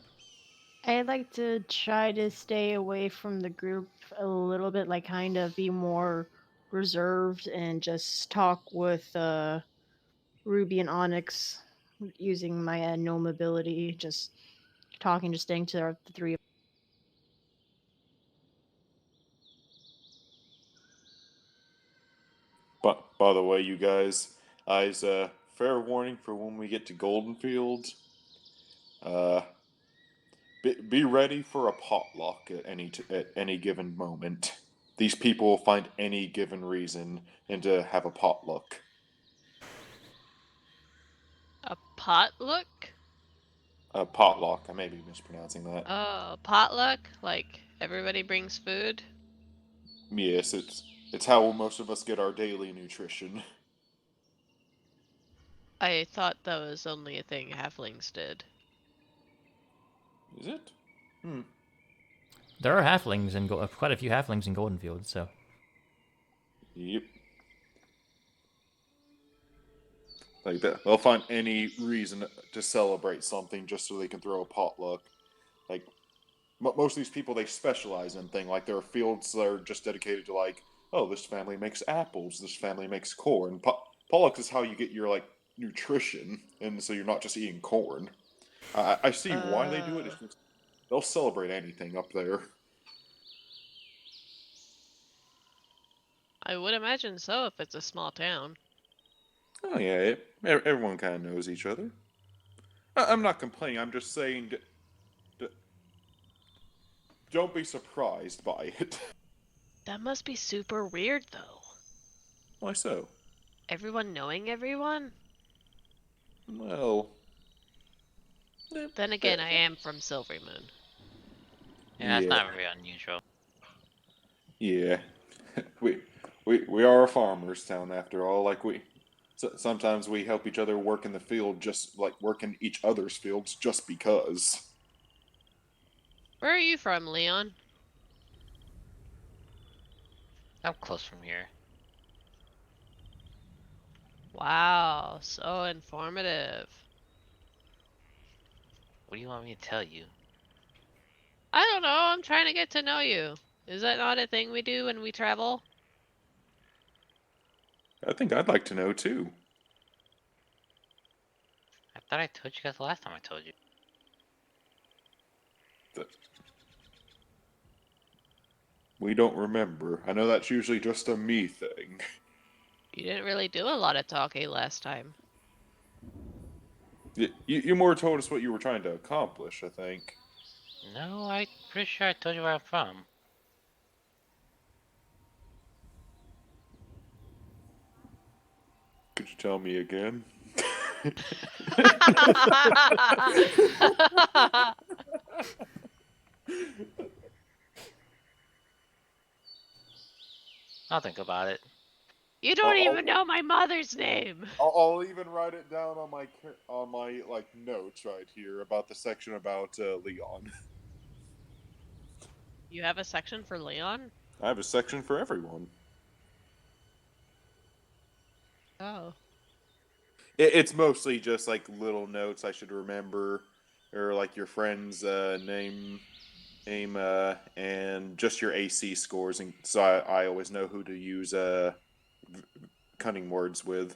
I'd like to try to stay away from the group a little bit, like kind of be more reserved and just talk with Ruby and Onyx using my gnome ability, just talking, just staying to the three. But by the way, you guys, as a fair warning for when we get to Golden Fields, uh, be ready for a potluck at any given moment. These people will find any given reason and to have a potluck. A potluck? A potluck. I may be mispronouncing that. Oh, potluck? Like, everybody brings food? Yes, it's how most of us get our daily nutrition. I thought that was only a thing halflings did. Is it? There are halflings and quite a few halflings in Goldenfield, so Yep. Like that, they'll find any reason to celebrate something just so they can throw a potluck. Like most of these people, they specialize in thing. Like there are fields that are just dedicated to like, oh, this family makes apples, this family makes corn. Potlucks is how you get your like nutrition, and so you're not just eating corn. I see why they do it. It's just, they'll celebrate anything up there. I would imagine so if it's a small town. Oh yeah, everyone kind of knows each other. I'm not complaining. I'm just saying, don't be surprised by it. That must be super weird, though. Why so? Everyone knowing everyone? Well, Then again, I am from Silvermoon. Yeah, that's yeah, not very unusual. yeah. We are a farmer's town after all. Like sometimes we help each other work in the field, just like work in each other's fields, just because. Where are you from, Leon? I'm close from here. Wow, so informative. What do you want me to tell you? I don't know, I'm trying to get to know you. Is that not a thing we do when we travel? I think I'd like to know too. I thought I told you guys the last time I told you. That we don't remember. I know that's usually just a me thing. You didn't really do a lot of talking last time. You more told us what you were trying to accomplish, I think. No, I'm pretty sure I told you where I'm from. Could you tell me again? I'll think about it. You don't even know my mother's name! I'll even write it down on my like notes right here about the section about Leon. You have a section for Leon? I have a section for everyone. Oh. It's mostly just like little notes I should remember, or like your friend's name, and just your AC scores, and so I always know who to use cunning words with.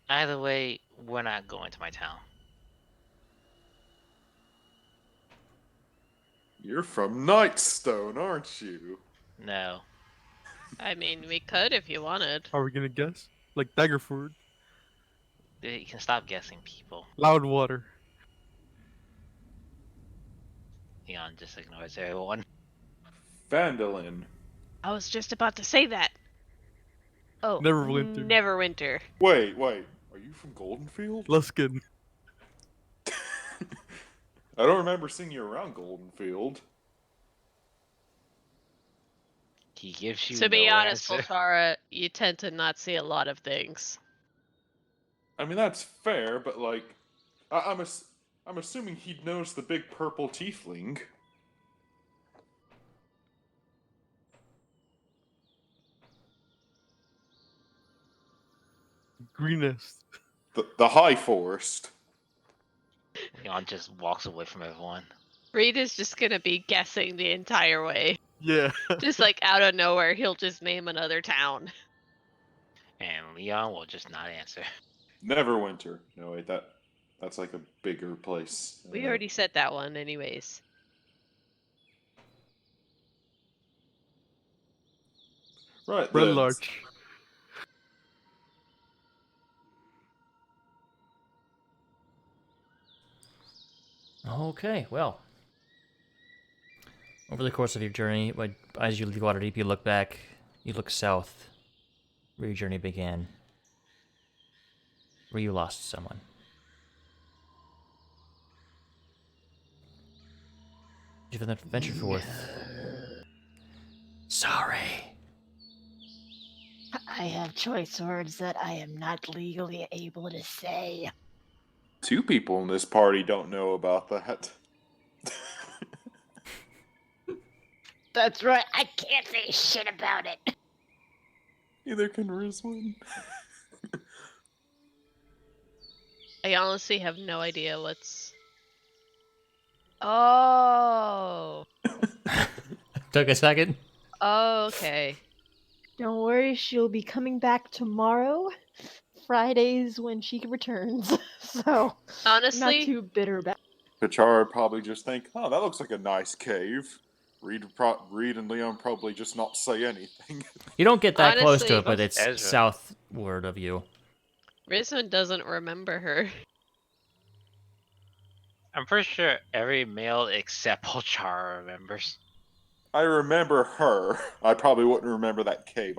Either way, we're not going to my town. You're from Nightstone, aren't you? No. I mean, we could if you wanted. Are we gonna guess? Like Daggerford, You can stop guessing, people. Loudwater. Leon just ignores everyone. Vandalin. I was just about to say that. Oh, Neverwinter. Neverwinter. Wait. Are you from Goldenfield? Luskin. I don't remember seeing you around Goldenfield. He gives you To be no honest, answer. Poltara, you tend to not see a lot of things. I mean, that's fair, but like, I'm assuming he'd notice the big purple tiefling. Greenest. The High Forest. Leon just walks away from everyone. Reed is just gonna be guessing the entire way. Yeah. Just like out of nowhere, he'll just name another town. And Leon will just not answer. Neverwinter. No, wait, that's like a bigger place. We already said that one, anyways. Right Red then. Larch. Okay, well. Over the course of your journey, as you leave Waterdeep, you look back, you look south, where your journey began, where you lost someone. You've ventured forth. Sorry. I have choice words that I am not legally able to say. Two people in this party don't know about that. That's right, I can't say shit about it. Neither can Rizwin. I honestly have no idea what's... Oh. Took a second. Okay. Don't worry, she'll be coming back tomorrow. Fridays when she returns. So, Honestly, not too bitter about it. Pachara probably just think, oh, that looks like a nice cave. Reed and Leon probably just not say anything. You don't get that close to Honestly, it, but it's Ezra. southward of you. Rizwan doesn't remember her. I'm pretty sure every male except Polchara remembers. I remember her. I probably wouldn't remember that cave.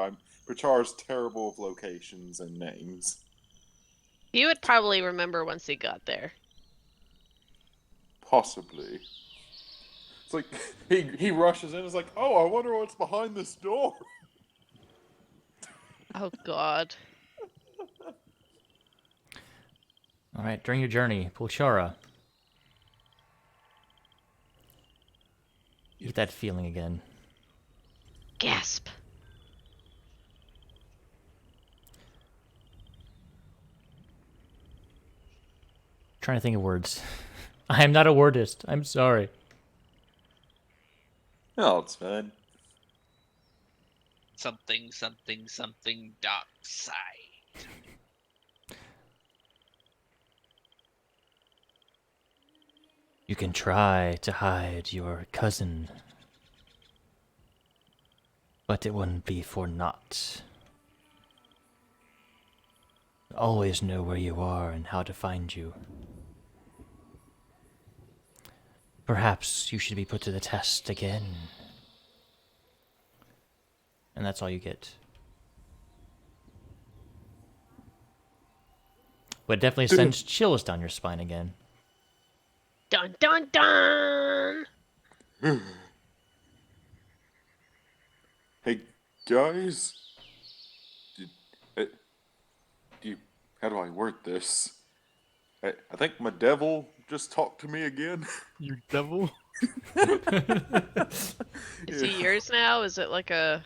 Pachara's terrible with locations and names. He would probably remember once he got there. Possibly. like he rushes in. It's like, oh, I wonder what's behind this door. Oh God. All right, during your journey, Pulchara, you get that feeling again. Gasp. Trying to think of words. I am not a wordist. I'm sorry. Oh, it's fine. Something, something, something, dark side. You can try to hide your cousin, but it wouldn't be for naught. Always know where you are and how to find you. Perhaps you should be put to the test again. And that's all you get. But it definitely sends chills down your spine again. Dun dun dun. Hey, guys. How do I word this? I think my devil just talked to me again. You devil. Is he yours now? Is it like a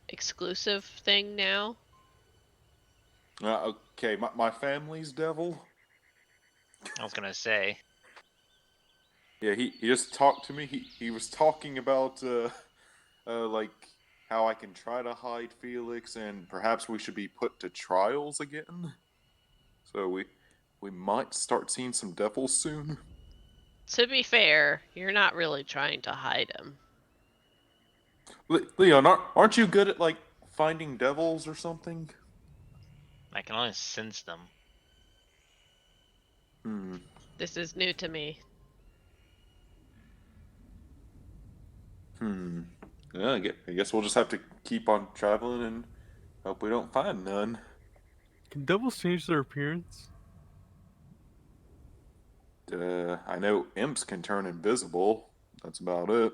exclusive thing now? Okay, my family's devil. I was gonna say. Yeah, he just talked to me. He was talking about like how I can try to hide Felix, and perhaps we should be put to trials again. So we might start seeing some devils soon. To be fair, you're not really trying to hide him. Leon, aren't you good at like finding devils or something? I can only sense them. Hmm. This is new to me. Yeah, I guess we'll just have to keep on traveling and hope we don't find none. Can devils change their appearance? I know imps can turn invisible. That's about it.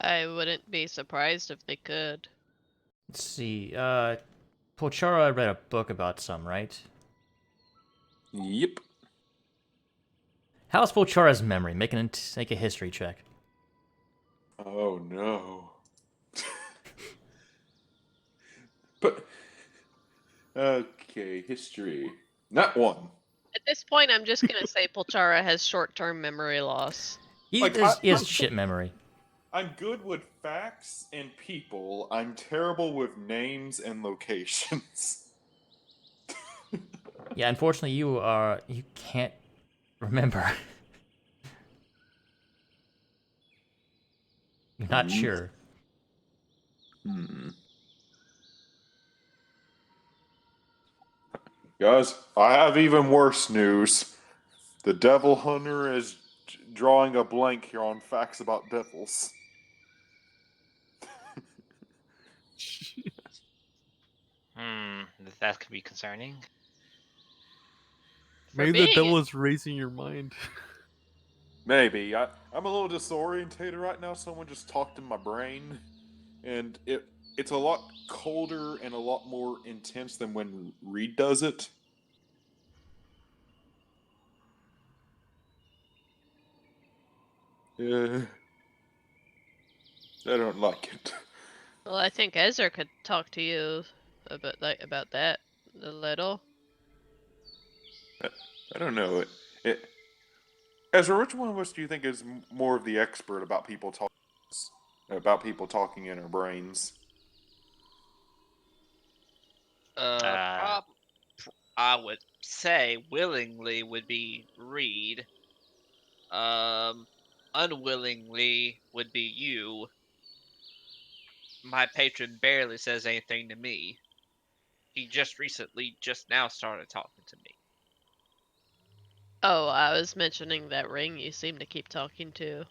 I wouldn't be surprised if they could. Let's see. Pulchara read a book about some, right? Yep. How's Pulchara's memory? Make a history check. Oh no. But okay, history. Not one. At this point, I'm just gonna say Pulchara has short-term memory loss. He Like, has shit memory. I'm good with facts and people. I'm terrible with names and locations. Yeah, unfortunately, you can't remember. You're not sure. Guys, I have even worse news. The Devil Hunter is drawing a blank here on facts about devils. That could be concerning. For Maybe the being devil is raising your mind. Maybe. I'm a little disorientated right now. Someone just talked in my brain. And it's a lot colder and a lot more intense than when Reed does it. Yeah. I don't like it. well, I think Ezra could talk to you about that a little. I don't know. Ezra, which one of us do you think is more of the expert about people talking in our brains? Uh, I would say willingly would be Reed. Unwillingly would be you. My patron barely says anything to me. He just now started talking to me. Oh, I was mentioning that ring you seem to keep talking to.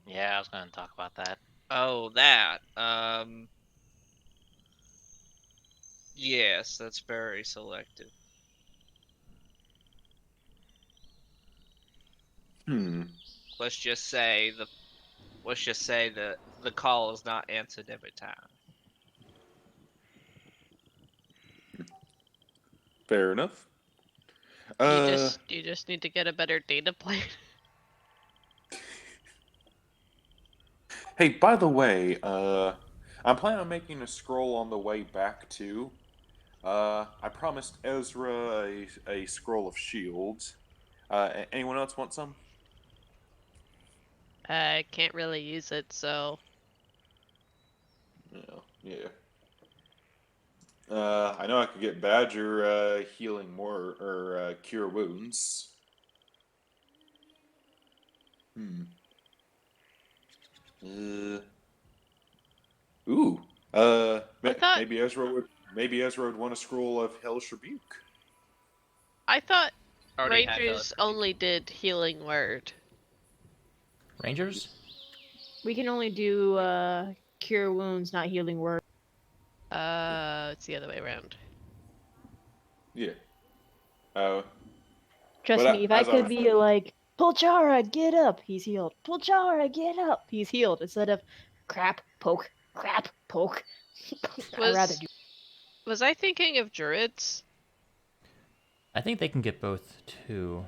yeah, I was gonna talk about that. Oh, that. Yes, that's very selective. Let's just say the call is not answered every time. Fair enough. You just need to get a better data plan. Hey, by the way, I'm planning on making a scroll on the way back too. I promised Ezra a scroll of shields. Anyone else want some? I can't really use it, so No. Yeah. I know I could get Badger healing more or cure wounds. Hmm. Uh. Ooh. I thought maybe Ezra would want a scroll of Hellish Rebuke. Already had Rangers those. only did healing word. Rangers? We can only do cure wounds, not healing word. It's the other way around. Yeah. Uh, Trust but me, if I as I could was be like, Pulchara, get up, he's healed. Pulchara, get up, he's healed. Instead of crap, poke, crap, poke. I'd rather do. Was I thinking of druids? I think they can get both too.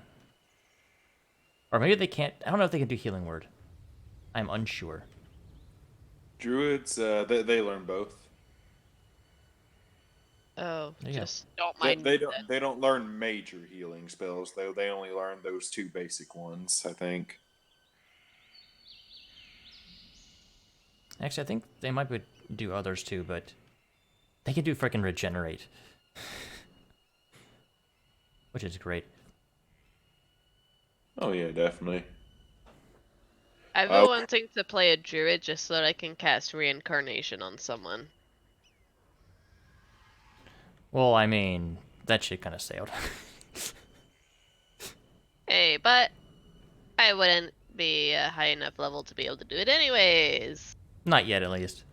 Or maybe they can't. I don't know if they can do healing word. I'm unsure. Druids, they learn both. Oh, There you go. just don't They, mind. they don't learn major healing spells though. They only learn those two basic ones, I think. Actually, I think they might do others too, but they can do frickin' regenerate. Which is great. Oh yeah, definitely. I've been wanting to play a druid just so that I can cast reincarnation on someone. Well, I mean, that shit kind of sailed. Hey, but I wouldn't be a high enough level to be able to do it anyways. Not yet, at least.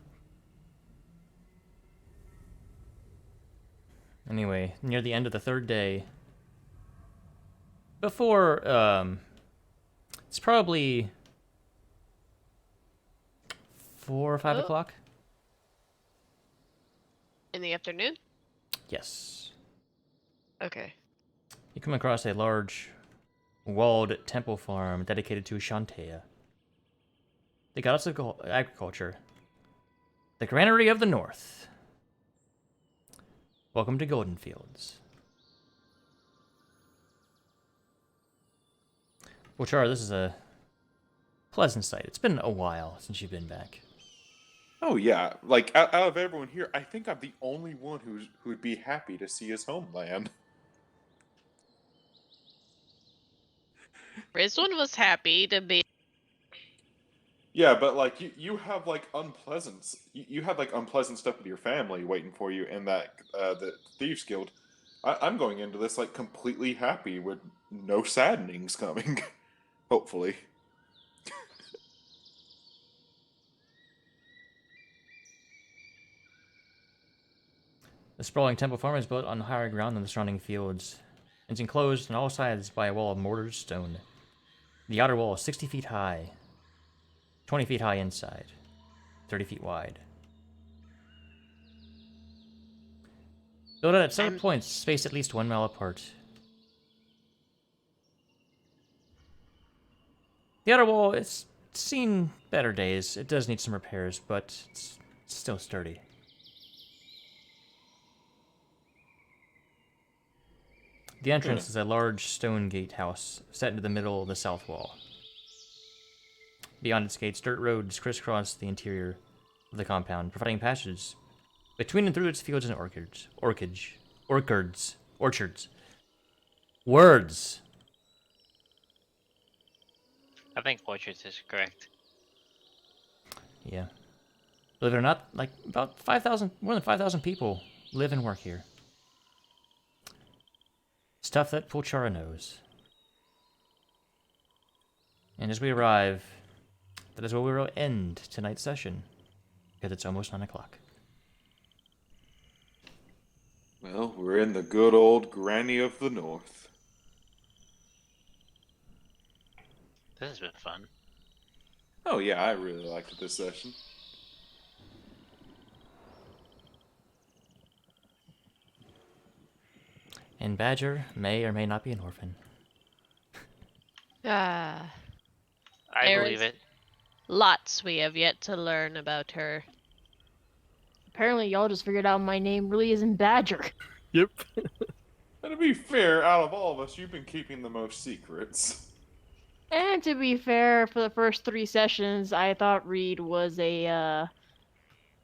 Anyway, near the end of the third day, before, it's probably 4 or 5 Oh. o'clock? In the afternoon? Yes. Okay. You come across a large, walled temple farm dedicated to Shantea, the goddess of agriculture, the granary of the north. Welcome to Golden Fields. Well, Char, this is a pleasant sight. It's been a while since you've been back. Oh yeah, like out of everyone here, I think I'm the only one who'd be happy to see his homeland. Rizwan was happy to be. Yeah, but like you have like you had like unpleasant stuff with your family waiting for you in that the Thieves Guild. I'm going into this like completely happy with no saddenings coming. Hopefully. The sprawling temple farm is built on higher ground than the surrounding fields. It's enclosed on all sides by a wall of mortared stone. The outer wall is 60 feet high, 20 feet high inside, 30 feet wide. Built at several points, spaced at least 1 mile apart. The outer wall, it's seen better days. It does need some repairs, but it's still sturdy. The entrance is a large stone gatehouse set into the middle of the south wall. Beyond its gates, dirt roads crisscross the interior of the compound, providing passage between and through its fields and orchards. Words! I think orchards is correct. Yeah. Believe it or not, like about 5,000, more than 5,000 people live and work here. Stuff that Pulchara knows. And as we arrive, that is where we will end tonight's session, because it's almost 9 o'clock. Well, we're in the good old Granny of the North. This has been fun. Oh yeah, I really liked this session. And Badger may or may not be an orphan. Ah, I There believe is- it. lots we have yet to learn about her. Apparently, y'all just figured out my name really isn't Badger. Yep. And to be fair, out of all of us, you've been keeping the most secrets. And to be fair, for the first 3 sessions, I thought Reed was a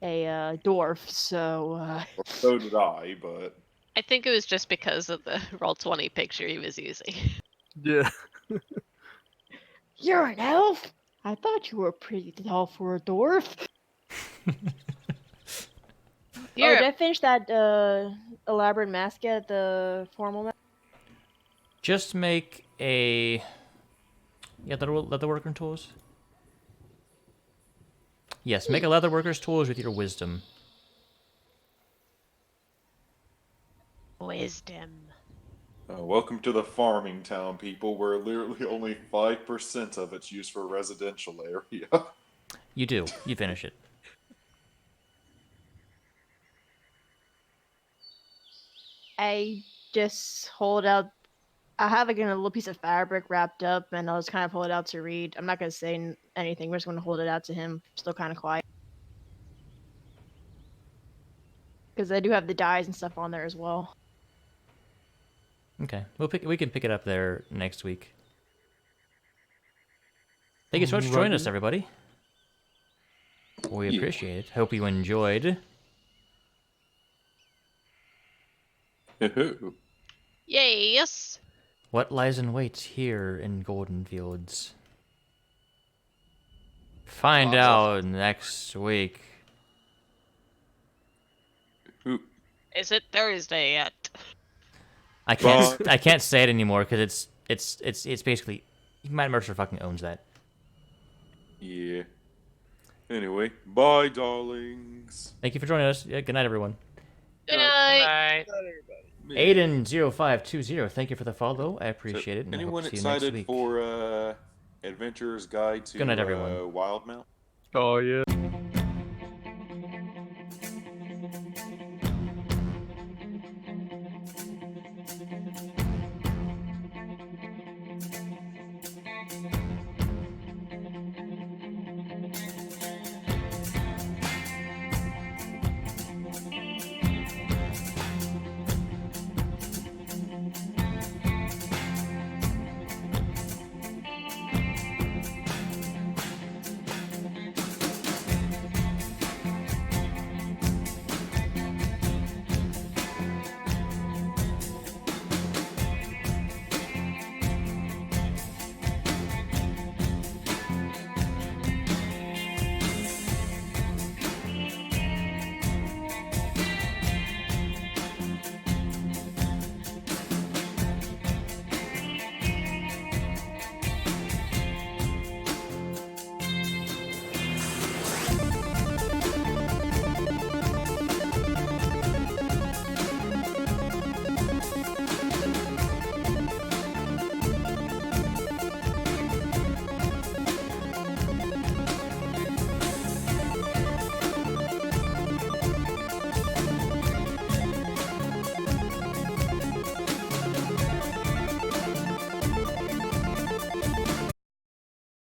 dwarf. So So did I, but I think it was just because of the Roll20 picture he was using. Yeah. you're an elf. I thought you were pretty tall for a dwarf. You're Oh, did I finish that elaborate mask yet? The formal mask? Just make a... Yeah, leatherworker tools? Yes, make a leatherworker's tools with your wisdom. wisdom. welcome to the farming town, people, where literally only 5% of it's used for residential area. You do. You finish it. I just hold out. I have like a little piece of fabric wrapped up, and I'll just kind of hold it out to Reed. I'm not gonna say anything. We're just gonna hold it out to him, still kind of quiet, because I do have the dyes and stuff on there as well. Okay. We can pick it up there next week. Thank you so much for joining us, everybody. We Yeah. appreciate it. Hope you enjoyed. Yes. What lies in wait here in Golden Fields? Find Lots of- out next week. Is it Thursday yet? I can't say it anymore because it's basically Matt Mercer fucking owns that. Yeah. Anyway, bye, darlings. Thank you for joining us. Yeah, good night, everyone. Good night. Night. Aiden0520, thank you for the follow. I appreciate it. And I hope Anyone to see you next excited week. for Adventurer's Guide to Good night, everyone. Wildmount? Oh yeah.